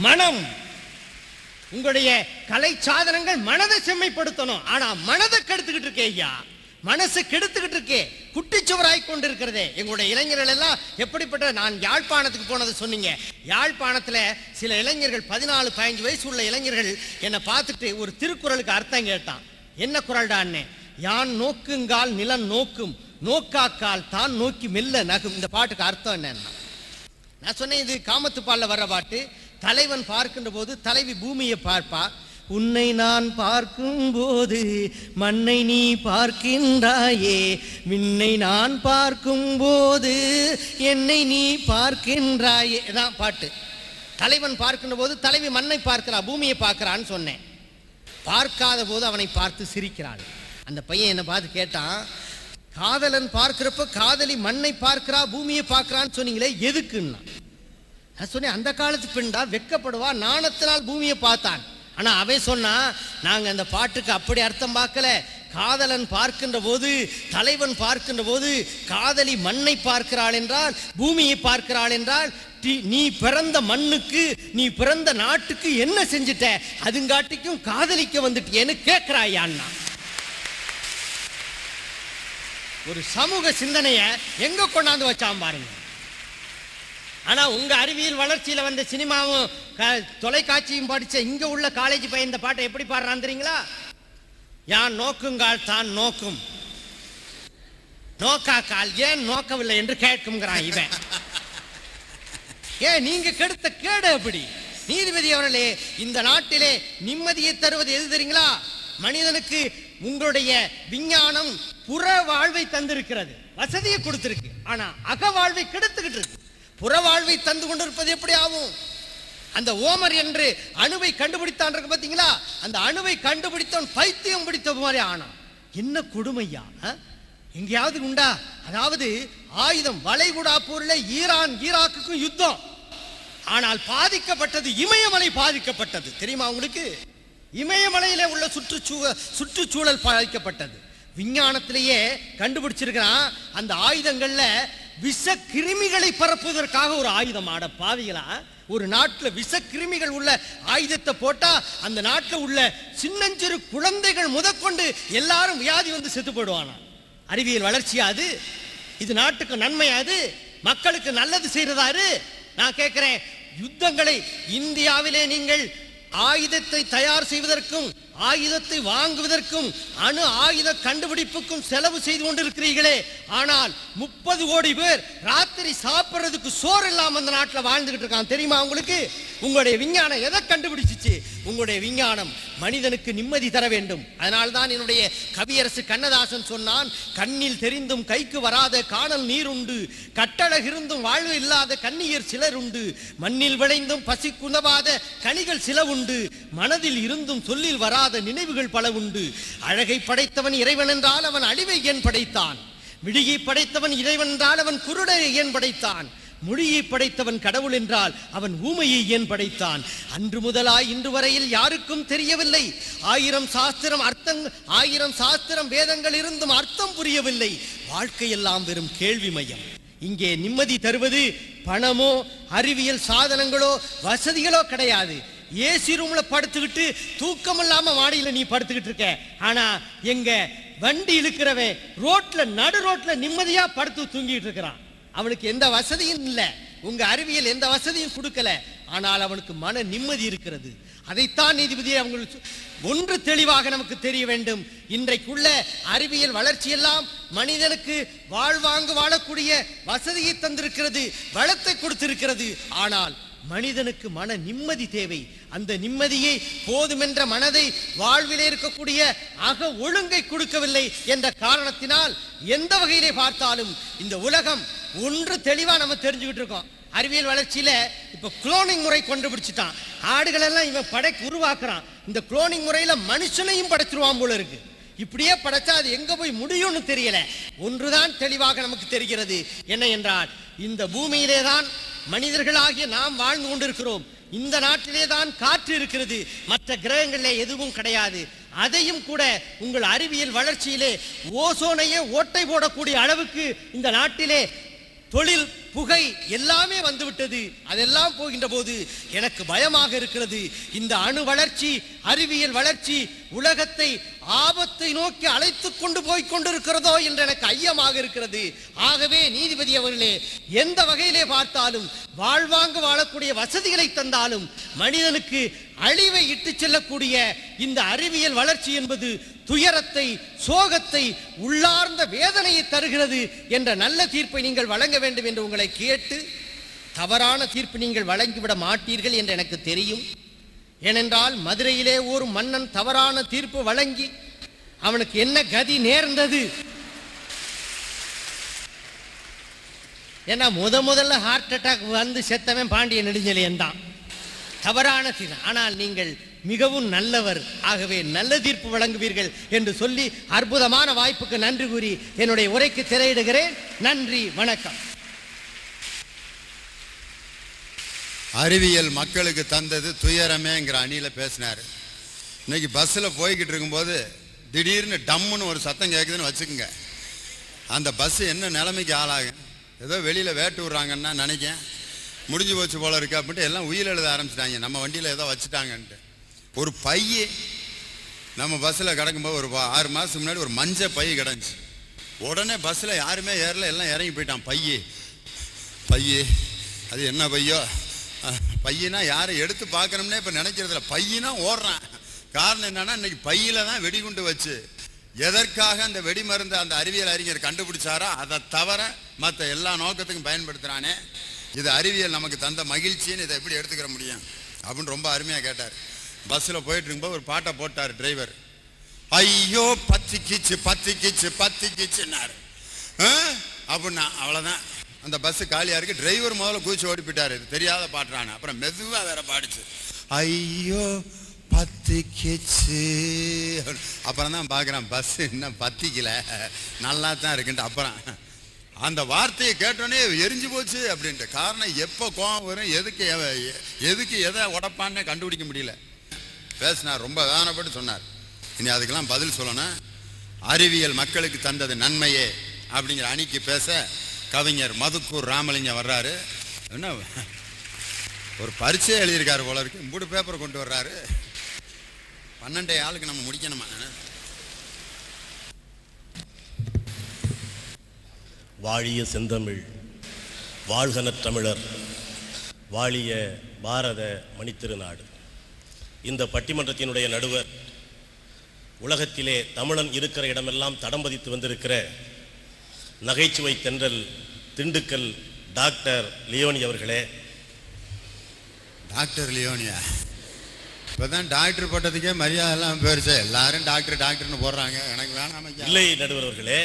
மனம், உங்களுடைய கலை சாதனங்கள் மனதை செம்மைப்படுத்தணும். ஆனா மனதை கெடுத்துக்கிட்டு இருக்கே ஐயா, மனசு கெடுத்துக்கிட்டு இருக்கே, குட்டிச்சுவராய் கொண்டு இருக்கிறதே. எங்களுடைய இளைஞர்கள் எல்லாம் எப்படிப்பட்ட, நான் யாழ்ப்பாணத்துக்கு போனது சொன்னீங்க, யாழ்ப்பாணத்துல சில இளைஞர்கள் 14-15 வயசு உள்ள இளைஞர்கள் என்னை பார்த்துட்டு ஒரு திருக்குறளுக்கு அர்த்தம் கேட்டான். என்ன குறள்டான்னு, யான் நோக்குங்கால் நிலம் நோக்கும், நோக்காக்கால் தான் நோக்கி மெல்ல நகும். இந்த பாட்டுக்கு அர்த்தம் என்னன்னா, நான் சொன்னேன் இது காமத்துப்பால்ல வர்ற பாட்டு. தலைவன் பார்க்கின்ற போது தலைவி பூமியை பார்ப்பா, உன்னை நான் பார்க்கும் போது மண்ணை நீ பார்க்கின்றாயே, விண்ணை நான் பார்க்கும் போது என்னை நீ பார்க்கின்றாயே, இதான் பாட்டு. தலைவன் பார்க்கின்ற போது தலைவி மண்ணை பார்க்கிறா, பூமியை பார்க்கிறான்னு சொன்னேன். பார்க்காத போது அவனை பார்த்து சிரிக்கிறாள். அந்த பையன் என்னை பார்த்து கேட்டான், காதலன் பார்க்கிறப்ப காதலி மண்ணை பார்க்கிறா பூமியை பார்க்கிறான்னு சொன்னீங்களே, எதுக்குன்னா. நான் சொன்னேன், அந்த காலத்து பெண்டா வெக்கப்படுவா, நாணத்தினால் பூமியை பார்த்தான். ஆனா அவன் சொன்னா, நாங்க அந்த பாட்டுக்கு அப்படி அர்த்தம் பார்க்கல, காதலன் பார்க்கின்ற போது தலைவன் பார்க்கின்ற போது காதலி மண்ணை பார்க்கிறாள் என்றால், பூமியை பார்க்கிறாள் என்றால், நீ பிறந்த மண்ணுக்கு நீ பிறந்த நாட்டுக்கு என்ன செஞ்சிட்ட, அதுங்காட்டிக்கும் காதலிக்க வந்துட்டேன்னு கேட்கிறாயான்னா. ஒரு சமூக சிந்தனைய எங்க கொண்டாந்து வச்சான் பாருங்க. ஆனா உங்க அறிவியல் வளர்ச்சியில வந்த சினிமாவும் தொலைக்காட்சியும் படிச்ச இங்க உள்ள காலேஜ் பையன் இந்த பாட்டை எப்படி பாடுறான் தெரியுங்களா? யான் நோக்குங்கால் தான் நோக்கும், நோக்காக்கால் ஏன் நோக்கவில்லை என்று கேட்குங்கிறான் இவன். ஏன் நீங்க கெடுத்த கேடு அப்படி? நீதிபதி அவர்களே, இந்த நாட்டிலே நிம்மதியை தருவது எது தெரியுங்களா? மனிதனுக்கு உங்களுடைய விஞ்ஞானம் புற வாழ்வை தந்திருக்கிறது, வசதியை கொடுத்திருக்கு. ஆனா அக வாழ்வை கெடுத்துக்கிட்டு இருக்கு. புற வாழ்வை தந்து கொண்டிருப்பது எப்படி ஆகும்? அந்த ஓமர் என்று அணுவை கண்டுபிடித்தான் பாத்தீங்களா, அந்த அணுவை கண்டுபிடித்தவன் பைத்தியம் பிடித்த மாதிரி ஆனா. என்ன கொடுமையா, எங்கேயாவது உண்டா? அதாவது ஆயுதம், வளைகுடா போர்ல ஈராக்குக்கும் யுத்தம், ஆனால் பாதிக்கப்பட்டது இமயமலை பாதிக்கப்பட்டது தெரியுமா உங்களுக்கு? இமயமலையில உள்ள சுற்றுச்சூழல் பாதிக்கப்பட்டது. விஞ்ஞானத்திலேயே கண்டுபிடிச்சிருக்கிறான், அந்த ஆயுதங்கள்ல விஷ கிருமிகளை பரப்புவதற்காக ஒரு ஆயுதம். ஆட பாவிகளா, ஒரு நாட்டுல விஷ கிருமிகள் உள்ள ஆயுதத்தை போட்டா அந்த நாட்டில் உள்ள சின்னஞ்சிறு குழந்தைகள் முதற்கொண்டு எல்லாரும் வியாதி வந்து செத்து போயிடுவானா? அறிவியல் வளர்ச்சியாது? இது நாட்டுக்கு நன்மையாது? மக்களுக்கு நல்லது செய்யறதாரு? நான் கேட்கிறேன், யுத்தங்களை இந்தியாவிலே நீங்கள் ஆயுதத்தை தயார் செய்வதற்கும் ஆயுதத்தை வாங்குவதற்கும் அணு ஆயுத கண்டுபிடிப்புக்கும் செலவு செய்து கொண்டிருக்கிறீர்களே, ஆனால் 30 கோடி பேர் ராத்திரி சாப்பிட்றதுக்கு சோறு இல்லாம அந்த நாட்டில் வாழ்ந்துகிட்டு இருக்கான் தெரியுமா உங்களுக்கு? உங்களுடைய விஞ்ஞானம் எதை கண்டுபிடிச்சிச்சு? உங்களுடைய விஞ்ஞானம் மனிதனுக்கு நிம்மதி தர வேண்டும். அதனால்தான் என்னுடைய கவியரசு கண்ணதாசன் சொன்னான், கண்ணில் தெரிந்தும் கைக்கு வராத காணல் நீர் உண்டு, கட்டழகிருந்தும் வாழ்வு இல்லாத கன்னியர் சிலர் உண்டு, மண்ணில் விளைந்தும் பசி குந்தவாத கனிகள் சில உண்டு, மனதில் இருந்தும் சொல்லில் வராத நினைவுகள் பல உண்டு. அழகை படைத்தவன் இறைவன் என்றால் அவன் அழிவை ஏன் படைத்தான்? விழியை படைத்தவன் இறைவன் என்றால் அவன் குருடரை ஏன் படைத்தான்? மொழியை படைத்தவன் கடவுள் என்றால் அவன் ஊமையை ஏன் படைத்தான்? அன்று முதலாய் இன்று வரையில் யாருக்கும் தெரியவில்லை. 1000 சாஸ்திரம் வேதங்கள் இருந்தும் அர்த்தம் புரியவில்லை. வாழ்க்கையெல்லாம் வெறும் கேள்வி மையம். இங்கே நிம்மதி தருவது பணமோ அறிவியல் சாதனங்களோ வசதிகளோ கிடையாது. ஏசி ரூம்ல படுத்துக்கிட்டு தூக்கம் இல்லாம மாடியில நீ படுத்துக்கிட்டு இருக்க. ஆனா எங்க வண்டி இழுக்கிறவன் நடு ரோட்ல நிம்மதியா படுத்து தூங்கிட்டு இருக்கிறான். அவனுக்கு எந்த வசதியும் இல்லை. உங்க அறிவியல் எந்த வசதியும் கொடுக்கல. ஆனால் அவனுக்கு மன நிம்மதி இருக்கிறது. அதைத்தான் நீதிபதி அவங்க ஒன்று தெளிவாக நமக்கு தெரிய வேண்டும். இன்றைக்குள்ள அறிவியல் வளர்ச்சி எல்லாம் மனிதனுக்கு வாழ்வாங்கு வாழக்கூடிய வசதியை தந்திருக்கிறது, வளத்தை கொடுத்திருக்கிறது. ஆனால் மனிதனுக்கு மன நிம்மதி தேவை. அந்த நிம்மதியை போதுமென்ற மனதை வாழ்விலே இருக்கக்கூடிய அக ஒழுங்கை கொடுக்கவில்லை என்ற காரணத்தினால் எந்த வகையிலே பார்த்தாலும் இந்த உலகம் ஒன்று தெளிவா நம்ம தெரிஞ்சுக்கிட்டு இருக்கோம். அறிவியல் வளர்ச்சியில இப்ப குளோனிங் முறை கண்டுபிடிச்சிட்டான். ஆடுகள் எல்லாம் இவன் படைக்கு உருவாக்குறான். இந்த குளோனிங் முறையில மனுஷனையும் படைச்சிருவான் போல இருக்கு. இப்படியே படைச்சா அது எங்க போய் முடியும்னு தெரியல. ஒன்றுதான் தெளிவாக நமக்கு தெரிகிறது, என்ன என்றால் இந்த பூமியிலே தான் மனிதர்களாகிய நாம் வாழ்ந்து கொண்டிருக்கிறோம். இந்த நாட்டிலே தான் காற்று இருக்கிறது, மற்ற கிரகங்களிலே எதுவும் கிடையாது. அதையும் கூட உங்கள் அறிவியல் வளர்ச்சியிலே ஓசோனையே ஓட்டை போடக்கூடிய அளவுக்கு இந்த நாட்டிலே தொழில் புகை எல்லாமே வந்துவிட்டது. அதெல்லாம் போகின்ற போது எனக்கு பயமாக இருக்கிறது. இந்த அணு வளர்ச்சி, அறிவியல் வளர்ச்சி உலகத்தை ஆபத்தை நோக்கி அழைத்து கொண்டு போய் கொண்டிருக்கிறதோ என்று எனக்கு ஐயமாக இருக்கிறது. ஆகவே நீதிபதி அவர்களே, எந்த வகையிலே பார்த்தாலும் வாழ்வாங்கு வாழக்கூடிய வசதிகளை தந்தாலும் மனிதனுக்கு அழிவை இட்டு செல்லக்கூடிய இந்த அறிவியல் வளர்ச்சி என்பது துயரத்தை, சோகத்தை, உள்ளார்ந்த வேதனையை தருகிறது என்ற நல்ல தீர்ப்பை நீங்கள் வழங்க வேண்டும் என்று உங்களை கேட்டு, தவறான தீர்ப்பு நீங்கள் வழங்கிவிட மாட்டீர்கள் என்று எனக்கு தெரியும். ஏனென்றால் மதுரையிலே ஒரு மன்னன் தவறான தீர்ப்பு வழங்கி அவனுக்கு என்ன கதி நேர்ந்தது? ஏன்னா முதல்ல ஹார்ட் அட்டாக் வந்து செத்தவன் பாண்டிய நெடுஞ்செழியன் தான். தவறான தீர்ப்பு. ஆனால் நீங்கள் மிகவும் நல்லவர், ஆகவே நல்ல தீர்ப்பு வழங்குவீர்கள் என்று சொல்லி அற்புதமான வாய்ப்புக்கு நன்றி கூறி என்னுடைய உரைக்கு திரையிடுகிறேன். நன்றி, வணக்கம். அறிவியல் மக்களுக்கு தந்தது துயரமேங்கிற அணியில பேசினாரு. இன்னைக்கு பஸ்ஸில் போய்கிட்டு இருக்கும்போது திடீர்னு டம்முன்னு ஒரு சத்தம் கேட்குதுன்னு வச்சுக்கோங்க, அந்த பஸ் என்ன நிலைமைக்கு ஆளாகும்? ஏதோ வெளியில் வேட்டு விட்றாங்கன்னா நினைக்கேன் முடிஞ்சு போச்சு போல இருக்கு அப்படின்ட்டு எல்லாம் உயிர் எழுத ஆரம்பிச்சிட்டாங்க. நம்ம வண்டியில் ஏதோ வச்சுட்டாங்கன்ட்டு. ஒரு பைய நம்ம பஸ்ஸில் கிடக்கும்போது ஒரு 6 மாதத்துக்கு முன்னாடி ஒரு மஞ்சள் பை கிடந்துச்சு. உடனே பஸ்ஸில் யாருமே ஏறல, எல்லாம் இறங்கி போயிட்டான். பைய அது என்ன பையோ? பையனா யாரை எடுத்து பார்க்கணும்னே இப்போ நினைக்கிறதில்ல. பையனா ஓடுறான். காரணம் என்னன்னா, இன்னைக்கு பையில தான் வெடிகுண்டு வச்சு எதற்காக அந்த வெடி மருந்து அந்த அறிவியல் அறிஞர் கண்டுபிடிச்சாரோ அதை தவிர மற்ற எல்லா நோக்கத்துக்கும் பயன்படுத்துகிறானே. இது அறிவியல் நமக்கு தந்த மகிழ்ச்சின்னு இதை எப்படி எடுத்துக்கிற முடியும் அப்படின்னு ரொம்ப அருமையாக கேட்டார். பஸ்ஸில் போயிட்டு இருக்கும்போது ஒரு பாட்டை போட்டார் டிரைவர். ஐயோ பத்திக்கிச்சுன்னாரு அப்படின்னா அவ்வளோதான். அந்த பஸ்ஸு காலியாக இருக்கு. டிரைவர் முதல்ல குதிச்சு ஓடி போயிட்டாரு. இது தெரியாத பாட்டுறானு. அப்புறம் மெதுவாக வேற பாடிச்சு, ஐயோ பத்திக்கிச்சு. அப்புறம் தான் பார்க்குறான் பஸ் இன்னும் பத்திக்கல, நல்லா தான் இருக்குன்ட்டு. அப்புறம் அந்த வார்த்தையை கேட்டோன்னே எரிஞ்சு போச்சு அப்படின்ட்டு. காரணம் எப்போ கோவம் வரும், எதுக்கு எதை உடப்பான்னு கண்டுபிடிக்க முடியல. பேசினார், ரொம்ப வேதனைப்பட்டு சொன்னார். இனி அதுக்கெல்லாம் பதில் சொல்லணும். அறிவியல் மக்களுக்கு தந்தது நன்மையே அப்படிங்கிற அணிக்கு பேச கவிஞர் மதுக்கூர் ராமலிங்கம் வர்றாரு. என்ன ஒரு பரீட்சையை எழுதியிருக்காரு போல இருக்கு. 3 பேப்பரை கொண்டு வர்றாரு. 12 ஆளுக்கு நம்ம முடிக்கணுமா? வாழிய செந்தமிழ், வாழ்கன தமிழர், வாழிய பாரத மணித்திருநாடு. இந்த பட்டிமன்றத்தினுடைய நடுவர், உலகத்திலே தமிழன் இருக்கிற இடமெல்லாம் தடம் பதித்து வந்திருக்கிற நகைச்சுவை தென்றல் திண்டுக்கல் டாக்டர் லியோனி அவர்களே. டாக்டர் லியோனியா? இப்போதான் டாக்டர் பட்டத்துக்கே மரியாதை எல்லாம் போயிருச்சு. எல்லாரும் டாக்டர்னு போடுறாங்க. எனக்கு வேணாம். இல்லை நடுவர் அவர்களே,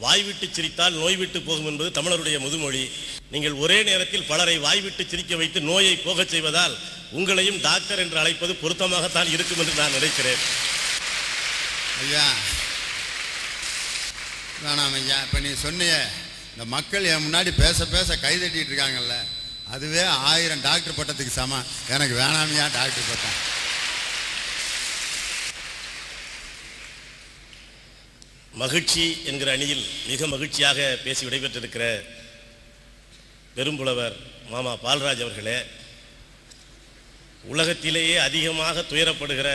வாய்விட்டு சிரித்தால் நோய் விட்டு போகும் என்பது தமிழருடைய முதுமொழி. நீங்கள் ஒரே நேரத்தில் பலரை வாய்விட்டு சிரிக்க வைத்து நோயை போகச் செய்வதால் உங்களையும் டாக்டர் என்று அழைப்பது பொருத்தமாகத்தான் இருக்கும் என்று நான் நினைக்கிறேன். ஐயா வேணாம் ஐயா. இப்போ நீ சொன்னிய இந்த மக்கள் என் முன்னாடி பேச பேச கைதட்டிட்டு இருக்காங்கல்ல, அதுவே 1000 டாக்டர் பட்டத்துக்கு சமம். எனக்கு வேணாமையா டாக்டர் பட்டம். மகிழ்ச்சி என்கிற அணியில் மிக மகிழ்ச்சியாக பேசி விடைபெற்றிருக்கிற பெரும்புலவர் மாமா பால்ராஜ் அவர்களே, உலகத்திலேயே அதிகமாக துயரப்படுகிற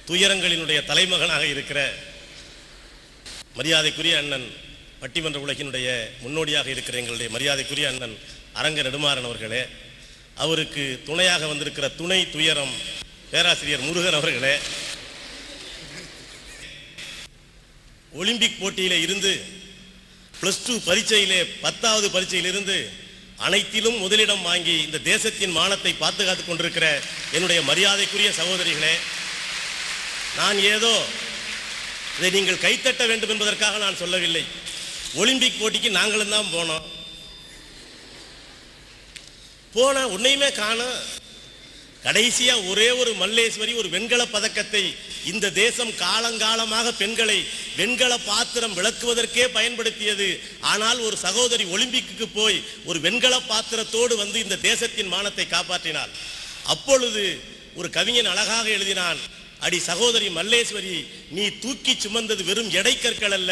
துயரங்களினுடைய தலைமகனாக இருக்கிற மரியாதைக்குரிய அண்ணன், பட்டிமன்ற உலகினுடைய முன்னோடியாக இருக்கிற எங்களுடைய மரியாதைக்குரிய அண்ணன் அரங்க நெடுமாறன் அவர்களே, அவருக்கு துணையாக வந்திருக்கிற துணை துயரம் பேராசிரியர் முருகன் அவர்களே, ஒலிம்பிக் போட்டியிலே இருந்து +2 பரீட்சையிலே 10வது பரீட்சையிலிருந்து அனைத்திலும் முதலிடம் வாங்கி இந்த தேசத்தின் மானத்தை பாதுகாத்துக் கொண்டிருக்கிற என்னுடைய மரியாதைக்குரிய சகோதரிகளே, நான் ஏதோ இதை நீங்கள் கைத்தட்ட வேண்டும் என்பதற்காக நான் சொல்லவில்லை. ஒலிம்பிக் போட்டிக்கு நாங்களும் தான் போன உன்னையுமே காணோம். கடைசியா ஒரே ஒரு மல்லேஸ்வரி ஒரு வெண்கல பதக்கத்தை இந்த தேசம் காலங்காலமாக பெண்களை வெண்கல பாத்திரம் விளக்குவதற்கே பயன்படுத்தியது. ஆனால் ஒரு சகோதரி ஒலிம்பிக்கு போய் ஒரு வெண்கல பாத்திரத்தோடு வந்து இந்த தேசத்தின் மானத்தை காப்பாற்றினாள். அப்பொழுது ஒரு கவிஞன் அழகாக எழுதினான், அடி சகோதரி மல்லேஸ்வரி, நீ தூக்கி சுமந்தது வெறும் எடைக்கற்கள் அல்ல,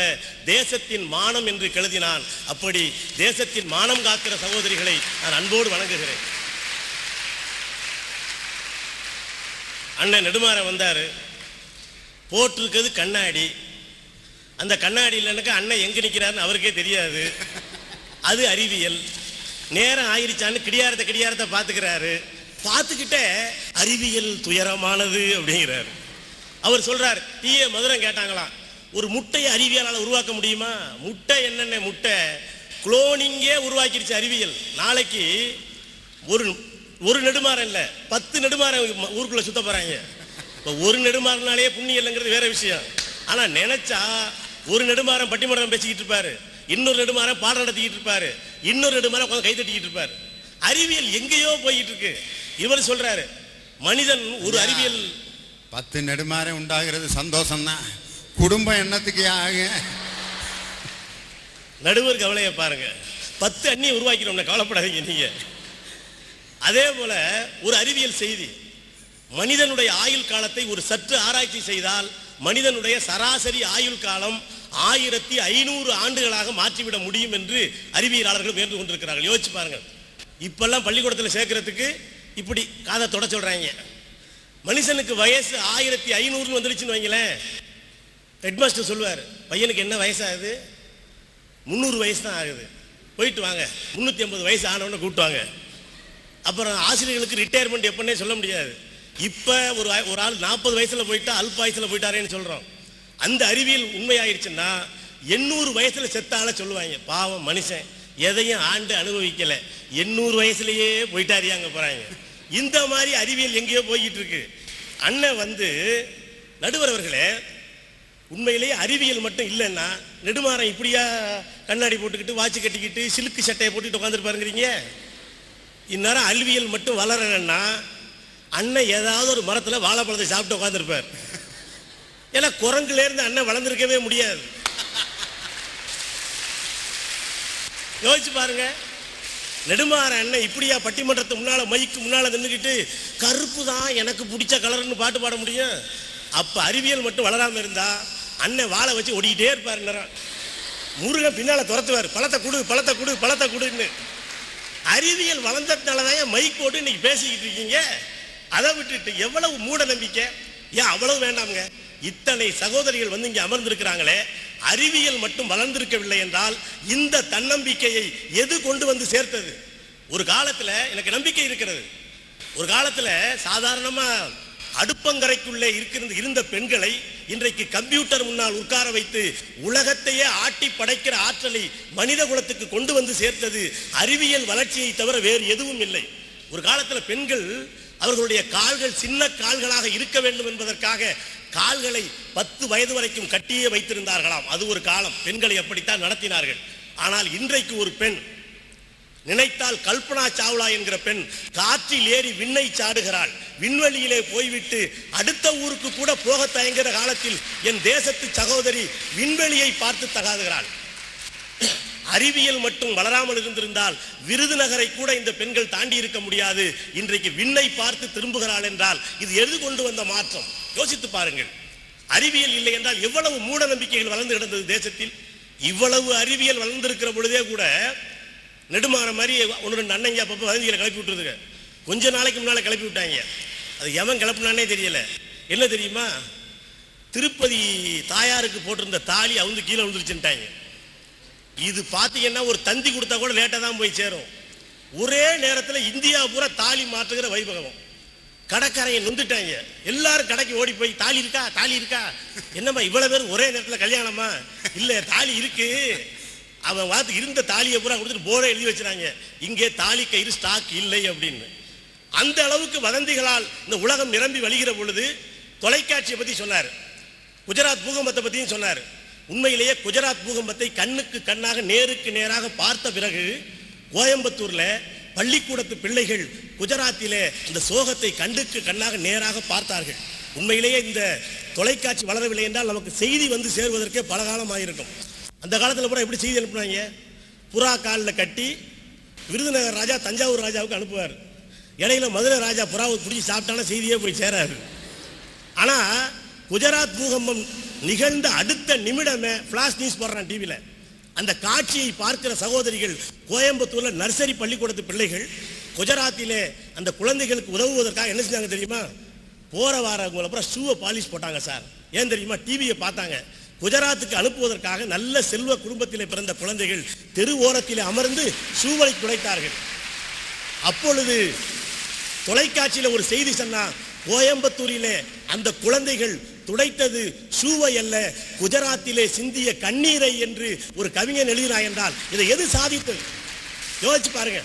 தேசத்தின் மானம் என்று எழுதினான். அப்படி தேசத்தின் மானம் காக்கிற சகோதரிகளை நான் அன்போடு வணங்குகிறேன். அண்ணன் நெடுமாறன் வந்தாரு, போட்டிருக்கிறது கண்ணாடி. அந்த கண்ணாடி இல்லைன்னாக்கா அண்ணன் எங்க நிற்கிறாருன்னு அவருக்கே தெரியாது. அது அறிவியல். நேரம் ஆயிருச்சான்னு கிடியாரத்தை பார்த்துக்கிறாரு. பார்த்துக்கிட்டே அறிவியல் துயரமானது அப்படிங்கிறாரு. அவர் சொல்றார், டீயே மதுரம் கேட்டாங்களாம், ஒரு முட்டையை அறிவியலால் உருவாக்க முடியுமா? முட்டை என்னென்ன முட்டை, குளோனிங்கே உருவாக்கிடுச்சு அறிவியல். நாளைக்கு ஒரு நெடுமாறன் இல்லை 10 நெடுமாறன் ஊருக்குள்ள சுத்த போறாங்க. இப்போ ஒரு நெடுமாறனாலே புண்ணியம் இல்லைங்கிறது வேற விஷயம். ஆனா நினைச்சா ஒரு நெடுமாறன் பட்டிமன்றம் பேசிக்கிட்டு இருப்பாரு, இன்னொரு நெடுமாறன் பாடம் நடத்திக்கிட்டு இருப்பாரு, இன்னொரு நெடுமாறன் உட்கார்ந்து கை தட்டிக்கிட்டு இருப்பாரு. அறிவியல் எங்கேயோ போயிட்டு இருக்கு. இவர் சொல்றாரு, மனிதன் ஒரு அறிவியல் 10 நெடுமாறன் உண்டாகிறது சந்தோஷம் தான், குடும்பம் என்னத்துக்கு ஆக? நடுவர் கவலையை பாருங்க, 10 அண்ணியை உருவாக்கிறோம்னா கவலைப்படாதீங்க நீங்க. அதே போல ஒரு அறிவியல் செய்தி, மனிதனுடைய ஆயுள் காலத்தை ஒரு சற்று ஆராய்ச்சி செய்தால் மனிதனுடைய சராசரி ஆயுள் காலம் 1500 ஆண்டுகளாக மாற்றிவிட முடியும் என்று அறிவியலாளர்கள் முயன்று கொண்டிருக்கிறார்கள். யோசிச்சு பாருங்க. இப்பெல்லாம் பள்ளிக்கூடத்தில் சேர்க்கறதுக்கு இப்படி காதை தொட சொல்றாங்க. மனுஷனுக்கு வயசு 1500 வந்துருச்சுன்னு வைங்களேன், ஹெட்மாஸ்டர் சொல்லுவார், பையனுக்கு என்ன வயசாகுது? 300 வயசு தான் ஆகுது, போயிட்டு வாங்க. 350 வயசு ஆனவொன்னு கூப்பிட்டு வாங்க. அப்புறம் ஆசிரியர்களுக்கு ரிட்டையர்மெண்ட் எப்பன்னே சொல்ல முடியாது. இப்போ ஒரு ஆள் 40 வயசுல போயிட்டா அல்பாயுசில் போயிட்டாரேன்னு சொல்றோம். அந்த அறிவியல் உண்மையாயிருச்சுன்னா 800 வயசுல செத்தால சொல்லுவாங்க, பாவம் மனுஷன் எதையும் ஆண்டு அனுபவிக்கல, 800 வயசுலயே போயிட்டாரியாங்க போறாங்க. இந்த மாதிரி அறிவியல் எங்கேயோ போய்கிட்டு இருக்கு. அண்ணன் வந்து நடுவர் அவர்களே, உண்மையிலேயே அறிவியல் மட்டும் இல்லைன்னா நெடுமாறன் இப்படியா கண்ணாடி போட்டுக்கிட்டு வாட்சி கட்டிக்கிட்டு சிலுக்கு சட்டையை போட்டுக்கிட்டு உட்காந்துருப்பாருங்கிறீங்க? இந்நேரம் அறிவியல் மட்டும் வளரலன்னா அண்ணன் ஏதாவது ஒரு மரத்தில் வாழைப்பழத்தை சாப்பிட்டு உட்காந்துருப்பார். ஏன்னா குரங்குலேருந்து அண்ணன் வளர்ந்துருக்கவே முடியாது. யோசிச்சு பாருங்க. நெடுமாறன் அண்ணன் இப்படியா பட்டிமன்றத்து முன்னால மைக்கு முன்னால நின்றுக்கிட்டு கருப்பு தான் எனக்கு பிடிச்ச கலர்னு பாட்டு பாட முடியும்? அப்ப அறிவியல் மட்டும் வளராம இருந்தா அண்ணன் வாழை வச்சு ஓடிக்கிட்டே இருப்பார். நேரம் முருகன் பின்னால துரத்துவார், பழத்தை கொடு பழத்தை கொடு பழத்தை கொடுன்னு. அறிவியல் வளர்ந்ததுனாலதான் மைக் போட்டு இன்னைக்கு பேசிக்கிட்டு இருக்கீங்க. அதை விட்டுட்டு எவ்வளவு மூட நம்பிக்கை, ஏன் அவ்வளவு வேண்டாமுங்க? இத்தனை சகோதரிகள் வந்து இங்க அமர்ந்திருக்கிறாங்களே, அறிவியல் மட்டும் வளர்ந்திருக்கவில்லை என்றால் இந்த தன்னம்பிக்கையை எது கொண்டு வந்து சேர்த்தது? ஒரு காலத்துல எனக்கு நம்பிக்கை இருக்கிறது. ஒரு காலத்துல சாதாரணமா அடுப்பங்கரைக்குள்ளே இருந்த பெண்களை இன்றைக்கு கம்ப்யூட்டர் முன்னால் உட்கார வைத்து உலகத்தையே ஆட்டி படைக்கிற ஆற்றலை மனித குலத்துக்கு கொண்டு வந்து சேர்த்தது அறிவியல் வளர்ச்சியை தவிர வேறு எதுவும் இல்லை. ஒரு காலத்துல பெண்கள் அவர்களுடைய கால்கள் சின்ன கால்களாக இருக்க வேண்டும் என்பதற்காக கால்களை 10 வயது வரைக்கும் கட்டியே வைத்திருந்தார்களாம். அது ஒரு காலம், பெண்களை அப்படித்தான் நடத்தினார்கள். ஆனால் இன்றைக்கு ஒரு பெண் நினைத்தால், கல்பனா சாவ்லா என்கிற பெண் காற்றில் ஏறி விண்ணை சாடுகிறாள். விண்வெளியிலே போய்விட்டு அடுத்த ஊருக்கு கூட போக தயங்குகிற காலத்தில் என் தேசத்து சகோதரி விண்வெளியை பார்த்து தகாதுகிறாள். அறிவியல் மட்டும் வளராமல் இருந்திருந்தால் விருதுநகரை கூட இந்த பெண்கள் தாண்டி இருக்க முடியாது. இன்றைக்கு விண்ணை பார்த்து திரும்புகிறாள் என்றால் இது எது கொண்டு வந்த மாற்றம்? யோசித்து பாருங்கள். அறிவியல் இல்லை என்றால் எவ்வளவு மூட நம்பிக்கைகள் வளர்ந்து கிடந்தது தேசத்தில். இவ்வளவு அறிவியல் வளர்ந்திருக்கிற பொழுதே கூட நெடுமாற மாதிரி 1-2 அண்ணங்க அப்பப்போ வதந்திகளை கிளப்பி விட்டுருதுங்க. கொஞ்ச நாளைக்கு முன்னால கிளப்பி விட்டாங்க. அது எவன் கிளப்புனானே தெரியல. என்ன தெரியுமா? திருப்பதி தாயாருக்கு போட்டிருந்த தாலி அவுந்து கீழே விழுந்துருச்சுட்டாங்க. இது பார்த்தீங்கன்னா ஒரு தந்தி கொடுத்தா கூட லேட்டாக தான் போய் சேரும். ஒரே நேரத்தில் இந்தியா பூரா தாலி மாற்றுகிற வைபவம். கடைக்காரையை நொந்துட்டாங்க. எல்லாரும் கடைக்கு ஓடி போய் தாலி இருக்கா, தாலி இருக்கா, என்னம்மா இவ்வளவு பேர் ஒரே நேரத்தில் கல்யாணமா? இல்ல தாலி இருக்கு. அவன் வாத்து இருந்த தாலியை பூரா கொடுத்துட்டு போர்டை எழுதி வச்சுறாங்க, இங்கே தாலி கயிறு ஸ்டாக் இல்லை அப்படின்னு. அந்த அளவுக்கு வதந்திகளால் இந்த உலகம் நிரம்பி வழிகிற பொழுது தொலைக்காட்சியை பத்தி சொன்னார், குஜராத் பூகம்பத்தை பத்தியும் சொன்னார். உண்மையிலேயே குஜராத் பூகம்பத்தை கண்ணுக்கு கண்ணாக நேருக்கு நேராக பார்த்த பிறகு கோயம்புத்தூர்ல பள்ளிக்கூடத்து பிள்ளைகள் குஜராத்திலே இந்த சோகத்தை கண்ணுக்கு கண்ணாக நேராக பார்த்தார்கள். உண்மையிலேயே இந்த தொலைக்காட்சி வளரவில்லை என்றால் நமக்கு செய்தி வந்து சேருவதற்கே பல காலம் ஆகிருக்கும். அந்த காலத்தில் பூரா எப்படி செய்தி அனுப்புனாங்க? புறா காலில் கட்டி விருதுநகர் ராஜா தஞ்சாவூர் ராஜாவுக்கு அனுப்புவார். இடையில மதுரை ராஜா புறாவை பிடிச்சி சாப்பிட்டாலும் செய்தியே போய் சேராது. ஆனால் குஜராத் பூகம்பம் நிகழ்ந்த அடுத்த நிமிடமே ஃபிளாஷ் நியூஸ் போடுறான் டிவியில். அந்த காட்சியை பார்க்கிற சகோதரிகள் கோயம்புத்தூர்ல நர்சரி பள்ளிக்கூடத்து பிள்ளைகள் குஜராத்திலே அந்த குழந்தைகளுக்கு உதவுவதற்காக என்ன செஞ்சாங்க தெரியுமா? போற வாரவங்களை அப்புறம் ஷூவை பாலிஷ் போட்டாங்க சார். ஏன் தெரியுமா? டிவியை பார்த்தாங்க. குஜராத்துக்கு அனுப்புவதற்காக நல்ல செல்வ குடும்பத்திலே பிறந்த குழந்தைகள் தெரு ஓரத்திலே அமர்ந்து ஷூவை துடைத்தார்கள். அப்பொழுது தொலைக்காட்சியில் ஒரு செய்தி சொன்னா, கோயம்புத்தூரிலே அந்த குழந்தைகள் துடைத்தது ஷூவை அல்ல, குஜராத்திலே சிந்திய கண்ணீரை என்று ஒரு கவிஞன் எழுதினார் என்றால் இதை எது சாதித்தது? யோசிச்சு பாருங்க,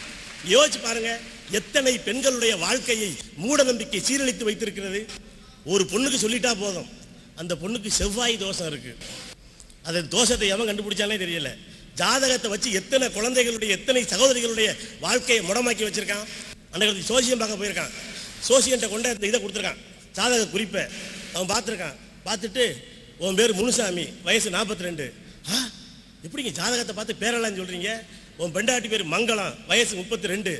யோசிச்சு பாருங்க. எத்தனை பெண்களுடைய வாழ்க்கையை மூட நம்பிக்கை சீரழித்து வைத்திருக்கிறது. ஒரு பொண்ணுக்கு சொல்லிட்டா போதும், அந்த பொண்ணுக்கு செவ்வாய் தோஷம் இருக்கு. அந்த தோஷத்தை எவன் கண்டுபிடிச்சாலே தெரியல. ஜாதகத்தை வச்சு எத்தனை குழந்தைகளுடைய எத்தனை சகோதரிகளுடைய வாழ்க்கையை முடமாக்கி வச்சிருக்கான். அன்றைக்கு சோசியம் பார்க்க போயிருக்கான். சோசியன்ட்ட கொண்ட இந்த இதை கொடுத்துருக்கான், ஜாதக குறிப்பை அவன் பார்த்துருக்கான். பார்த்துட்டு உன் பேர் முனுசாமி, வயசு 42. எப்படிங்க ஜாதகத்தை பார்த்து பேரெல்லாம் சொல்றீங்க? உன் பெண்டாட்டி பேர் மங்களம், வயசு 32.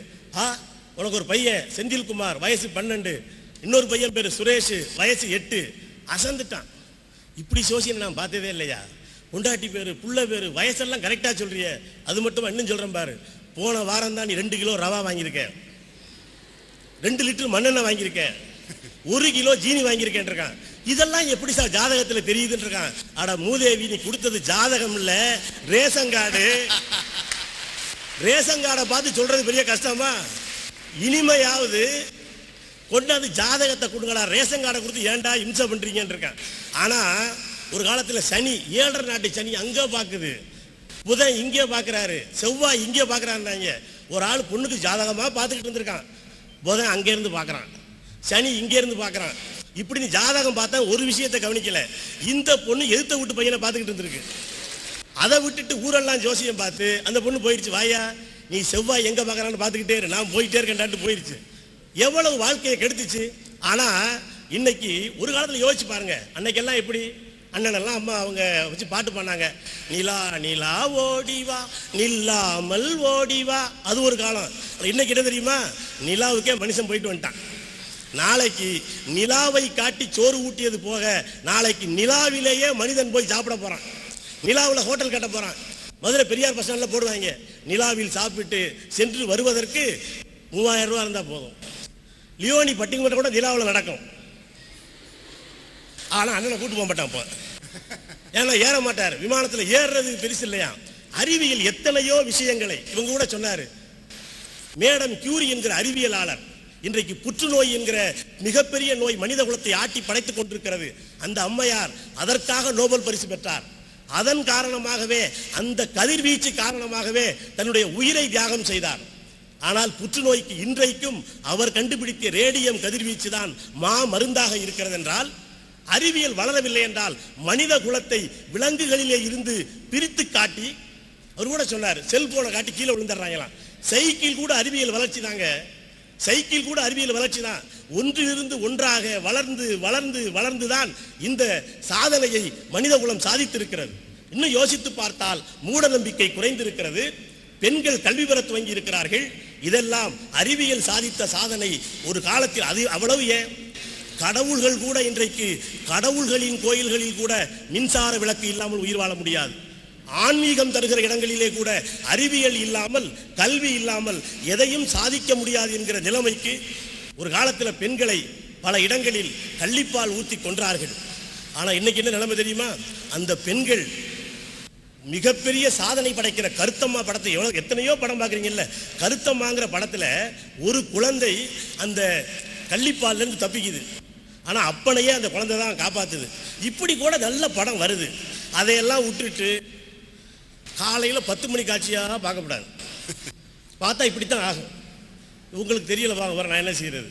உனக்கு ஒரு பையன் செந்தில்குமார், வயசு 12. இன்னொரு பையன் பேர் சுரேஷ், வயசு 8. அசந்துட்டான். இப்படி சோசியன் நான் பார்த்ததே இல்லையா? பொண்டாட்டி பேரு புள்ள பேரு வயசெல்லாம் கரெக்டா சொல்றிய. அது மட்டும் இன்னும் சொல்றேன் பாரு, போன வாரம் தான் நீ 2 கிலோ ரவா வாங்கியிருக்க, 2 லிட்டர் மண்ணெண்ணெய் வாங்கியிருக்க, 1 கிலோ ஜீனி வாங்கியிருக்கேன் இருக்கான். இதெல்லாம் எப்படி சார் ஜாதகத்தில் தெரியுதுன்னு இருக்கான். அட மூதேவி, நீ கொடுத்தது ஜாதகம் இல்ல, ரேஷன் கார்டு. ரேஷன் கார்டை பார்த்து சொல்றது பெரிய கஷ்டமா? இனிமையாவது கொண்டாந்து ஜாதகத்தை கொடுங்கடா, ரேஷன் கார்டை கொடுத்து ஏன்டா இம்சை பண்றீங்கன்னு இருக்கான். ஆனா ஒரு காலத்துல சனி, 7 நாட்டு சனி அங்க பாக்குது, புதன் இங்கே பாக்குறாரு, செவ்வாய் இங்கே பாக்குறாங்க. ஒரு ஆள் பொண்ணுக்கு ஜாதகமா பார்த்துக்கிட்டு இருந்திருக்கான். புதன் அங்கே இருந்து பார்க்கறான், சனி இங்கே இருந்து பார்க்கறான். இப்படி நீ ஜாதகம் பார்த்தா ஒரு விஷயத்தை கவனிக்கல. இந்த பொண்ணு எதிர்த்த வீட்டு பையனை பார்த்துக்கிட்டு இருந்திருக்கு. அதை விட்டுட்டு ஊரெல்லாம் ஜோசியம் பார்த்து அந்த பொண்ணு போயிடுச்சு. வாயா, நீ செவ்வாய் எங்க பார்க்கறான்னு பார்த்துக்கிட்டே இரு, நான் போயிட்டே இருக்கேன்டான்ட்டு போயிடுச்சு. எவ்வளவு வாழ்க்கையை கெடுத்துச்சு. ஆனா இன்னைக்கு ஒரு காலத்துல யோசிச்சு பாருங்க, அன்னைக்கெல்லாம் எப்படி அண்ணனெல்லாம் அம்மா அவங்க வச்சு பாட்டு பண்ணாங்க. நிலா நிலா ஓடிவா நில்லாமல் ஓடிவா, அது ஒரு காலம். இன்னைக்கு என்ன தெரியுமா? நிலாவுக்கே மனுஷன் போயிட்டு வந்துட்டான். நாளைக்கு நிலாவை காட்டி சோறு ஊட்டியது போக நாளைக்கு நிலாவிலேயே மனிதன் போய் சாப்பிட போறான். நிலாவில் ஹோட்டல் கட்ட போறான். மதுரை பெரியார் பஸ் ஸ்டாண்ட்ல போடுவாங்க, நிலாவில் சாப்பிட்டு சென்று வருவதற்கு 3000 ரூபா இருந்தா போதும். லியோனி பட்டிமன்றம் கூட நிலாவில் நடக்கும். ஆனா அண்ணனை கூட்டு போக மாட்டான். ஏன்னா ஏற மாட்டார். விமானத்தில் ஏறுறது பெருசு இல்லையா? அறிவியல் எத்தனையோ விஷயங்களை இவங்க கூட சொன்னாரு. மேடம் கியூரி என்கிற அறிவியலாளர், இன்றைக்கு புற்றுநோய் என்கிற மிகப்பெரிய நோய் மனித குலத்தை ஆட்டி படைத்துக் கொண்டிருக்கிறது. அந்த அம்மையார் அதற்காக நோபல் பரிசு பெற்றார். அதன் காரணமாகவே, அந்த கதிர்வீச்சு காரணமாகவே தன்னுடைய உயிரை தியாகம் செய்தார். ஆனால் புற்றுநோய்க்கு இன்றைக்கும் அவர் கண்டுபிடித்த ரேடியம் கதிர்வீச்சு தான் மா மருந்தாக இருக்கிறது. என்றால் அறிவியல் வளரவில்லை என்றால் மனித குலத்தை விலங்குகளிலே இருந்து பிரித்து காட்டி, அவர் கூட சொன்னார், செல்போனை காட்டி கீழே விழுந்துடுறாங்களாம். சைக்கிள் கூட அறிவியல் வளர்ச்சி தாங்க, சைக்கிள் கூட அறிவியல் வளர்ச்சி தான். ஒன்றிலிருந்து ஒன்றாக வளர்ந்து வளர்ந்து வளர்ந்துதான் இந்த சாதனையை மனித குலம் சாதித்திருக்கிறது. இன்னும் யோசித்து பார்த்தால் மூட நம்பிக்கை குறைந்திருக்கிறது. பெண்கள் கல்வி பெற துவங்கி இருக்கிறார்கள். இதெல்லாம் அறிவியல் சாதித்த சாதனை. ஒரு காலத்தில் அது அவ்வளவு ஏன், கடவுள்கள் கூட இன்றைக்கு கடவுள்களின் கோயில்களில் கூட மின்சார விளக்கு இல்லாமல் உயிர் வாழ முடியாது. ஆன்மீகம் தருகிற இடங்களிலே கூட அறிவியல் இல்லாமல், கல்வி இல்லாமல் எதையும் சாதிக்க முடியாது என்கிற நிலைமைக்கு ஒரு காலத்தில் பெண்களை பல இடங்களில் கள்ளிப்பால் ஊற்றி கொன்றார்கள். ஆனால் இன்னைக்கு என்ன நிலைமை தெரியுமா? அந்த பெண்கள் மிகப்பெரிய சாதனை படைக்கிற கருத்தம்மா படத்தை எத்தனையோ படம் பார்க்குறீங்கல்ல, கருத்தம்மாங்கிற படத்தில் ஒரு குழந்தை அந்த கள்ளிப்பால்லேருந்து தப்பிக்குது, ஆனால் அப்பனையே அந்த குழந்தை தான் காப்பாற்றுது. இப்படி கூட நல்ல படம் வருது. அதையெல்லாம் விட்டுட்டு காலையில் 10 மணி காட்சியாக பார்க்கப்படாது. பார்த்தா இப்படித்தான் ஆகும். உங்களுக்கு தெரியல, வாங்க வர நான் என்ன செய்கிறது.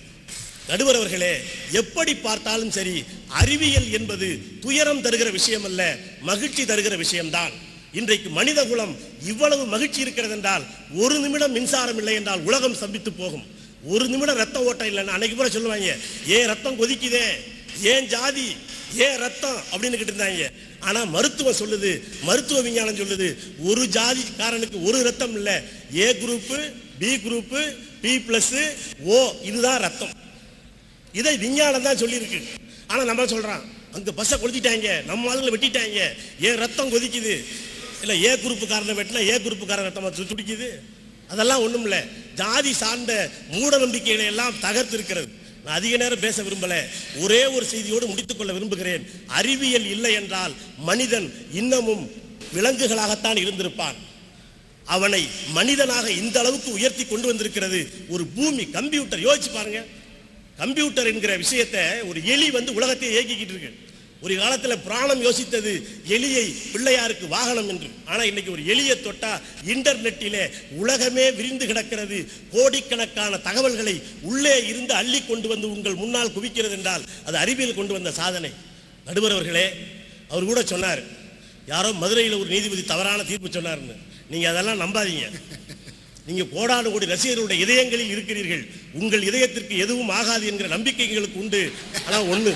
நடுவர் அவர்களே, எப்படி பார்த்தாலும் சரி, அறிவியல் என்பது துயரம் தருகிற விஷயம் அல்ல, மகிழ்ச்சி தருகிற விஷயம்தான். இன்றைக்கு மனித குலம் இவ்வளவு மகிழ்ச்சி இருக்கிறது என்றால், ஒரு நிமிடம் மின்சாரம் இல்லை என்றால் உலகம் ஸ்தம்பித்து போகும். ஒரு நிமிடம் ரத்த ஓட்டம் இல்லைன்னா அன்னைக்கு கூட சொல்லுவாங்க, ஏன் ரத்தம் கொதிக்குதே, ஏன் ஜாதி, ஏன் ரத்தம் அப்படின்னு இருந்தாங்க. ஆனா மருத்துவம் சொல்லுது, மருத்துவ விஞ்ஞானம் சொல்லுது, ஒரு ஜாதிக்காரனுக்கு ஒரு ரத்தம் இல்லை, A group, B group, P+, O, இதுதான் ரத்தம். இதை விஞ்ஞானம் தான் சொல்லியிருக்கு. ஆனா நம்ம சொல்றான், அங்க பஸ்ஸை கொளுத்திட்டாங்க, நம்ம ஆளுங்களை வெட்டிட்டாங்க, ஏன் ரத்தம் கொதிக்குது, இல்ல ஏ குரூப்பு காரணம் வெட்டினா ஏ குரூப்பு காரணம் ரத்தம் துடிக்குது. அதெல்லாம் ஒண்ணும் இல்லை, ஜாதி சார்ந்த மூட நம்பிக்கைகளை எல்லாம் தகர்த்து இருக்கிறது. நான் அதிக நேரம் பேச விரும்பல, ஒரே ஒரு செய்தியோடு முடித்துக் கொள்ள விரும்புகிறேன். அறிவியல் இல்லை என்றால் மனிதன் இன்னமும் விலங்குகளாகத்தான் இருந்திருப்பான். அவனை மனிதனாக இந்த அளவுக்கு உயர்த்தி கொண்டு வந்திருக்கிறது ஒரு பூமி. கம்ப்யூட்டர் யோசிச்சு பாருங்க, கம்ப்யூட்டர் என்கிற விஷயத்தை ஒரு எலி உலகத்தை இயக்கிக்கிட்டு இருக்கு. ஒரு காலத்தில் பிராணம் யோசித்தது எலியை பிள்ளையாருக்கு வாகனம் என்று. ஆனால் இன்னைக்கு ஒரு எலியை தொட்டா இன்டர்நெட்டிலே உலகமே விரிந்து கிடக்கிறது. கோடிக்கணக்கான தகவல்களை உள்ளே இருந்து அள்ளி கொண்டு வந்து உங்கள் முன்னால் குவிக்கிறது என்றால் அது அறிவியல் கொண்டு வந்த சாதனை. நடுவர் அவர்களே, அவர் கூட சொன்னார், யாரோ மதுரையில் ஒரு நீதிபதி தவறான தீர்ப்பு சொன்னார்னு. நீங்க அதெல்லாம் நம்பாதீங்க. நீங்க கோடானு கோடி ரசிகர்களுடைய இதயங்களில் இருக்கிறீர்கள். உங்கள் இதயத்திற்கு எதுவும் ஆகாது என்கிற நம்பிக்கை எங்களுக்கு உண்டு. ஆனால் ஒண்ணு,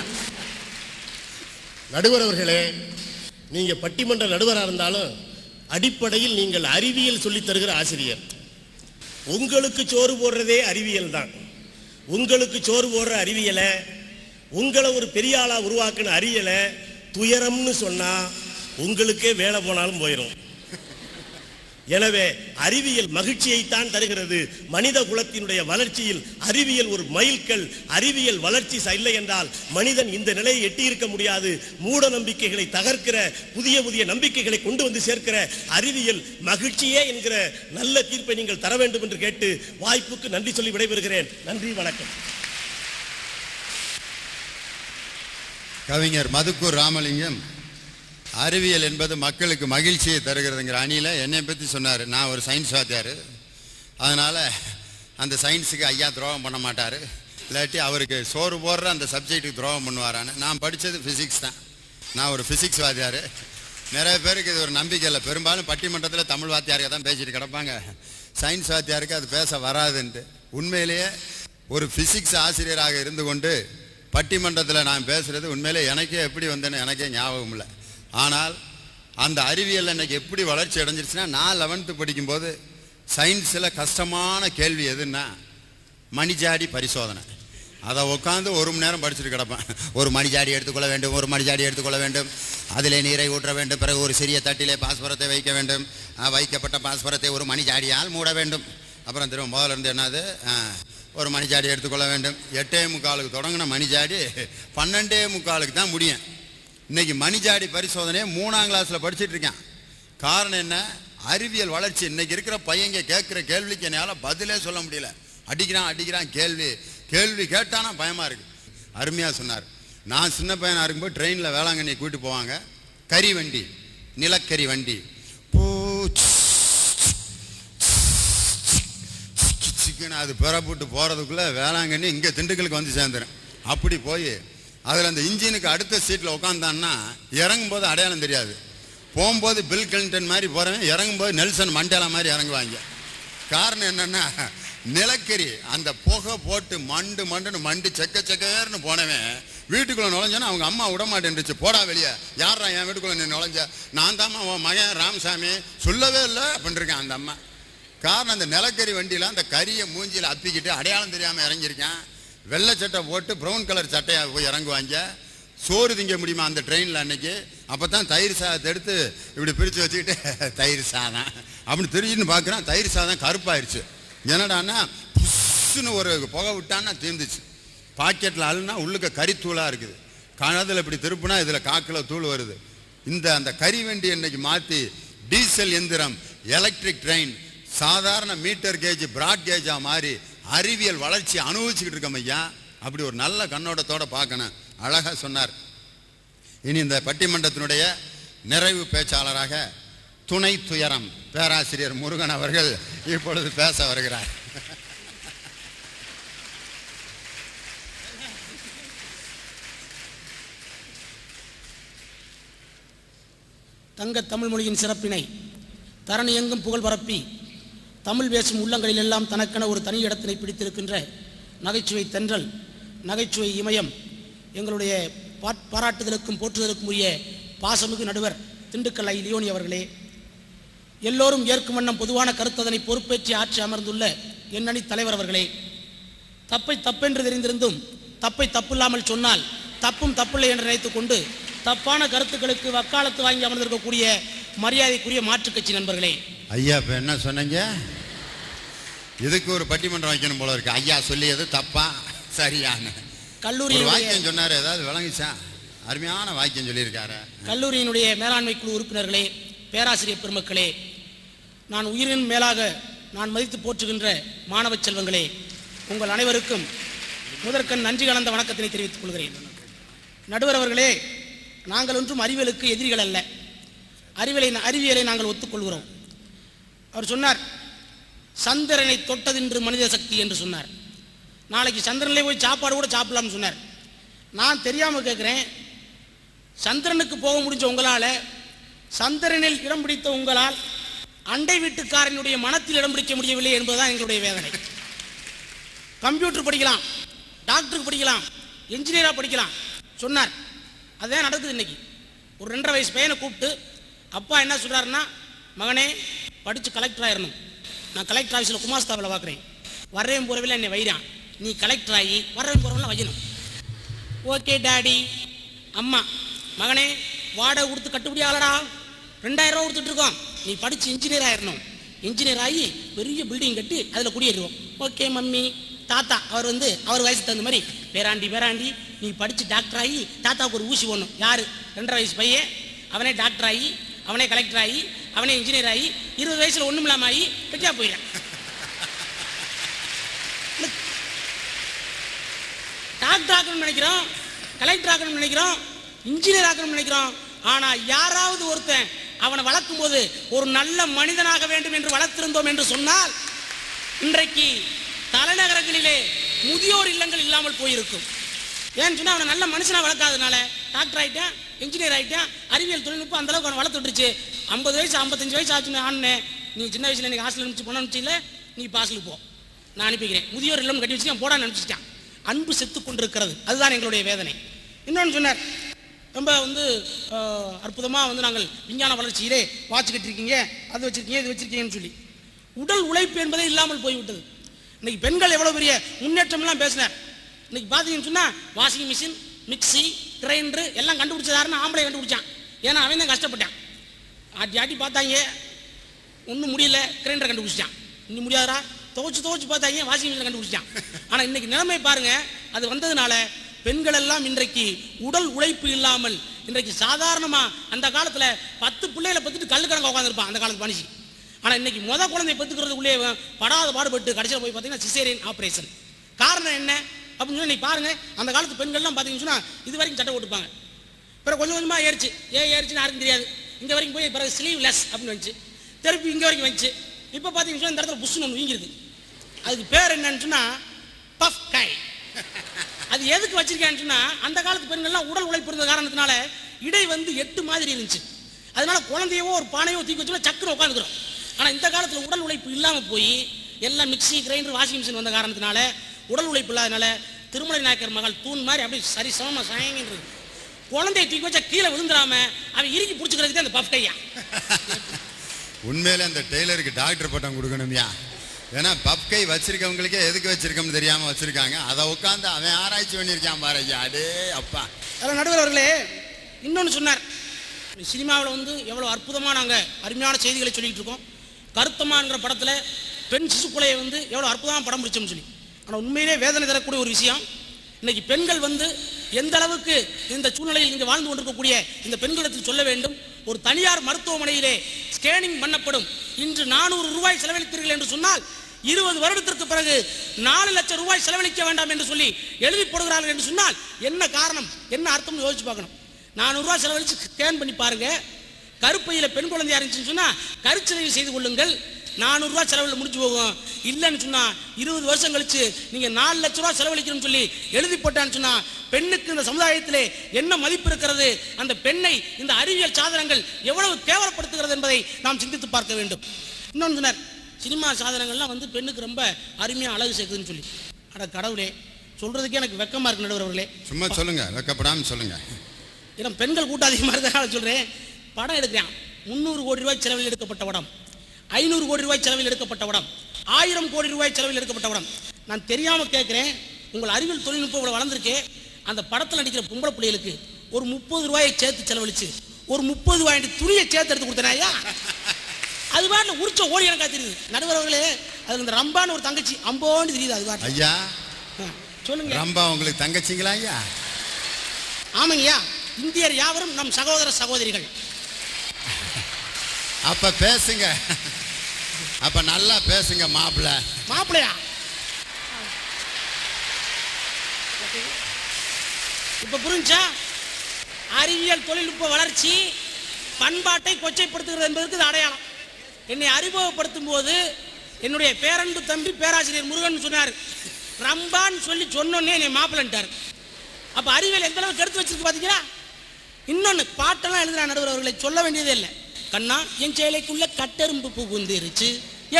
நடுவர் அவர்களே, நீங்க பட்டிமன்ற நடுவராக இருந்தாலும் அடிப்படையில் நீங்கள் அறிவியல் சொல்லித் தருகிற ஆசிரியர். உங்களுக்கு சோறு போடுறதே அறிவியல் தான். உங்களுக்கு சோறு போடுற அறிவியலை, உங்களை ஒரு பெரிய ஆளா உருவாக்குன அறிவியலை துயரம்னு சொன்னா உங்களுக்கே வேலை போனாலும் போயிடும். எனவே அறிவியல் மகிழ்ச்சியைத்தான் தருகிறது. மனித குலத்தினுடைய வளர்ச்சியில் அறிவியல் ஒரு மைல்கல். அறிவியல் வளர்ச்சி இல்லை என்றால் மனிதன் இந்த நிலையை எட்டியிருக்க முடியாது. மூட நம்பிக்கைகளை தகர்க்கிற, புதிய புதிய நம்பிக்கைகளை கொண்டு வந்து சேர்க்கிற அறிவியல் மகிழ்ச்சியே என்கிற நல்ல தீர்ப்பை நீங்கள் தர வேண்டும் என்று கேட்டு வாய்ப்புக்கு நன்றி சொல்லி விடைபெறுகிறேன். நன்றி, வணக்கம். கவிஞர் மதுக்கூர் ராமலிங்கம் அறிவியல் என்பது மக்களுக்கு மகிழ்ச்சியை தருகிறதுங்கிற அணியில் என்னை பற்றி சொன்னார். நான் ஒரு சயின்ஸ் வாத்தியார், அதனால் அந்த சயின்ஸுக்கு ஐயா துரோகம் பண்ண மாட்டார், இல்லாட்டி அவருக்கு சோறு போடுற அந்த சப்ஜெக்ட்டுக்கு துரோகம் பண்ணுவாரான்னு. நான் படித்தது ஃபிசிக்ஸ் தான், நான் ஒரு ஃபிசிக்ஸ் வாத்தியார். நிறைய பேருக்கு இது ஒரு நம்பிக்கை இல்லை. பெரும்பாலும் பட்டிமன்றத்தில் தமிழ் வாத்தியாருக்கு தான் பேசிட்டு கிடப்பாங்க, சயின்ஸ் வாத்தியாருக்கு அது பேச வராதுன்ட்டு. உண்மையிலேயே ஒரு ஃபிசிக்ஸ் ஆசிரியராக இருந்து கொண்டு பட்டிமன்றத்தில் நான் பேசுகிறது உண்மையிலே எனக்கே எப்படி வந்தேன்னு எனக்கே ஞாபகம் இல்லை. ஆனால் அந்த அறிவியல் எனக்கு எப்படி வளர்ச்சி அடைஞ்சிருச்சுன்னா, நான் 11th படிக்கும்போது சயின்ஸில் கஷ்டமான கேள்வி எதுன்னா மணிஜாடி பரிசோதனை. அதை உட்காந்து 1 மணி நேரம் படிச்சுட்டு கிடப்பேன். ஒரு மணிஜாடி எடுத்துக்கொள்ள வேண்டும், ஒரு மணிஜாடி எடுத்துக்கொள்ள வேண்டும், அதிலே நீரை ஊற்ற வேண்டும், பிறகு ஒரு சிறிய தட்டிலே பாஸ்பரத்தை வைக்க வேண்டும், வைக்கப்பட்ட பாஸ்பரத்தை ஒரு மணிஜாடியால் மூட வேண்டும், அப்புறம் திரும்ப முதல்ல இருந்து என்னது ஒரு மணிஜாடி எடுத்துக்கொள்ள வேண்டும். 8:45 தொடங்கின மணிஜாடி 12:45 தான் முடியும். இன்னைக்கு மணிஜாடி பரிசோதனையை 3ஆம் கிளாஸில் படிச்சுட்டு இருக்கேன். காரணம் என்ன? அறிவியல் வளர்ச்சி. இன்னைக்கு இருக்கிற பையங்க கேட்குற கேள்விக்கு என்னால் பதிலே சொல்ல முடியல. அடிக்கிறான் கேள்வி கேட்டானா பயமாக இருக்கு. அருமையாக சொன்னார். நான் சின்ன பையனாக இருக்கும்போது ட்ரெயினில் வேளாங்கண்ணி கூப்பிட்டு போவாங்க. கறி வண்டி, நிலக்கரி வண்டி, அது புறப்பட்டு போகிறதுக்குள்ளே வேளாங்கண்ணி இங்கே திண்டுக்கலுக்கு வந்து சேர்ந்துடும். அப்படி போய் அதில் அந்த இன்ஜினுக்கு அடுத்த சீட்டில் உட்காந்தான்னா இறங்கும்போது அடையாளம் தெரியாது. போகும்போது பில் கிளின்டன் மாதிரி போகிறவன், இறங்கும்போது நெல்சன் மண்டேலா மாதிரி இறங்குவாங்க. காரணம் என்னென்னா, நிலக்கரி அந்த புகை போட்டு மண்டுன்னு செக்கேர்னு போனவன் வீட்டுக்குள்ளே நுழைஞ்சானா அவங்க அம்மா விட மாட்டேன்ருச்சு. போடா வெளியே, யாரா என் வீட்டுக்குள்ளே நீ நுழைஞ்ச? நான் தாம்மா உன் மகன் ராமசாமி, சொல்லவே இல்லை அப்படின்ட்டுருக்கேன் அந்த அம்மா. காரணம், அந்த நிலக்கரி வண்டியில் அந்த கரியை மூஞ்சியில் அப்பிக்கிட்டு அடையாளம் தெரியாமல் இறங்கியிருக்கேன். வெள்ளை சட்டை போட்டு ப்ரௌன் கலர் சட்டையாக போய் இறங்குவாங்க. சோறு திங்க முடியுமா அந்த ட்ரெயினில் அன்னைக்கு? அப்போ தான் தயிர் சாதத்தை எடுத்து இப்படி பிரித்து வச்சுக்கிட்டு தயிர் சாதம் அப்படின்னு தெரிஞ்சுன்னு பார்க்குறான். தயிர் சாதம் கருப்பாயிருச்சு. என்னடான்னா புஷ்ஷுன்னு ஒரு புகை விட்டான்னா தீர்ந்துச்சு. பாக்கெட்டில் அழுனா உள்ளுக்க கறித்தூளாக இருக்குது. கணதில் இப்படி திருப்புனா இதில் காக்கில் தூள் வருது. அந்த கறி வண்டி இன்னைக்கு மாற்றி டீசல் எந்திரம், எலக்ட்ரிக் ட்ரெயின், சாதாரண மீட்டர் கேஜ் பிராட் கேஜா மாதிரி அறிவியல் வளர்ச்சி அனுபவிச்சுக்கிட்டு இருக்கோம் ஐயா. அப்படி ஒரு நல்ல கண்ணோட்டத்தோட பார்க்கணும். அழகா சொன்னார். இனி இந்த பட்டிமன்றத்தினுடைய நிறைவு பேச்சாளராக துணை துயரம் பேராசிரியர் முருகன் அவர்கள் இப்பொழுது பேச வருகிறார். தங்க தமிழ் மொழியின் சிறப்பினை தரணி எங்கும் புகழ் பரப்பி தமிழ் பேசும் உள்ளங்களில் எல்லாம் தனக்கென ஒரு தனி இடத்தினை பிடித்திருக்கின்ற நகைச்சுவை தென்றல், நகைச்சுவை இமயம், எங்களுடைய பாராட்டுதலுக்கும் போற்றுதலுக்கும் உரிய பாசமிகு நடுவர் திண்டுக்கல் ஐ. லியோனி அவர்களே, எல்லோரும் ஏற்கும் வண்ணம் பொதுவான கருத்ததனை பொறுப்பேற்றி ஆட்சி அமர்ந்துள்ள எண்ணணி தலைவர் அவர்களே, தப்பை தப்பென்று தெரிந்திருந்தும் தப்பை தப்பில்லாமல் சொன்னால் தப்பும் தப்பில்லை என்று நினைத்துக் கொண்டு தப்பான கருத்துக்களுக்கு வக்காலத்து வாங்கி அமர்ந்திருக்கக்கூடிய மரியாதைக்குரிய மாற்றுக் கட்சி நண்பர்களே. ஐயா இப்ப என்ன சொன்னீங்க? இதுக்கு ஒரு பட்டிமன்றம் வைக்கணும் போல இருக்கு. ஐயா சொல்லியது தப்பா சரியான கல்லூரி வாக்கியம் சொன்னாரு, ஏதாவது விளங்குச்சா? அருமையான வாக்கியம் சொல்லியிருக்காரு. கல்லூரியினுடைய மேலாண்மை குழு உறுப்பினர்களே, பேராசிரியர் பெருமக்களே, நான் உயிரின் மேலாக நான் மதித்து போற்றுகின்ற மாணவ செல்வங்களே, உங்கள் அனைவருக்கும் முதற்கண் நன்றி கலந்த வணக்கத்தினை தெரிவித்துக் கொள்கிறேன். நடுவர் அவர்களே, நாங்கள் ஒன்றும் அறிவியலுக்கு எதிரிகள் அல்ல. அறிவியலை நாங்கள் ஒத்துக்கொள்கிறோம். அவர் சொன்னார், சந்திரனை தொட்டதென்று மனித சக்தி என்று சொன்னார். நாளைக்கு சந்திரனிலே போய் சாப்பாடு கூட சாப்பிடலாம்னு சொன்னார். நான் தெரியாமல் கேட்குறேன், சந்திரனுக்கு போக முடிஞ்ச உங்களால், சந்திரனில் இடம் பிடித்த உங்களால் அண்டை வீட்டுக்காரனுடைய மனத்தில் இடம் பிடிக்க முடியவில்லை என்பதுதான் எங்களுடைய வேதனை. கம்ப்யூட்டர் படிக்கலாம், டாக்டருக்கு படிக்கலாம், என்ஜினியராக படிக்கலாம் சொன்னார். அதுதான் நடக்குது. இன்னைக்கு ஒரு 2.5 வயசு பையனை கூப்பிட்டு அப்பா என்ன சொல்கிறாருன்னா, மகனே படித்து கலெக்டர் ஆயிடணும். நான் கலெக்டர் ஆஃபீஸில் குமாஸ்தாவில் பார்க்குறேன், வர்றேன் போகிறவில்லை என்னை வைறான், நீ கலெக்டர் ஆகி வர்றேன் போகிறவெல்லாம் வைக்கணும். Okay daddy. அம்மா, மகனே வாடகை கொடுத்து கட்டுப்படி ஆகலடா, 2000 ரூபா கொடுத்துட்ருக்கோம், நீ படித்து இன்ஜினியர் ஆயிடணும், இன்ஜினியர் ஆகி பெரிய பில்டிங் கட்டி அதில் குடியேறுவோம். Okay mummy. தாத்தா அவர் அவர் வயசுக்கு தகுந்த மாதிரி, பேராண்டி நீ படித்து டாக்டர் ஆகி தாத்தாவுக்கு ஒரு ஊசி போடணும். யார்? 2.5 வயசு பையன். அவனே டாக்டர் ஆகி, அவனே கலெக்டர் ஆகி, அவனே இன்ஜினியர் ஆகி 20 வயசில் ஒன்றும் இல்லாமல் ஆகி வெட்டியா போயிடறான். டாக்டர் ஆக்கணும்னு நினைக்கிறோம், கலெக்டர் ஆக்கணும்னு நினைக்கிறோம், இன்ஜினியர் ஆக்கணும்னு நினைக்கிறோம். ஆனால் யாராவது ஒருத்தன் அவனை வளர்க்கும் போது ஒரு நல்ல மனிதனாக வேண்டும் என்று வளர்த்திருந்தோம் என்று சொன்னால் இன்றைக்கு தலைநகரங்களிலே முதியோர் இல்லங்கள் இல்லாமல் போயிருக்கும். ஏன்னு சொன்னால் அவனை நல்ல மனுஷனாக வளர்க்காதனால டாக்டர் ஆகிட்டேன், இன்ஜினியர் ஆகிட்டேன், அறிவியல் தொழில்நுட்பம் அந்தளவுக்கு அவனை வளர்த்துட்டுருச்சு. 50 வயசு 55 வயசு ஆச்சுன்னு ஆனேன், நீ சின்ன வயசில் எனக்கு ஹாஸ்டல் அனுப்பிச்சு போன அனுப்பிச்சில்ல, நீ பாஸ்லுக்கு போ, நான் அனுப்பிக்கிறேன். முதியோர் இல்லம் கட்டி வச்சுக்கேன், போடான்னு அனுப்பிச்சிட்டான். அன்பு செத்து கொண்டிருக்கிறது. அதுதான் எங்களுடைய வேதனை. இன்னொன்று சொன்னார், ரொம்ப அற்புதமாக நாங்கள் விஞ்ஞான வளர்ச்சியிலே வாட்ச் கட்டிருக்கீங்க, அது வச்சிருக்கீங்க, இது வச்சிருக்கீங்கன்னு சொல்லி உடல் உழைப்பு என்பதே இல்லாமல் போய்விட்டது. இன்னைக்கு பெண்கள் எவ்வளோ பெரிய முன்னேற்றம்லாம் பேசினார். இன்னைக்கு பார்த்தீங்கன்னு சொன்னால் வாஷிங் மிஷின், மிக்சி, கிரைண்டரு எல்லாம் கண்டுபிடிச்சதாருன்னு ஆம்பளை கண்டுபிடிச்சான். ஏன்னா அவன் தான் கஷ்டப்பட்டான். ஆட்டி பார்த்தாங்க, ஒன்றும் முடியல, கிரைண்டரை கண்டுபிடிச்சான். இன்னும் முடியாதா, துவச்சு பார்த்தாங்க, வாஷிங் மிஷின் கண்டுபிடிச்சான். ஆனால் இன்னைக்கு நிலைமை பாருங்க, அது வந்ததுனால பெண்கள் எல்லாம் இன்றைக்கு உடல் உழைப்பு இல்லாமல் இன்றைக்கு சாதாரணமாக அந்த காலத்தில் 10 பிள்ளைகளை பத்துட்டு கல்லுக்கணங்க உட்காந்துருப்பான் அந்த காலத்து மனுஷி. ஆனால் இன்னைக்கு குழந்தைய பெற்றுக்கிறதுக்குள்ளே படாத பாடுபட்டு கடைசியில் போய் பார்த்தீங்கன்னா சிசேரியன் ஆப்ரேஷன். காரணம் என்ன அப்படின்னு சொல்லி நீ பாருங்க, அந்த காலத்து பெண்கள்லாம் பார்த்தீங்கன்னு சொன்னால் இது வரைக்கும் சட்டை போட்டுப்பாங்க. பிறகு கொஞ்சம் கொஞ்சமாக ஏறிச்சுன்னு யாருக்கும் தெரியாது. இங்கே வரைக்கும் போய் பிறகு ஸ்லீவ்லெஸ் அப்படின்னு வந்துச்சு, திருப்பி இங்கே வரைக்கும் வந்துச்சு. இப்போ பார்த்தீங்கன்னு சொன்னால் இந்த இடத்துல புஷ்ஷுன்னு ஒன்று வீங்கிருது. அதுக்கு பேர் என்னன்னு சொன்னால் பஃப் கை. அது எதுக்கு வச்சிருக்கேன்னு சொன்னால் அந்த காலத்து பெண்கள்லாம் உடல் உழைப்பு இருந்த காரணத்தினால இடை 8 மாதிரி இருந்துச்சு. அதனால குழந்தையவோ ஒரு பானையோ தூக்கி வச்சோன்னா சக்குன்னு உட்காந்துக்கிறோம். ஆனால் இந்த காலத்தில் உடல் உழைப்பு இல்லாமல் போய் எல்லாம் மிக்சி, கிரைண்டர், வாஷிங் மிஷின் வந்த காரணத்தினால உடல் உழைப்பு இல்லாதனால திருமலை நாயக்கர் மகள் தூண் மாதிரி அப்படியே சரி சமமாக சாயங்கிறது. குழந்தைய தூக்கி வச்சா கீழே விழுந்துடாம அவன் இறுக்கி பிடிச்சிக்கிறதுக்கு அந்த பஃப் கையா. உண்மையில அந்த டெய்லருக்கு டாக்டர் பட்டம் கொடுக்கணும்யா. ஏன்னா பப் கை வச்சிருக்கவங்களுக்கே எதுக்கு வச்சிருக்கோம்னு தெரியாம வச்சிருக்காங்க. அதை உட்காந்து அவன் ஆராய்ச்சி பண்ணியிருக்கான் பாரு ஐயா. அடே அப்பா. நடுவர் அவர்களே, இன்னொன்று சொன்னார், சினிமாவில் எவ்வளோ அற்புதமாக நாங்கள் அருமையான செய்திகளை சொல்லிக்கிட்டு இருக்கோம். கருத்தமான்ற படத்தில் பெண் சிசுக்குலையை எவ்வளோ அற்புதமாக படம் பிடிச்சோம்னு சொல்லி. ஆனால் உண்மையிலே வேதனை தரக்கூடிய ஒரு விஷயம், இன்னைக்கு பெண்கள் எந்த அளவுக்கு இந்த சூழ்நிலையில் இங்கே வாழ்ந்து கொண்டிருக்கக்கூடிய இந்த பெண்களிடத்தில் சொல்ல வேண்டும். ஒரு தனியார் மருத்துவமனையிலே ஸ்கேனிங் பண்ணப்படும். இன்று 400 ரூபாய் செலவழித்தீர்கள் என்று சொன்னால் 20 வருடத்திற்கு பிறகு 4 லட்சம் ரூபாய் செலவழிக்க வேண்டாம் என்று சொல்லி எழுதி போடுகிறார்கள் என்று சொன்னால் என்ன காரணம், என்ன அர்த்தம் யோசிச்சு பார்க்கணும். 400 ரூபாய் செலவழிச்சு ஸ்கேன் பண்ணி பாருங்க. கருப்பையில பெண் குழந்தையா இருந்துச்சுன்னு சொன்னா கருச்சிதைவு செய்து கொள்ளுங்கள். 400 ரூபாய் செலவில் முடிஞ்சு போகும். இல்லைன்னு சொன்னா 20 வருஷம் கழிச்சு நீங்க 4 லட்சம் ரூபாய் செலவழிக்கணும்னு சொல்லி எழுதி போட்டான்னு சொன்னா பெண்ணுக்கு இந்த சமுதாயத்திலே என்ன மதிப்பு இருக்கிறது, அந்த பெண்ணை இந்த அறிவியல் சாதனங்கள் எவ்வளவு கேவலப்படுத்துகிறது என்பதை நாம் சிந்தித்து பார்க்க வேண்டும். இன்னொன்று சொன்னார், சினிமா சாதனங்கள்லாம் வந்து பெண்ணுக்கு ரொம்ப அருமையாக அழகு சேர்க்குதுன்னு சொல்லி. அட கடவுளே, சொல்றதுக்கே எனக்கு வெக்கமா இருக்கு நடுவர் அவர்களே. சும்மா சொல்லுங்க, வெக்கப்படாமல் சொல்லுங்க. ஏன்னா பெண்கள் கூட்டம் அதிகமாக இருக்கிறதால சொல்றேன். படம் எடுக்கிறேன், 300 கோடி ரூபாய் செலவில் எடுக்கப்பட்ட படம், 500 கோடி ரூபாய் செலவில் எடுக்கப்பட்ட படம், 1000 கோடி ரூபாய் செலவில் எடுக்கப்பட்ட படம். நான் தெரியாம கேட்கிறேன், உங்கள் அறிவியல் தொழில்நுட்பம் இவ்வளவு வளர்ந்துருக்கே, அந்த படத்தில் நடிக்கிற பொம்பளை பிள்ளைகளுக்கு ஒரு 30 ரூபாயை சேர்த்து செலவழிச்சு ஒரு 30 ரூபாய் துணியை சேர்த்து எடுத்து கொடுத்தனாயா? அது பாட்டில் உரிச்ச ஓடி எனக்கு தெரியுது நடுவர்களே. அதுல இந்த ரம்பான்னு ஒரு தங்கச்சி அம்போன்னு தெரியுது. அது பாட்டு ஐயா சொல்லுங்க. ரம்பா உங்களுக்கு தங்கச்சிங்களா ஐயா? ஆமாங்கய்யா, இந்தியர் யாவரும் நம் சகோதர சகோதரிகள். அப்ப பேசுங்க, அப்ப நல்லா பேசுங்க மாப்பிள்ளையா. இப்ப புரிஞ்சா? அறிவியல் தொழில்நுட்ப வளர்ச்சி பண்பாட்டை கொச்சைப்படுத்துகிறது என்பதற்கு அடையாளம். என்னை அறிமுகப்படுத்தும் போது என்னுடைய பேரன்பு தம்பி பேராசிரியர் முருகன் சொன்னார், ரம்பான்னு சொல்லி சொன்னோன்னே என்னை மாப்பிள்ளைன்ட்டார். அப்ப அறிவியல் எந்த அளவுக்கு எடுத்து வச்சிருக்கு பாத்தீங்களா? இன்னொன்னு பாட்டெல்லாம் எழுதுறா நடுவர் அவர்களை, சொல்ல வேண்டியதே இல்லை. கண்ணா என் சேலைக்குள்ள கட்டெரும்பு புகுந்துருச்சு,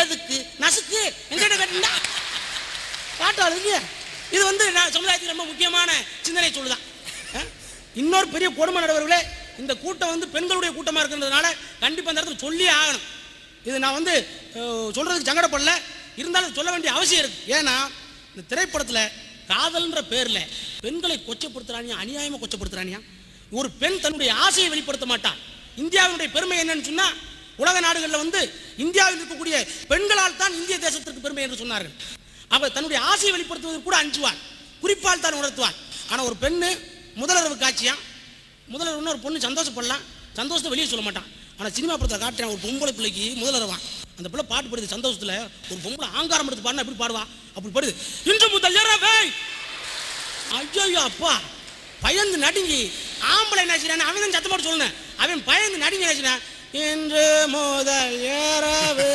எதுக்கு நசுக்கு எங்கிட்ட கட்டினா பாட்டா இருக்கு. இது வந்து நான் சமுதாயத்துக்கு ரொம்ப முக்கியமான சிந்தனை சொல்லுதான். இன்னொரு பெரிய கொடுமை நடுவர்களே, இந்த கூட்டம் வந்து பெண்களுடைய கூட்டமா இருக்கிறதுனால கண்டிப்பா அந்த இடத்துல சொல்லி ஆகணும். இது நான் வந்து சொல்றதுக்கு சங்கடப்படல, இருந்தாலும் சொல்ல வேண்டிய அவசியம் இருக்கு. ஏன்னா இந்த திரைப்படத்துல காதல்ன்ற பேர்ல பெண்களை கொச்சப்படுத்துறானியா, அநியாயமா கொச்சப்படுத்துறானியா. ஒரு பெண் தன்னுடைய ஆசையை வெளிப்படுத்த மாட்டான். இந்தியாவினுடைய பெருமை என்னன்னு சொன்னா, உலக நாடுகளில் வந்து இந்தியாவில் இருக்கக்கூடிய பெண்களால் தான் இந்திய தேசத்திற்கு பெருமை என்று சொன்னார்கள். அவள் தன்னுடைய ஆசையை வெளிப்படுத்துவதற்கு கூட அஞ்சுவாள், குறிப்பால் தான் உணர்த்துவாள். ஆனால் ஒரு பெண்ணு முதலரவு காட்சியா, முதலரவுன்னு ஒரு பொண்ணு சந்தோஷப்படலாம், சந்தோஷத்தை வெளியே சொல்ல மாட்டான். ஆனால் சினிமா படத்தை காட்டுறேன், ஒரு பொம்பளை பிள்ளைக்கு முதலரவான், அந்த பிள்ளை பாட்டு பாடுது சந்தோஷத்தில். ஒரு பொம்பளை ஆங்காரம் எடுத்து பாடுனா எப்படி பாடுவா? அப்படி பாடுது, இன்று முதல் இரவே. ஐயோ அப்பா, பயந்து நடுங்கி ஆம்பளை என்ன அவன் தான் சத்தம் போட்டு சொல்லணும். அவன் பயந்து நடுங்கி என்ன, இன்று முதல் இரவு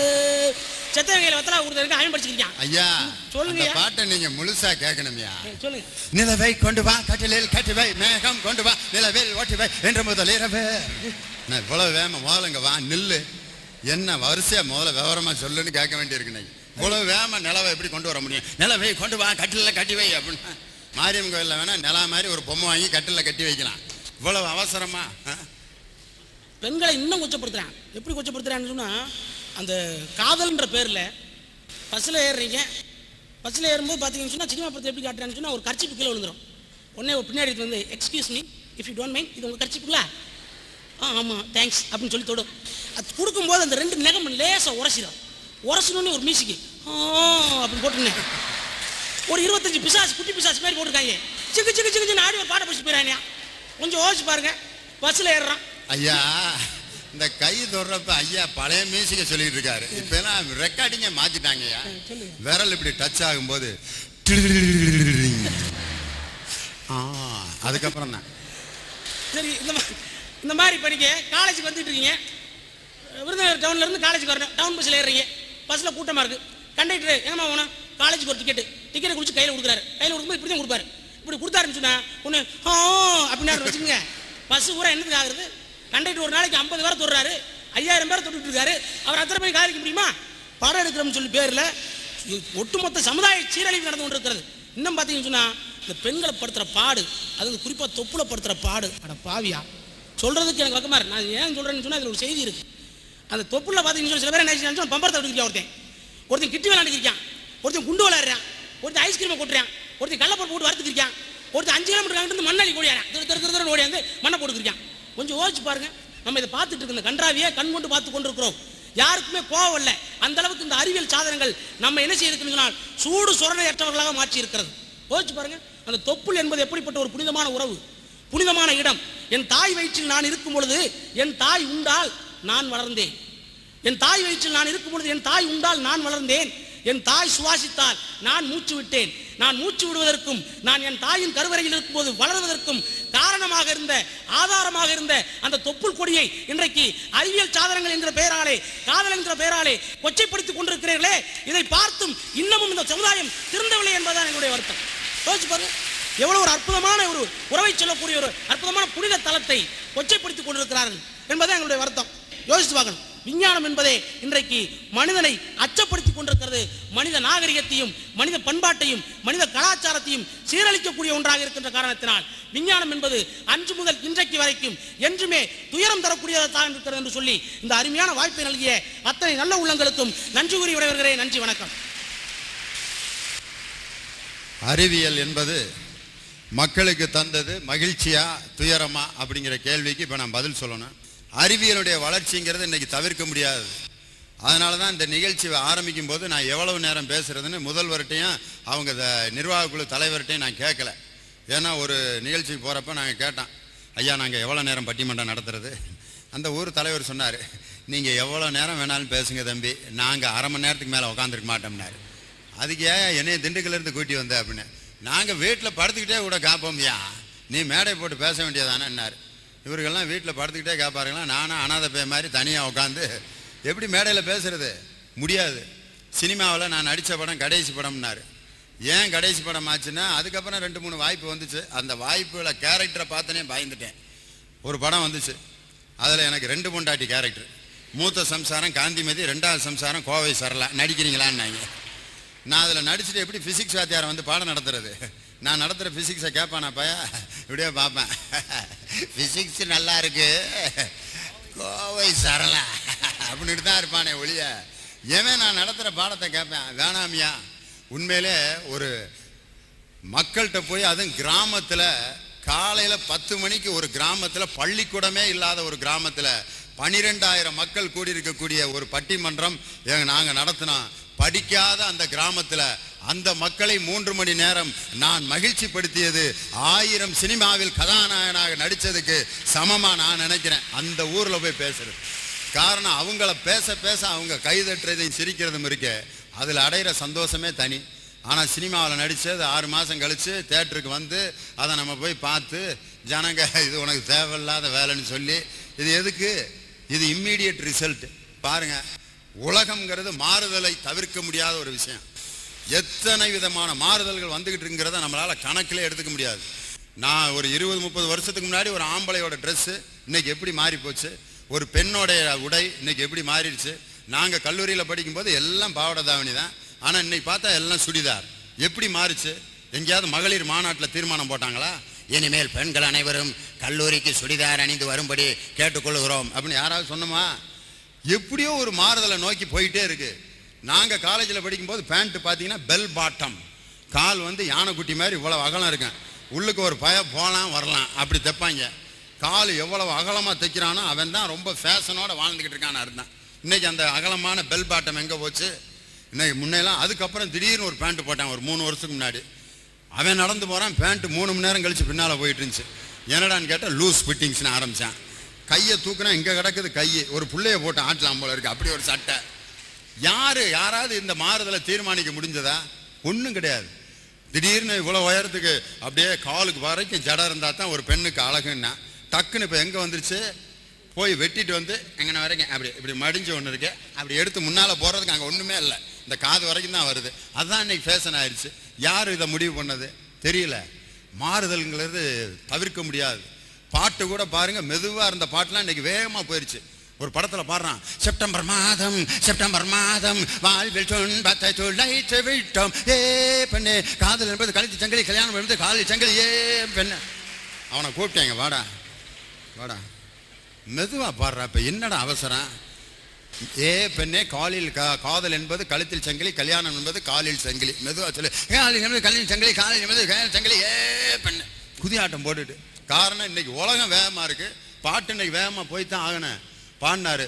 செத்தவங்களை வத்தலா கொடுத்தா அவன் படிச்சிருக்கான். ஐயா சொல்லுங்க, பாட்டை நீங்க முழுசா கேட்கணும்யா. சொல்லுங்க. நிலவை கொண்டு வா கட்டிலில் கட்டி வை, மேகம் கொண்டு வா நிலவில் ஓட்டி வை, என்று முதல் இரவு. நான் இவ்வளவு வேகமா முதல்ல வா நில்லு, என்ன வரிசையா முதல்ல விவரமா சொல்லுன்னு கேட்க வேண்டியிருக்கு. இவ்வளவு வேகமா நிலவை எப்படி கொண்டு வர முடியும்? நிலவை கொண்டு வா கட்டிலில் கட்டி வை அப்படின்னா மாரியம்மன் கோயிலில் வேணா நிலா மாதிரி ஒரு பொம்மை வாங்கி கட்டிலில் கட்டி வைக்கலாம். இவ்வளவு அவசரமா? பெண்களை இன்னும் கொச்சப்படுத்துறான். எப்படி கொச்சப்படுத்துறான்னு சொன்னா, அந்த காதல்ன்ற பேர்ல பஸ்ஸில் ஏறுறீங்க, பஸ்ஸில் ஏறும்போது பார்த்தீங்கன்னு சொன்னால் சினிமா படத்தை எப்படி காட்டுறான்னு சொன்னால் ஒரு கர்ச்சிப்பு கீழே விழுந்துடும். உடனே ஒரு பின்னாடி வந்து excuse me if you don't mind, இது உங்கள் கர்ச்சிப்புங்களா? ஆமாம் தேங்க்ஸ் அப்படின்னு சொல்லி தொடும். அது கொடுக்கும்போது அந்த 2 நகம் லேசாக உரசிடும். உரசணுன்னு ஒரு மியூசிக்கு அப்படின்னு போட்டுருந்தேன். ஒரு 25 பிசாசு குட்டி பிசாசு மாதிரி போட்டிருக்காங்க. சிக்கு சிக்கு சிக்கு ஆடி ஒரு பாட்டை பிடிச்சி போயிடானியா. கொஞ்சம் யோசிச்சு பாருங்க. பஸ்ஸில் ஏறுறான். ஐயா இந்த கை தொடுறப்ப ஐயா பழைய மியூசிக்கை சொல்லிட்டு இருக்காரு. இப்ப எல்லாம் ரெக்கார்டிங்க மாத்திட்டாங்க. விரல் இப்படி டச் ஆகும்போது அதுக்கப்புறம் தான் சரி. இந்த மாதிரி படிக்க காலேஜுக்கு வந்துட்டு இருக்கீங்க, விருதுநகர் டவுன்ல இருந்து காலேஜுக்கு வரணும். டவுன் பஸ்ஸில் ஏறுறீங்க, பஸ்ஸில் கூட்டமாக இருக்கு. கண்டக்டர் எங்கம்மா போகணும்? காலேஜுக்கு ஒரு டிக்கெட்டை குடிச்சு கையில் கொடுக்குறாரு. கையில் கொடுக்கும்போது இப்படி தான் கொடுப்பாரு. இப்படி கொடுத்தாருன்னு சொன்னா ஒன்று அப்படின்னு வச்சுக்கோங்க. பஸ் பூரா என்னதுக்கு ஆகுறது? கண்டக்டர் ஒரு நாளைக்கு 50 பேரை தொடுறாரு, 5000 பேரை தொட்டுட்டு இருக்காரு. அவர் அத்தனை பேர் காரிக்க முடியுமா? படம் எடுக்கிறோம்னு சொல்லி பேரில் ஒட்டுமொத்த சமுதாய சீரழிவு நடந்து கொண்டு இருக்கிறது. இன்னும் பார்த்தீங்கன்னு சொன்னா இந்த பெண்களை படுத்துகிற பாடு, அது குறிப்பாக தொப்புல படுத்துகிற பாடு, அட பாவியா சொல்றதுக்கு எனக்கு வக்கமா இருக்கு. நான் ஏன் சொல்றேன்னு சொன்னா அதில் ஒரு செய்தி இருக்கு. அந்த தொப்புல பார்த்தீங்கன்னு சில பேர் என்ன பம்பரத்தை விட்டுருக்கா, ஒருத்தன் கிட்டி விளையாண்டுருக்கான், ஒருத்தன் குண்டு விளையாடுறான், ஒருத்தன் ஐஸ்கிரீமை கொட்டுறான், ஒருத்தன் கடலப்பருப்பு போட்டு வறுத்துருக்கான், ஒருத்தன் 5 கிலோமீட்டர் அங்கிட்டு மண்ணாளி ஓடியாரான், திரு ஓடியாந்து மண்ணை போட்டுருக்கான். கொஞ்சம் யோசிச்சு பாருங்க. நம்ம இதை பார்த்துட்டு இருக்க இந்த கன்றாவியை கண் கொண்டு பார்த்து கொண்டிருக்கிறோம். யாருக்குமே கோவம் இல்லை. அந்த அளவுக்கு இந்த அறிவியல் சாதனங்கள் நம்ம என்ன செய்திருக்குன்னு சொன்னால் சூடு சொரணை ஏற்றவர்களாக மாற்றி இருக்கிறது. யோசிச்சு பாருங்க, அந்த தொப்புள் என்பது எப்படிப்பட்ட ஒரு புனிதமான உறவு, புனிதமான இடம். என் தாய் வயிற்றில் நான் இருக்கும் பொழுது என் தாய் உண்டால் நான் வளர்ந்தேன். என் தாய் வயிற்றில் நான் இருக்கும் பொழுது என் தாய் உண்டால் நான் வளர்ந்தேன். என் தாய் சுவாசித்தால் நான் மூச்சு விட்டேன். நான் மூச்சு விடுவதற்கும் நான் என் தாயின் கருவறையில் இருக்கும்போது வளர்வதற்கும் காரணமாக இருந்த, ஆதாரமாக இருந்த அந்த தொப்புள் கொடியை இன்றைக்கு அறிவியல் சாதனங்கள் என்கிற பெயராலே, காதல் என்கிற பெயராலே கொச்சைப்படுத்திக் கொண்டிருக்கிறீர்களே, இதை பார்த்தும் இன்னமும் இந்த சமுதாயம் திருந்தவில்லை என்பதுதான் என்னுடைய வருத்தம். யோசிச்சு பாருங்க, எவ்வளவு ஒரு அற்புதமான ஒரு உறவை சொல்லக்கூடிய ஒரு அற்புதமான புனித தலத்தை கொச்சைப்படுத்திக் கொண்டிருக்கிறார்கள் என்பதுதான் எங்களுடைய வருத்தம். யோசித்து பார்க்கணும். விஞ்ஞானம் என்பதே இன்றைக்கு மனிதனை அச்சப்படுத்திக் கொண்டிருக்கிறது. மனித நாகரிகத்தையும் மனித பண்பாட்டையும் மனித கலாச்சாரத்தையும் சீரழிக்கக்கூடிய ஒன்றாக இருக்கின்ற காரணத்தினால் விஞ்ஞானம் என்பது அன்று முதல் இன்றைக்கு வரைக்கும் என்றுமே துயரம் தரக்கூடியதாக இருக்கிறது என்று சொல்லி இந்த அருமையான வாய்ப்பை நல்கிய அத்தனை நல்ல உள்ளங்களுக்கும் நன்றி கூறி விடைபெறுகிறேன். நன்றி, வணக்கம். அறிவியல் என்பது மக்களுக்கு தந்தது மகிழ்ச்சியா துயரமா அப்படிங்கிற கேள்விக்கு இப்போ நான் பதில் சொல்லணும். அறிவியலுடைய வளர்ச்சிங்கிறது இன்னைக்கு தவிர்க்க முடியாது. அதனால தான் இந்த நிகழ்ச்சி ஆரம்பிக்கும் போது நான் எவ்வளவு நேரம் பேசுறதுன்னு முதல்வர்கிட்டையும் அவங்க நிர்வாக குழு தலைவர்கிட்டையும் நான் கேட்கல. ஏன்னா ஒரு நிகழ்ச்சிக்கு போகிறப்ப நாங்கள் கேட்டோம், ஐயா நாங்கள் எவ்வளோ நேரம் பட்டிமன்றம் நடத்துறது? அந்த ஊர் தலைவர் சொன்னார், நீங்கள் எவ்வளோ நேரம் வேணாலும் பேசுங்க தம்பி, நாங்கள் அரை மணி நேரத்துக்கு மேலே உட்காந்துருக்க மாட்டோம்னாரு. அதுக்கு ஏன் என்னைய திண்டுக்கல்லேருந்து கூட்டி வந்த அப்படின்னு, நாங்கள் வீட்டில் படுத்துக்கிட்டே கூட காப்போம்யா, நீ மேடை போட்டு பேச வேண்டியதானேன்னாரு. இவர்கள்லாம் வீட்டில் படுத்துக்கிட்டே கேட்பாருங்களா, நானும் அனாதை பே மாதிரி தனியாக உட்காந்து எப்படி மேடையில் பேசுறது? முடியாது. சினிமாவில் நான் நடித்த படம் கடைசி படம்னாரு. ஏன் கடைசி படம் ஆச்சுன்னா, அதுக்கப்புறம் 2-3 வாய்ப்பு வந்துச்சு. அந்த வாய்ப்புகளை கேரக்டரை பார்த்தனே பயந்துட்டேன். ஒரு படம் வந்துச்சு, அதில் எனக்கு 2 பொண்டாட்டி கேரக்டர். மூத்த சம்சாரம் காந்திமதி, 2வது சம்சாரம் கோவை சரலா. நடிக்கிறீங்களான்னாங்க. நான் அதில் நடிச்சுட்டு எப்படி ஃபிசிக்ஸ் வாத்தியாரை வந்து பாடம் நடத்துறது? நான் நடத்துகிற ஃபிசிக்ஸை கேட்பானா பையா? இப்படியே பார்ப்பேன், ஃபிசிக்ஸ் நல்லா இருக்கு கோவை சரலா அப்படின்ட்டு தான் இருப்பானே ஒழிய ஏன் நான் நடத்துகிற பாடத்தை கேட்பேன்? வேணாமியா. உண்மையிலே ஒரு மக்கள்கிட்ட போய், அதுவும் கிராமத்தில் காலையில் 10 மணிக்கு ஒரு கிராமத்தில், பள்ளிக்கூடமே இல்லாத ஒரு கிராமத்தில் 12,000 மக்கள் கூடியிருக்கக்கூடிய ஒரு பட்டிமன்றம் நாங்கள் நடத்தினோம். படிக்காத அந்த கிராமத்தில் அந்த மக்களை 3 மணி நேரம் நான் மகிழ்ச்சி படுத்தியது 1000 சினிமாவில் கதாநாயகனாக நடித்ததுக்கு சமமா நான் நினைக்கிறேன். அந்த ஊரில் போய் பேசுறது காரணம், அவங்கள பேச பேச அவங்க கைதட்டுறதையும் சிரிக்கிறதும் இருக்க, அதில் அடைகிற சந்தோஷமே தனி. ஆனால் சினிமாவில் நடித்தது 6 மாதம் கழித்து தேட்டருக்கு வந்து அதை நம்ம போய் பார்த்து ஜனங்க இது உனக்கு தேவையில்லாத வேலைன்னு சொல்லி, இது எதுக்கு? இது இம்மீடியட் ரிசல்ட். பாருங்க, உலகம்ங்கிறது மாறுதலை தவிர்க்க முடியாத ஒரு விஷயம். எத்தனை விதமான மாறுதல்கள் வந்துகிட்டு இருக்கிறத நம்மளால கணக்கிலே எடுத்துக்க முடியாது. நான் ஒரு 20-30 வருஷத்துக்கு முன்னாடி ஒரு ஆம்பளையோட ட்ரெஸ்ஸு இன்னைக்கு எப்படி மாறி போச்சு, ஒரு பெண்ணோடைய உடை இன்னைக்கு எப்படி மாறிடுச்சு. நாங்கள் கல்லூரியில் படிக்கும்போது எல்லாம் பாவாடை தாவணி தான், ஆனால் இன்னைக்கு பார்த்தா எல்லாம் சுடிதார். எப்படி மாறிச்சு? எங்கேயாவது மகளிர் மாநாட்டில் தீர்மானம் போட்டாங்களா, இனிமேல் பெண்கள் அனைவரும் கல்லூரிக்கு சுடிதார் அணிந்து வரும்படி கேட்டுக்கொள்கிறோம் அப்படின்னு யாராவது சொன்னோமா? எப்படியோ ஒரு மாறுதலை நோக்கி போயிட்டே இருக்கு. நாங்கள் காலேஜில் படிக்கும்போது பேண்ட்டு பார்த்தீங்கன்னா பெல் பாட்டம், கால் வந்து யானைக்குட்டி மாதிரி இவ்வளவு அகலம் இருக்கேன், உள்ளுக்கு ஒரு பய போகலாம் வரலாம் அப்படி தைப்பாங்க. கால் எவ்வளவு அகலமாக தைக்கிறானோ அவன் தான் ரொம்ப ஃபேஷனோட வாழ்ந்துக்கிட்டு இருக்கான்னு அர்த்தம். இன்னைக்கு அந்த அகலமான பெல் பாட்டம் எங்கே போச்சு? இன்னைக்கு முன்னெல்லாம் அதுக்கப்புறம் திடீர்னு ஒரு பேண்ட்டு போட்டான் ஒரு 3 வருஷத்துக்கு முன்னாடி. அவன் நடந்து போகிறான், பேண்ட்டு 3 மணி நேரம் கழிச்சு பின்னால் போயிட்டு இருந்துச்சு. என்னடான்னு கேட்டால் லூஸ் ஃபிட்டிங்ஸ்னு ஆரம்பித்தான். கையை தூக்குனா இங்கே கிடக்குது கை, ஒரு பிள்ளைய போட்டு ஆட்டலாம் போல இருக்கு, அப்படி ஒரு சட்டை. யாராவது இந்த மாறுதலை தீர்மானிக்க முடிஞ்சதா? ஒன்றும் கிடையாது. திடீர்னு இவ்வளோ உயரத்துக்கு அப்படியே காலுக்கு வரைக்கும் ஜடம் இருந்தால் தான் ஒரு பெண்ணுக்கு அழகுன்னா, டக்குன்னு இப்போ எங்கே வந்துருச்சு? போய் வெட்டிட்டு வந்து எங்கே வரைக்கும் அப்படி இப்படி மடிஞ்சு ஒன்று இருக்கு, அப்படி எடுத்து முன்னால் போகிறதுக்கு அங்கே ஒன்றுமே இல்லை, இந்த காது வரைக்கும் தான் வருது. அதுதான் இன்னைக்கு ஃபேஷன் ஆயிடுச்சு. யார் இதை முடிவு பண்ணது தெரியல. மாறுதல்ங்கிறது தவிர்க்க முடியாது. பாட்டு கூட பாருங்க, மெதுவாக இருந்த பாட்டுலாம் இன்னைக்கு வேகமாக போயிடுச்சு. ஒரு படத்தில் பாடுறான், செப்டம்பர் மாதம் வாழ்வில் துன்பத்தை துளைத்து விட்டோம், ஏ பெண்ணே காதல் என்பது கழித்து சங்கிலி, கல்யாணம் என்பது காதல் சங்கிலி, ஏ பெண்ணு. அவனை கூப்பிட்டேங்க, வாடா வாடா, மெதுவாக பாடுறா, இப்போ என்னடா அவசரம்? ஏ பெண்ணே காதல் என்பது கழுத்தில் சங்கிலி, கல்யாணம் என்பது காலில் சங்கிலி, மெதுவாக சொல்லு. காலில் என்பது கல்லில் சங்கிலி, காலில் என்பது சங்கிலி, ஏ பெண்ணு. குதியாட்டம் போட்டுட்டு. காரணம் இன்னைக்கு உலகம் வேகமாக இருக்கு, பாட்டு இன்னைக்கு வேகமாக போய்த்தான் ஆகணும். பாடினாரு,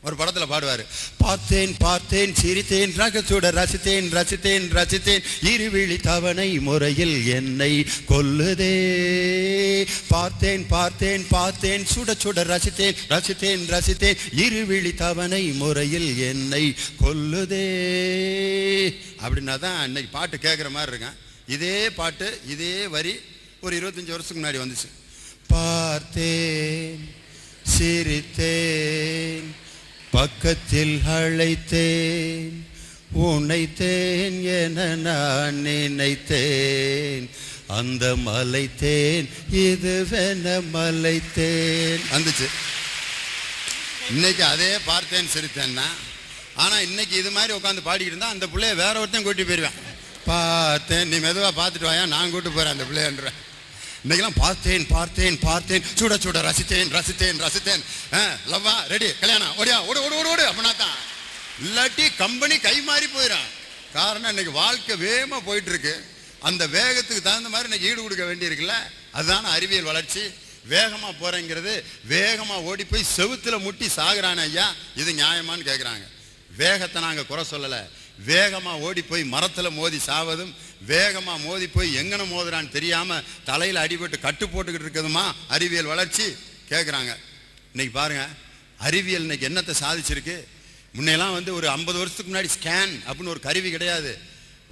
ஒரு படத்துல பாடுவாரு, பார்த்தேன் பார்த்தேன் சிரித்தேன் ரகச்சுட ரசித்தேன் ரசித்தேன் ரசித்தேன் இருவிழி தவணை முறையில் என்னை கொல்லுதே. பார்த்தேன் பார்த்தேன் பார்த்தேன் சுட சுட ரசித்தேன் ரசித்தேன் ரசித்தேன் இருவிழி தவணை முறையில் என்னை கொல்லுதே. அப்படின்னா தான் இன்னைக்கு பாட்டு கேட்குற மாதிரி இருக்கேன். இதே பாட்டு இதே வரி ஒரு 25 வருஷத்துக்கு முன்னாடி வந்துச்சு. பார்த்தேன் சிரித்தேன் பக்கத்தில் அழைத்தேன் உன்னைத்தேன் என நான் நினைத்தேன் அந்த மலைத்தேன் இதுவென மலைத்தேன் வந்துச்சு. இன்னைக்கு அதே பார்த்தேன் சிரித்தேன் தான். ஆனா இன்னைக்கு இது மாதிரி உட்காந்து பாடிக்கிட்டு இருந்தா அந்த பிள்ளைய வேற ஒருத்தன் கூட்டி போயிடுவேன். பார்த்தேன், நீ மெதுவா பார்த்துட்டு வாயா, நான் கூட்டு போறேன் அந்த பிள்ளையன்றேன். இன்னைக்கெல்லாம் பார்த்தேன் பார்த்தேன் பார்த்தேன் சுட சுட ரசித்தேன் ரசித்தேன் ரசித்தேன் லவ்வா ரெடி கல்யாணம் ஓடியா ஓடு ஓடு ஓடு ஓடு அப்படின்னா தான். இல்லாட்டி கம்பெனி கை மாறி போயிடும். காரணம் இன்னைக்கு வாழ்க்கை வேகமா போயிட்டு இருக்கு. அந்த வேகத்துக்கு தகுந்த மாதிரி இன்னைக்கு ஈடு கொடுக்க வேண்டியிருக்குல்ல. அதுதான அறிவியல் வளர்ச்சி. வேகமா போறேங்கிறது வேகமா ஓடி போய் செவுத்துல முட்டி சாகுறானே ஐயா, இது நியாயமான்னு கேட்குறாங்க. வேகத்தை நாங்கள் குறை சொல்லலை. வேகமா ஓடி போய் மரத்துல மோதி சாவதும், வேகமா மோதி போய் எங்கன மோதுறான்னு தெரியாம தலையில அடிபட்டு கட்டு போட்டுக்கிட்டு இருக்குதுமா அறிவியல் வளர்ச்சி கேட்குறாங்க. இன்னைக்கு பாருங்க, அறிவியல் இன்னைக்கு என்னத்தை சாதிச்சிருக்கு. முன்னெல்லாம் ஒரு 50 வருஷத்துக்கு முன்னாடி ஸ்கேன் அப்படின்னு ஒரு கருவி கிடையாது.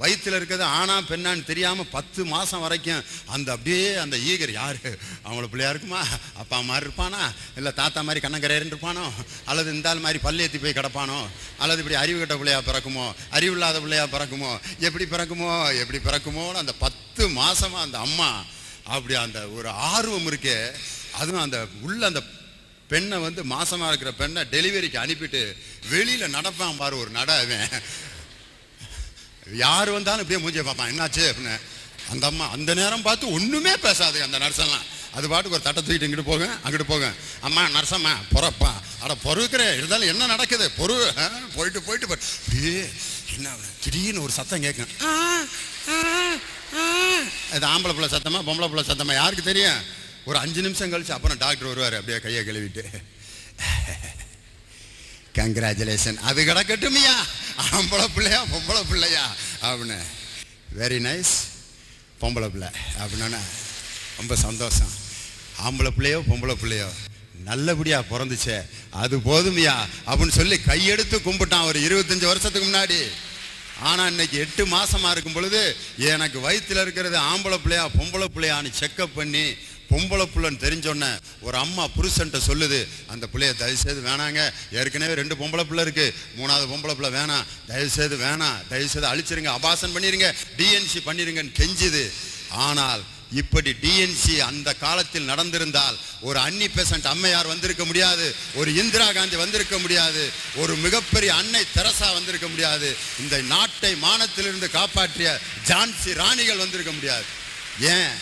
வயிற்றுல இருக்கிறது ஆனா பெண்ணான்னு தெரியாம 10 மாசம் வரைக்கும் அந்த அப்படியே அந்த ஈகர் யாரு, அவங்கள பிள்ளையா இருக்குமா, அப்பா மாதிரி இருப்பானா, இல்லை தாத்தா மாதிரி கண்ணக்கரையர்னு இருப்பானோ, அல்லது இந்த ஆள் மாதிரி பல்லேத்தி போய் கிடப்பானோ, அல்லது இப்படி அறிவு கட்ட பிள்ளையா பிறக்குமோ, அறிவு இல்லாத பிள்ளையா பிறக்குமோ, எப்படி பிறக்குமோன்னு அந்த 10 மாசமா அந்த அம்மா அப்படி அந்த ஒரு ஆர்வம் இருக்கே. அதுவும் அந்த உள்ள அந்த பெண்ணை மாசமா இருக்கிற பெண்ணை டெலிவரிக்கு அனுப்பிட்டு வெளியில நடப்பான் பாரு ஒரு அவன். யார் வந்தாலும் இப்படியே மூஞ்சியை பார்ப்பான், என்னாச்சு அப்படின்னு. அந்த அம்மா அந்த நேரம் பார்த்து ஒண்ணுமே பேசாது. அந்த நர்செல்லாம் அது பாட்டுக்கு ஒரு தட்டை தூக்கிட்டு இங்கிட்டு போங்க அங்கிட்டு போங்க. அம்மா நர்சம்மா பொறப்பா அட பொறுக்கிற இருந்தாலும் என்ன நடக்குது பொறு போயிட்டு போயிட்டு என்ன திடீர்னு ஒரு சத்தம் கேட்கும். இது ஆம்பளை பிள்ளை சத்தமா பொம்பளை பிள்ளை சத்தமா யாருக்கு தெரியும். ஒரு 5 நிமிஷம் கழிச்சு அப்புறம் டாக்டர் வருவார், அப்படியே கையை கழுவிட்டு கங்க்ராச்சுலேஷன் அது கிடக்கட்டுமியா, ஆம்பளை பிள்ளையா பொம்பளை பிள்ளையா அப்படின்னு. வெரி நைஸ் பொம்பளை பிள்ளை அப்படின்னா ரொம்ப சந்தோஷம். ஆம்பளை பிள்ளையோ பொம்பளை பிள்ளையோ நல்லபடியா பிறந்துச்சே அது போதுமையா அப்படின்னு சொல்லி கையெடுத்து கும்பிட்டான் ஒரு 25 வருஷத்துக்கு முன்னாடி. ஆனா இன்னைக்கு 8 மாசமா இருக்கும் பொழுது எனக்கு வயிற்றுல இருக்கிறது ஆம்பளை பிள்ளையா பொம்பளை பிள்ளையான்னு செக்அப் பண்ணி பொம்பளை பிள்ளைன்னு தெரிஞ்சோன்ன ஒரு அம்மா புருஷன்ட்ட சொல்லுது, அந்த பிள்ளைய தயவுசெய்து வேணாங்க, ஏற்கனவே 2 பொம்பளை பிள்ளை இருக்கு, 3வது பொம்பளை பிள்ளை வேணாம், தயவுசெய்து வேணாம், தயவுசெய்து அழிச்சிருங்க, அபாசன் பண்ணிருங்க, டிஎன்சி பண்ணிருங்கன்னு கெஞ்சுது. ஆனால் இப்படி டிஎன்சி அந்த காலத்தில் நடந்திருந்தால் ஒரு அன்னி பெசன்ட் அம்மையார் வந்திருக்க முடியாது, ஒரு இந்திரா காந்தி வந்திருக்க முடியாது, ஒரு மிகப்பெரிய அன்னை தெரசா வந்திருக்க முடியாது, இந்த நாட்டை மானத்திலிருந்து காப்பாற்றிய ஜான்சி ராணிகள் வந்திருக்க முடியாது. ஏன்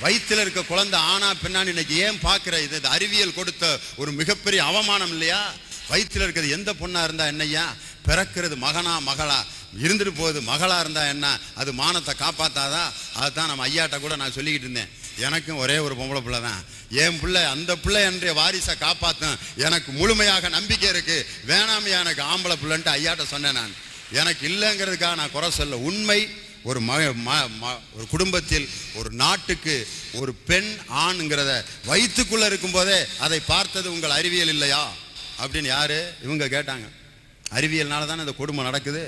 வயிற்றுல இருக்க குழந்தை ஆனா பெண்ணான்னு இன்னைக்கு ஏன் பார்க்கிற? இது அறிவியல் கொடுத்த ஒரு மிகப்பெரிய அவமானம் இல்லையா? வயிற்றுல இருக்கிறது எந்த பொண்ணா இருந்தா என்னையா, பிறக்கிறது மகனா மகளா இருந்துட்டு போகுது, மகளா இருந்தா என்ன, அது மானத்தை காப்பாத்தாதா? அதுதான் நம்ம ஐயாட்ட கூட நான் சொல்லிக்கிட்டு இருந்தேன். எனக்கும் ஒரே ஒரு பொம்பளை பிள்ளை தான், என் பிள்ளை அந்த பிள்ளை என்ற வாரிசை காப்பாற்றும் எனக்கு முழுமையாக நம்பிக்கை இருக்கு, வேணாமையா எனக்கு ஆம்பளை பிள்ளைன்ட்டு ஐயாட்ட சொன்னேன். நான் எனக்கு இல்லைங்கிறதுக்காக நான் குறை சொல்ல. உண்மை ஒரு ஒரு குடும்பத்தில் ஒரு நாட்டுக்கு ஒரு பெண் ஆண்ங்கிறத வயிற்றுக்குள்ள இருக்கும் போதே அதை பார்த்தது உங்கள் அறிவியல் இல்லையா அப்படின்னு யாரு இவங்க கேட்டாங்க. அறிவியல்னால தானே இந்த கொடுமை நடக்குது.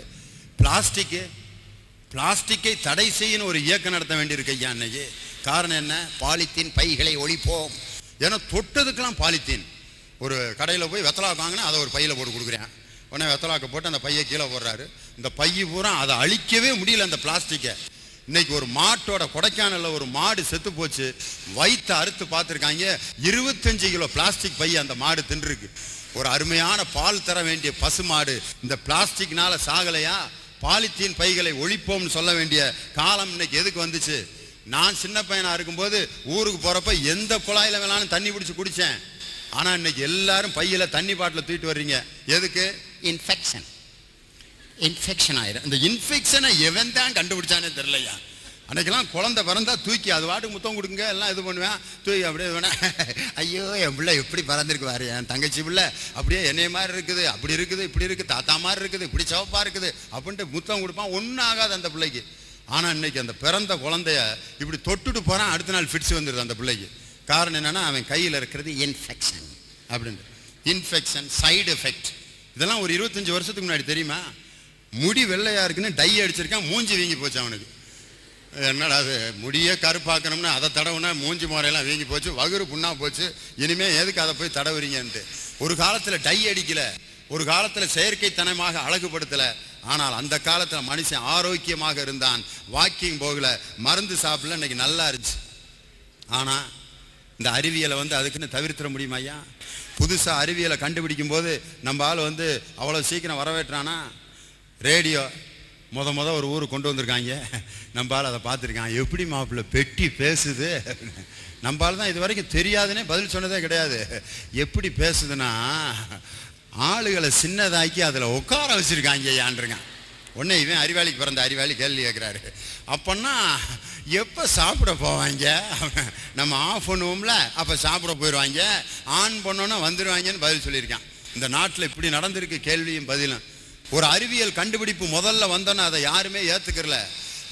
பிளாஸ்டிக்கை தடை செய்யணும் ஒரு இயக்கம் நடத்த வேண்டியிருக்கு ஐயா அன்னைக்கு. காரணம் என்ன? பாலித்தீன் பைகளை ஒழிப்போம். ஏன்னா தொட்டதுக்கெல்லாம் பாலித்தீன். ஒரு கடையில் போய் வெத்தலா வாங்கினா அதை ஒரு பையில போட்டு கொடுக்குறேன், உடனே வெத்தலாக்க போட்டு அந்த பையை கீழே போடுறாரு. இந்த பைய பூரா அதை அழிக்கவே முடியல அந்த பிளாஸ்டிக்கை. இன்னைக்கு ஒரு மாட்டோட கொடைக்கானல்ல ஒரு மாடு செத்து போச்சு, வயிற்று அறுத்து பார்த்துருக்காங்க, 25 கிலோ பிளாஸ்டிக் பைய அந்த மாடு தின்றுருக்கு. ஒரு அருமையான பால் தர வேண்டிய பசு மாடு இந்த பிளாஸ்டிக்னால சாகலையா? பாலித்தீன் பைகளை ஒழிப்போம்னு சொல்ல வேண்டிய காலம் இன்னைக்கு எதுக்கு வந்துச்சு? நான் சின்ன பையனா இருக்கும்போது ஊருக்கு போறப்ப எந்த குழாயில வேணாலும் தண்ணி பிடிச்சி குடிச்சேன். ஆனா இன்னைக்கு எல்லாரும் பையில தண்ணி பாட்டில தூக்கிட்டு வர்றீங்க. எதுக்கு? இன்ஃபெக்ஷன் ஆயிரும். இந்த இன்ஃபெக்ஷனை எவன் தான் கண்டுபிடிச்சானே தெரியலையா. அன்னைக்கெல்லாம் குழந்தை பிறந்தா தூக்கி அது வாட்டுக்கு முத்தம் கொடுங்க எல்லாம் இது பண்ணுவேன், தூக்கி அப்படியே வேணா ஐயோ என் பிள்ளை எப்படி பறந்துருக்கு வாரு, என் தங்கச்சி பிள்ளை அப்படியே என்னைய மாதிரி இருக்குது, அப்படி இருக்குது, இப்படி இருக்குது, தாத்தா மாதிரி இருக்குது, இப்படி சிவப்பா இருக்குது அப்படின்ட்டு முத்தம் கொடுப்பான். ஒன்றும் ஆகாது அந்த பிள்ளைக்கு. ஆனால் இன்னைக்கு அந்த பிறந்த குழந்தைய இப்படி தொட்டுட்டு போகிறான், அடுத்த நாள் ஃபிட்ஸ் வந்துடுது அந்த பிள்ளைக்கு. காரணம் என்னன்னா அவன் கையில் இருக்கிறது இன்ஃபெக்ஷன் அப்படின்ட்டு. Infection, side effect. இதெல்லாம் ஒரு 25 வருஷத்துக்கு முன்னாடி தெரியுமா? முடி வெள்ளையா இருக்குன்னு டை அடிச்சிருக்கான், மூஞ்சி வீங்கி போச்சு அவனுக்கு. என்னடா அது முடியே கருப்பாக்கணும்னா அதை தடவுனா மூஞ்சி முறையெல்லாம் வீங்கி போச்சு, வகுறு புண்ணா போச்சு, இனிமே எதுக்கு அதை போய் தடவுறீங்கன்ட்டு. ஒரு காலத்தில் டை அடிக்கல, ஒரு காலத்தில் செயற்கைத்தனமாக அழகுபடுத்தலை. ஆனால் அந்த காலத்தில் மனுஷன் ஆரோக்கியமாக இருந்தான், வாக்கிங் போகல, மருந்து சாப்பிடல, இன்னைக்கு நல்லா இருந்துச்சு. ஆனால் இந்த அறிவியலை அதுக்குன்னு தவிர்த்திட முடியுமா ஐயா? புதுசாக அறிவியலை கண்டுபிடிக்கும் போது நம்ம ஆள் அவ்வளோ சீக்கிரம் வரவேற்றானா? ரேடியோ முத ஒரு ஊருக்கு கொண்டு வந்திருக்காங்க, நம்ம ஆள் அதை பார்த்துருக்கான். எப்படி மாப்பிள்ளை பெட்டி பேசுது, நம்ம ஆள் தான் இது வரைக்கும் தெரியாதுன்னே பதில் சொன்னதே கிடையாது. எப்படி பேசுதுன்னா ஆளுகளை சின்னதாக்கி அதில் உட்கார வச்சுருக்காங்க ஏன்ருங்க. உடனே இவன் அறிவாளிக்கு பிறந்த அறிவாளி கேள்வி கேட்குறாரு, அப்போன்னா எப்போ சாப்பிட போவாங்க? நம்ம ஆஃப் பண்ணுவோம்ல, அப்போ சாப்பிட போயிடுவாங்க, ஆன் பண்ணோன்னா வந்துடுவாங்கன்னு பதில் சொல்லியிருக்கான். இந்த நாட்டில் இப்படி நடந்திருக்கு கேள்வியும் பதிலும். ஒரு அறிவியல் கண்டுபிடிப்பு முதல்ல வந்தோன்னா அதை யாருமே ஏற்றுக்கிறல.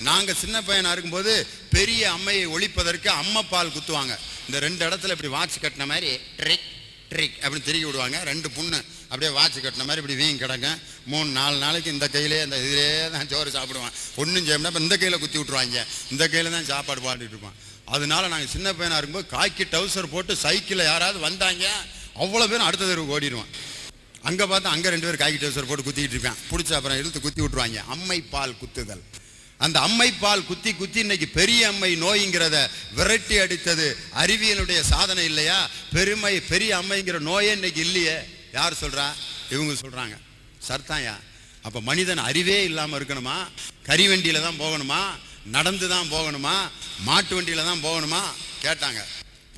நாங்கள் சின்ன பையனாக இருக்கும்போது பெரிய அம்மையை ஒழிப்பதற்கு அம்மைப்பால் குத்துவாங்க. இந்த 2 இடத்துல இப்படி வாட்ச் கட்டின மாதிரி ட்ரிக் ட்ரிக் அப்படின்னு திருக்கி விடுவாங்க. 2 புண்ணு அப்படியே வாட்ச் கட்டின மாதிரி இப்படி வீங்கி கிடங்க. 3-4 நாளைக்கு இந்த கையிலே இந்த இதிலே தான் சோறு சாப்பிடுவான். ஒன்றும் செய்யணும்னா இப்போ இந்த கையில் குத்தி விட்ருவாங்க, இந்த கையில் தான் சாப்பாடு பாட்டுட்டு இருப்பான். அதனால நாங்கள் சின்ன பையனாக இருக்கும்போது காக்கி டவுசர் போட்டு சைக்கிளில் யாராவது வந்தாங்க அவ்வளோ பேரும் அடுத்த தெருவுக்கு ஓடிடுவான். அங்கே பார்த்தா அங்கே 2 பேர் காக்கி டவுசர் போட்டு குத்திக்கிட்டு இருப்பான். பிடிச்ச அப்புறம் இழுத்து குத்தி விட்ருவாங்க. அம்மைப்பால் குத்துதல். அந்த அம்மைப்பால் குத்தி குத்தி இன்னைக்கு பெரிய அம்மை நோய்ங்கிறத விரட்டி அடித்தது அறிவியலுடைய சாதனை இல்லையா? பெரிய அம்மைங்கிற நோயே இன்னைக்கு இல்லையே. யார் சொல்றா? இவங்க சொல்றாங்க. சர்த்தாயா? அப்ப மனிதன் அறிவே இல்லாம இருக்கணுமா? கறி வண்டியில தான் போகணுமா? நடந்து தான் போகணுமா? மாட்டு வண்டியில தான் போகணுமா கேட்டாங்க.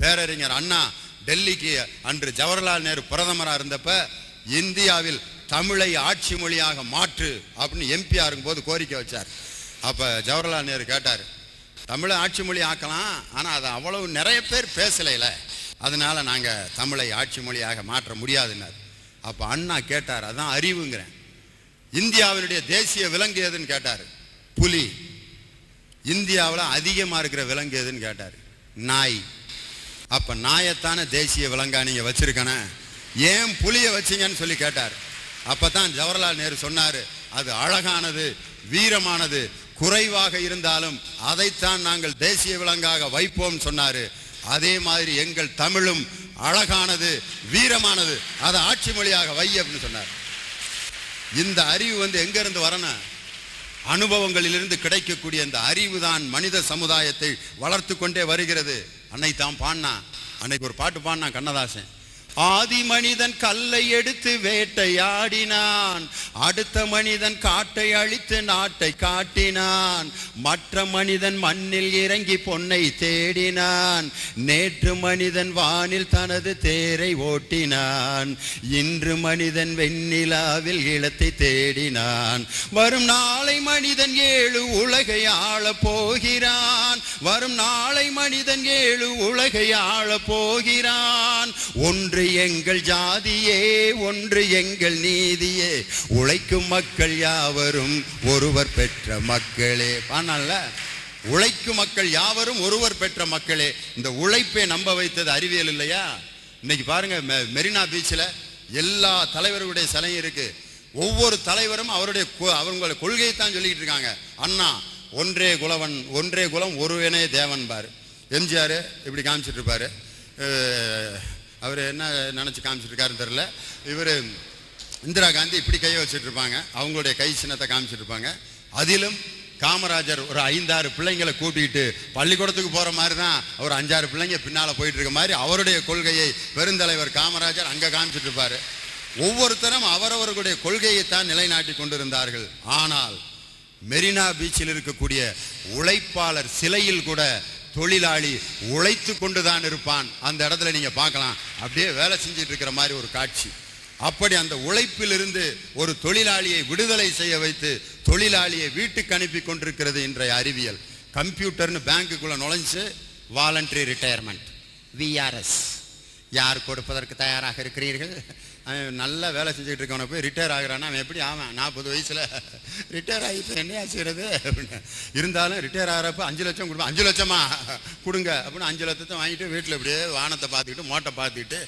பேரறிஞர் அண்ணா டெல்லிக்கு அன்று ஜவஹர்லால் நேரு பிரதமராக இருந்தப்ப இந்தியாவில் தமிழை ஆட்சி மொழியாக மாற்று அப்படின்னு எம்பியா இருக்கும்போது கோரிக்கை வச்சார். அப்போ ஜவஹர்லால் நேரு கேட்டார், தமிழை ஆட்சி மொழி ஆக்கலாம், ஆனால் அதை அவ்வளவு நிறைய பேர் பேசலைல, அதனால நாங்கள் தமிழை ஆட்சி மொழியாக மாற்ற முடியாதுன்னார். அப்போ அண்ணா கேட்டார், அதான் அறிவுங்கிறேன், இந்தியாவினுடைய தேசிய விலங்கு எதுன்னு கேட்டார். புலி. இந்தியாவில் அதிகமாக இருக்கிற விலங்கு எதுன்னு கேட்டார். நாய். அப்போ நாயத்தான தேசிய விலங்கா நீங்கள் வச்சிருக்கணும், ஏன் புலியை வச்சிங்கன்னு சொல்லி கேட்டார். அப்போ தான் ஜவஹர்லால் நேரு சொன்னார், அது அழகானது, வீரமானது, குறைவாக இருந்தாலும் அதைத்தான் நாங்கள் தேசிய விலங்காக வைப்போம் சொன்னாரு. அதே மாதிரி எங்கள் தமிழும் அழகானது, வீரமானது, அதை ஆட்சி மொழியாக வை அப்படின்னு சொன்னார். இந்த அறிவு எங்க இருந்து வரணும்? அனுபவங்களிலிருந்து கிடைக்கக்கூடிய இந்த அறிவு தான் மனித சமுதாயத்தை வளர்த்து கொண்டே வருகிறது. அன்னை தான் பாடினா, அன்னைக்கு ஒரு பாட்டு பாடினா கண்ணதாசன். ஆதி மனிதன் கல்லை எடுத்து வேட்டையாடினான், அடுத்த மனிதன் காட்டை அழித்து நாட்டை காட்டினான், மற்ற மனிதன் மண்ணில் இறங்கி பொன்னை தேடினான், நேற்று மனிதன் வானில் தனது தேரை ஓட்டினான், இன்று மனிதன் வெண்ணிலாவில் இளத்தை தேடினான், வரும் நாளை மனிதன் 7 உலகை ஆள போகிறான், வரும் நாளை மனிதன் 7 உலகை ஆள போகிறான், ஒன்று எங்கள் ஜாதியே, ஒன்று எங்கள் நீதியே, உழைக்கும் மக்கள் யாவரும் ஒருவர் பெற்ற மக்களே. ஆனால உழைக்கும் மக்கள் யாவரும் ஒருவர் பெற்ற மக்களே. இந்த உழைப்பை நம்ப வைத்தது அறிவியல் இல்லையா? இன்னைக்கு பாருங்க, மெரினா பீச்சில் எல்லா தலைவர்களுடைய சிலையும் இருக்கு. ஒவ்வொரு தலைவரும் அவங்களுடைய கொள்கையை தான் சொல்லிக்கிட்டு இருக்காங்க. அண்ணா ஒன்றே குலவன், ஒன்றே குலம், ஒருவனே தேவன் பாரு. எம்ஜிஆர் இப்படி காமிச்சிட்டு இருப்பாரு, அவர் என்ன நினச்சி காமிச்சிட்டு இருக்காருன்னு தெரில. இவர் இந்திரா காந்தி இப்படி கையை வச்சுட்டு இருப்பாங்க, அவங்களுடைய கை சின்னத்தை காமிச்சிட்டு இருப்பாங்க. அதிலும் காமராஜர் ஒரு 5-6 பிள்ளைங்களை கூட்டிகிட்டு பள்ளிக்கூடத்துக்கு போகிற மாதிரி தான் ஒரு 5-6 பிள்ளைங்க பின்னால் போயிட்டு இருக்க மாதிரி அவருடைய கொள்கையை பெருந்தலைவர் காமராஜர் அங்கே காமிச்சிட்டு இருப்பார். ஒவ்வொருத்தரும் அவரவர்களுடைய கொள்கையைத்தான் நிலைநாட்டி கொண்டிருந்தார்கள். ஆனால் மெரினா பீச்சில் இருக்கக்கூடிய உழைப்பாளர் சிலையில் கூட தொழிலாளி உழைத்து கொண்டுதான் இருப்பான். அந்த இடத்துல நீங்க பார்க்கலாம், அப்படியே வேலை செஞ்சிட்டு இருக்கிற மாதிரி ஒரு காட்சி. அப்படி அந்த உழைப்பிலிருந்து ஒரு தொழிலாளியை விடுதலை செய்ய வைத்து தொழிலாளியை வீட்டுக்கு அனுப்பி கொண்டிருக்கிறது இன்றைய அறிவியல். கம்ப்யூட்டர்னு பேங்க்குள்ளே நுழைஞ்சு வாலண்டரி ரிட்டையர்மெண்ட் விஆர்எஸ் யார் கொடுப்பதற்கு தயாராக இருக்கிறீர்கள்? அவன் நல்லா வேலை செஞ்சுக்கிட்டு இருக்கவனை போய் ரிட்டையர் ஆகிறான்னா அவன் எப்படி ஆவான்? 40 வயசில் ரிட்டையர் ஆகிட்டு என்னையா செய்கிறது அப்படின்னு. இருந்தாலும் ரிட்டையர் ஆகிறப்ப 5 லட்சம் கொடுப்பேன். 5 லட்சமா கொடுங்க அப்படின்னு 5 லட்சத்தை வாங்கிட்டு வீட்டில் இப்படியே வானத்தை பார்த்துக்கிட்டு மோட்டை பார்த்துக்கிட்டு.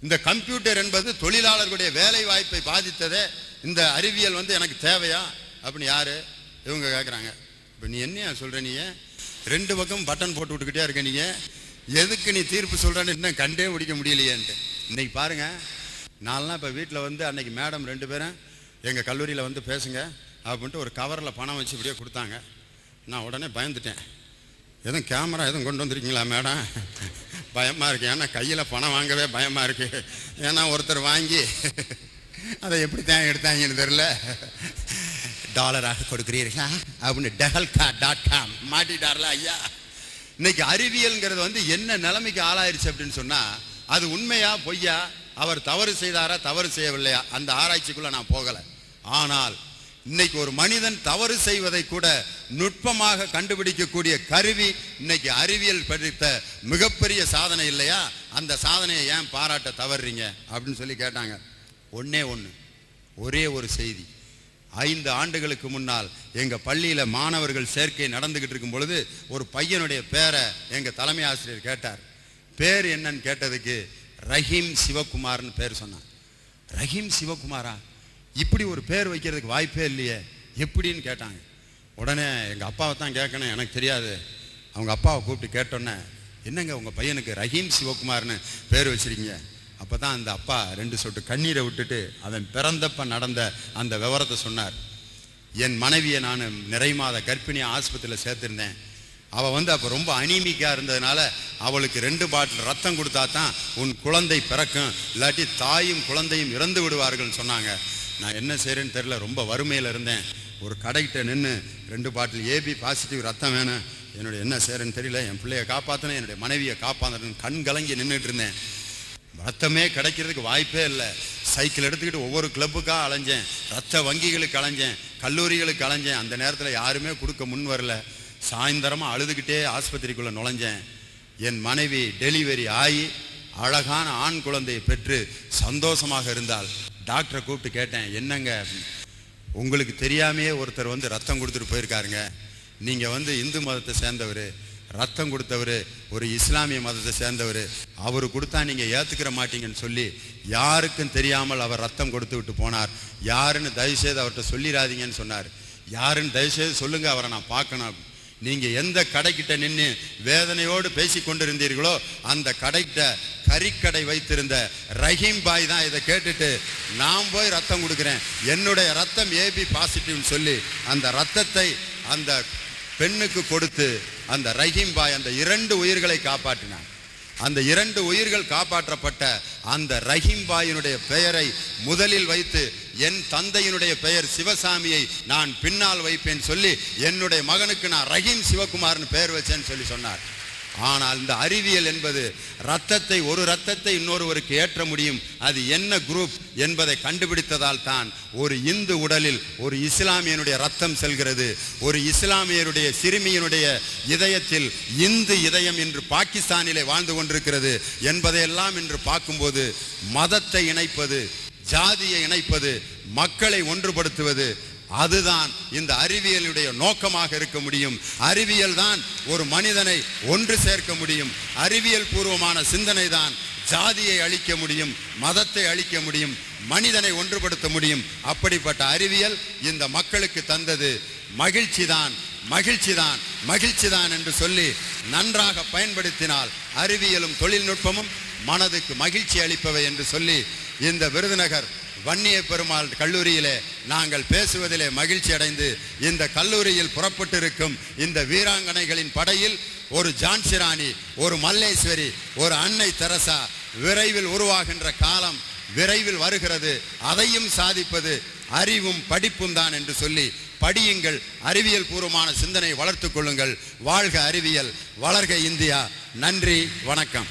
இந்த கம்ப்யூட்டர் என்பது தொழிலாளர்களுடைய வேலை வாய்ப்பை பாதித்ததே. இந்த அறிவியல் எனக்கு தேவையா அப்படின்னு யார் இவங்க கேட்குறாங்க. இப்போ நீ என்னையா சொல்கிற? நீ 2 பக்கம் பட்டன் போட்டு விட்டுக்கிட்டே இருக்க. நீங்கள் எதுக்கு நீ தீர்ப்பு சொல்கிறேன்னு இன்னும் கண்டே பிடிக்க முடியலையேன்ட்டு. இன்றைக்கி பாருங்கள், நான்லாம் இப்போ வீட்டில் அன்றைக்கி மேடம் 2 பேரும் எங்கள் கல்லூரியில் பேசுங்க அப்படின்ட்டு ஒரு கவரில் பணம் வச்சு இப்படியே கொடுத்தாங்க. நான் உடனே பயந்துட்டேன். எதுவும் கேமரா எதுவும் கொண்டு வந்திருக்கீங்களா மேடம்? பயமாக இருக்குது. ஏன்னா கையில் பணம் வாங்கவே பயமாக இருக்குது. ஏன்னா ஒருத்தர் வாங்கி அதை எப்படி தான் எடுத்தாங்கன்னு தெரில. டாலராக கொடுக்குறீர்களா அப்படின்னு dehalka.com மாட்டிட்டார்ல ஐயா. இன்னைக்கு அறிவியல்ங்கிறது என்ன நிலைமைக்கு ஆளாயிருச்சு அப்படின்னு சொன்னால், அது உண்மையா பொய்யா, அவர் தவறு செய்தாரா தவறு செய்யவில்லையா, அந்த ஆராய்ச்சிக்குள்ள நான் போகலை. ஆனால் இன்னைக்கு ஒரு மனிதன் தவறு செய்வதை கூட நுட்பமாக கண்டுபிடிக்கக்கூடிய கருவி இன்னைக்கு அறிவியல் படித்த மிகப்பெரிய சாதனை இல்லையா? அந்த சாதனையை ஏன் பாராட்ட தவறுறீங்க அப்படின்னு சொல்லி கேட்டாங்க. ஒரே ஒரு செய்தி. 5 ஆண்டுகளுக்கு முன்னால் எங்கள் பள்ளியில் மாணவர்கள் சேர்க்கை நடந்துக்கிட்டு இருக்கும் பொழுது ஒரு பையனுடைய பேரை எங்கள் தலைமை ஆசிரியர் கேட்டார். பேர் என்னன்னு கேட்டதுக்கு ரஹீம் சிவகுமார்னு பேர் சொன்னான். ரஹீம் சிவகுமாரா? இப்படி ஒரு பேர் வைக்கிறதுக்கு வாய்ப்பே இல்லையே, எப்படின்னு கேட்டாங்க. உடனே எங்கள் அப்பாவை தான் கேட்கணும், எனக்கு தெரியாது. அவங்க அப்பாவை கூப்பிட்டு கேட்டோன்னே, என்னங்க உங்கள் பையனுக்கு ரஹீம் சிவகுமார்னு பேர் வச்சிருக்கீங்க? அப்போ தான் அந்த அப்பா 2 சொட்டு கண்ணீரை விட்டுட்டு அவன் பிறந்தப்ப நடந்த அந்த விவரத்தை சொன்னார். என் மனைவியை நான் நிறைமாத கர்ப்பிணியை ஆஸ்பத்திரியில் சேர்த்துருந்தேன். அவள் அப்போ ரொம்ப அனீமிக்காக இருந்ததுனால அவளுக்கு 2 பாட்டில் ரத்தம் கொடுத்தா தான் உன் குழந்தை பிறக்கும், இல்லாட்டி தாயும் குழந்தையும் இறந்து விடுவார்கள்னு சொன்னாங்க. நான் என்ன செய்கிறேன்னு தெரில, ரொம்ப வறுமையில் இருந்தேன். ஒரு கடைக்கிட்ட நின்று 2 பாட்டில் ஏபி பாசிட்டிவ் ரத்தம் வேணும், என்னுடைய என்ன செய்கிறேன்னு தெரியல, என் பிள்ளையை காப்பாற்றினேன், என்னுடைய மனைவியை காப்பாற்றினேன், கண் கலங்கி நின்றுட்டு இருந்தேன். ரத்தமே கிடைக்கிறதுக்கு வாய்ப்பே இல்லை. சைக்கிள் எடுத்துக்கிட்டு ஒவ்வொரு கிளப்புக்காக அலைஞ்சேன், ரத்த வங்கிகளுக்கு அலைஞ்சேன், கல்லூரிகளுக்கு அலைஞ்சேன். அந்த நேரத்தில் யாருமே கொடுக்க முன் வரல. சாயந்தரமாக அழுதுகிட்டே ஆஸ்பத்திரிக்குள்ளே நுழைஞ்சேன். என் மனைவி டெலிவரி ஆகி அழகான ஆண் குழந்தையை பெற்று சந்தோஷமாக இருந்தால். டாக்டரை கூப்பிட்டு கேட்டேன், என்னங்க உங்களுக்கு தெரியாமையே ஒருத்தர் ரத்தம் கொடுத்துட்டு போயிருக்காருங்க. நீங்கள் இந்து மதத்தை சேர்ந்தவர், ரத்தம் கொடுத்தவர் ஒரு இஸ்லாமிய மதத்தை சேர்ந்தவர், அவர் கொடுத்தா நீங்கள் ஏற்றுக்கிற மாட்டீங்கன்னு சொல்லி யாருக்கும் தெரியாமல் அவர் ரத்தம் கொடுத்து விட்டு போனார். யாருன்னு தயவுசெய்து அவர்கிட்ட சொல்லிடாதீங்கன்னு சொன்னார். யாருன்னு தயவுசெய்து சொல்லுங்கள், அவரை நான் பார்க்கணும். நீங்கள் எந்த கடைக்கிட்ட நின்று வேதனையோடு பேசி கொண்டிருந்தீர்களோ அந்த கடைக்கிட்ட கறிக்கடை வைத்திருந்த ரஹீம் பாய் தான் இதை கேட்டுட்டு, நான் போய் ரத்தம் கொடுக்குறேன், என்னுடைய ரத்தம் ஏபி பாசிட்டிவ்னு சொல்லி அந்த ரத்தத்தை அந்த பெண்ணுக்கு கொடுத்து அந்த ரஹீம் பாய் அந்த 2 உயிர்களை காப்பாற்றினான். அந்த 2 உயிர்கள் காப்பாற்றப்பட்ட அந்த ரஹீம் பாயினுடைய பெயரை முதலில் வைத்து என் தந்தையினுடைய பெயர் சிவசாமியை நான் பின்னால் வைப்பேன் சொல்லி என்னுடைய மகனுக்கு நான் ரஹீம் சிவகுமார்னு பெயர் வச்சேன்னு சொல்லி சொன்னார். ஆனால் இந்த அறிவியல் என்பது ஒரு ரத்தத்தை இன்னொருவருக்கு ஏற்ற முடியும், அது என்ன குரூப் என்பதை கண்டுபிடித்ததால் தான் ஒரு இந்து உடலில் ஒரு இஸ்லாமியனுடைய ரத்தம் செல்கிறது. ஒரு இஸ்லாமியருடைய சிறுமியினுடைய இதயத்தில் இந்து இதயம் என்று பாகிஸ்தானிலே வாழ்ந்து கொண்டிருக்கிறது என்பதையெல்லாம் இன்று பார்க்கும்போது மதத்தை இணைப்பது, ஜாதியை இணைப்பது, மக்களை ஒன்றுபடுத்துவது, அதுதான் இந்த அறிவியலுடைய நோக்கமாக இருக்க முடியும். அறிவியல் தான் ஒரு மனிதனை ஒன்று சேர்க்க முடியும். அறிவியல் பூர்வமான சிந்தனை தான் ஜாதியை அழிக்க முடியும், மதத்தை அழிக்க முடியும், மனிதனை ஒன்றுபடுத்த முடியும். அப்படிப்பட்ட அறிவியல் இந்த மக்களுக்கு தந்தது மகிழ்ச்சிதான், மகிழ்ச்சிதான், மகிழ்ச்சிதான் என்று சொல்லி நன்றாக பயன்படுத்தினால் அறிவியலும் தொழில்நுட்பமும் மனதுக்கு மகிழ்ச்சி அளிப்பவை என்று சொல்லி இந்த விருதுநகர் வன்னிய பெருமாள் கல்லூரியிலே நாங்கள் பேசுவதிலே மகிழ்ச்சி அடைந்து இந்த கல்லூரியில் புறப்பட்டிருக்கும் இந்த வீராங்கனைகளின் படையில் ஒரு ஜான்சி ராணி, ஒரு மல்லேஸ்வரி, ஒரு அன்னை தெரசா விரைவில் உருவாகின்ற காலம் விரைவில் வருகிறது. அதையும் சாதிப்பது அறிவும் படிப்பும் தான் என்று சொல்லி படியுங்கள், அறிவியல் பூர்வமான சிந்தனை வளர்த்து கொள்ளுங்கள். வாழ்க அறிவியல், வளர்க இந்தியா. நன்றி, வணக்கம்.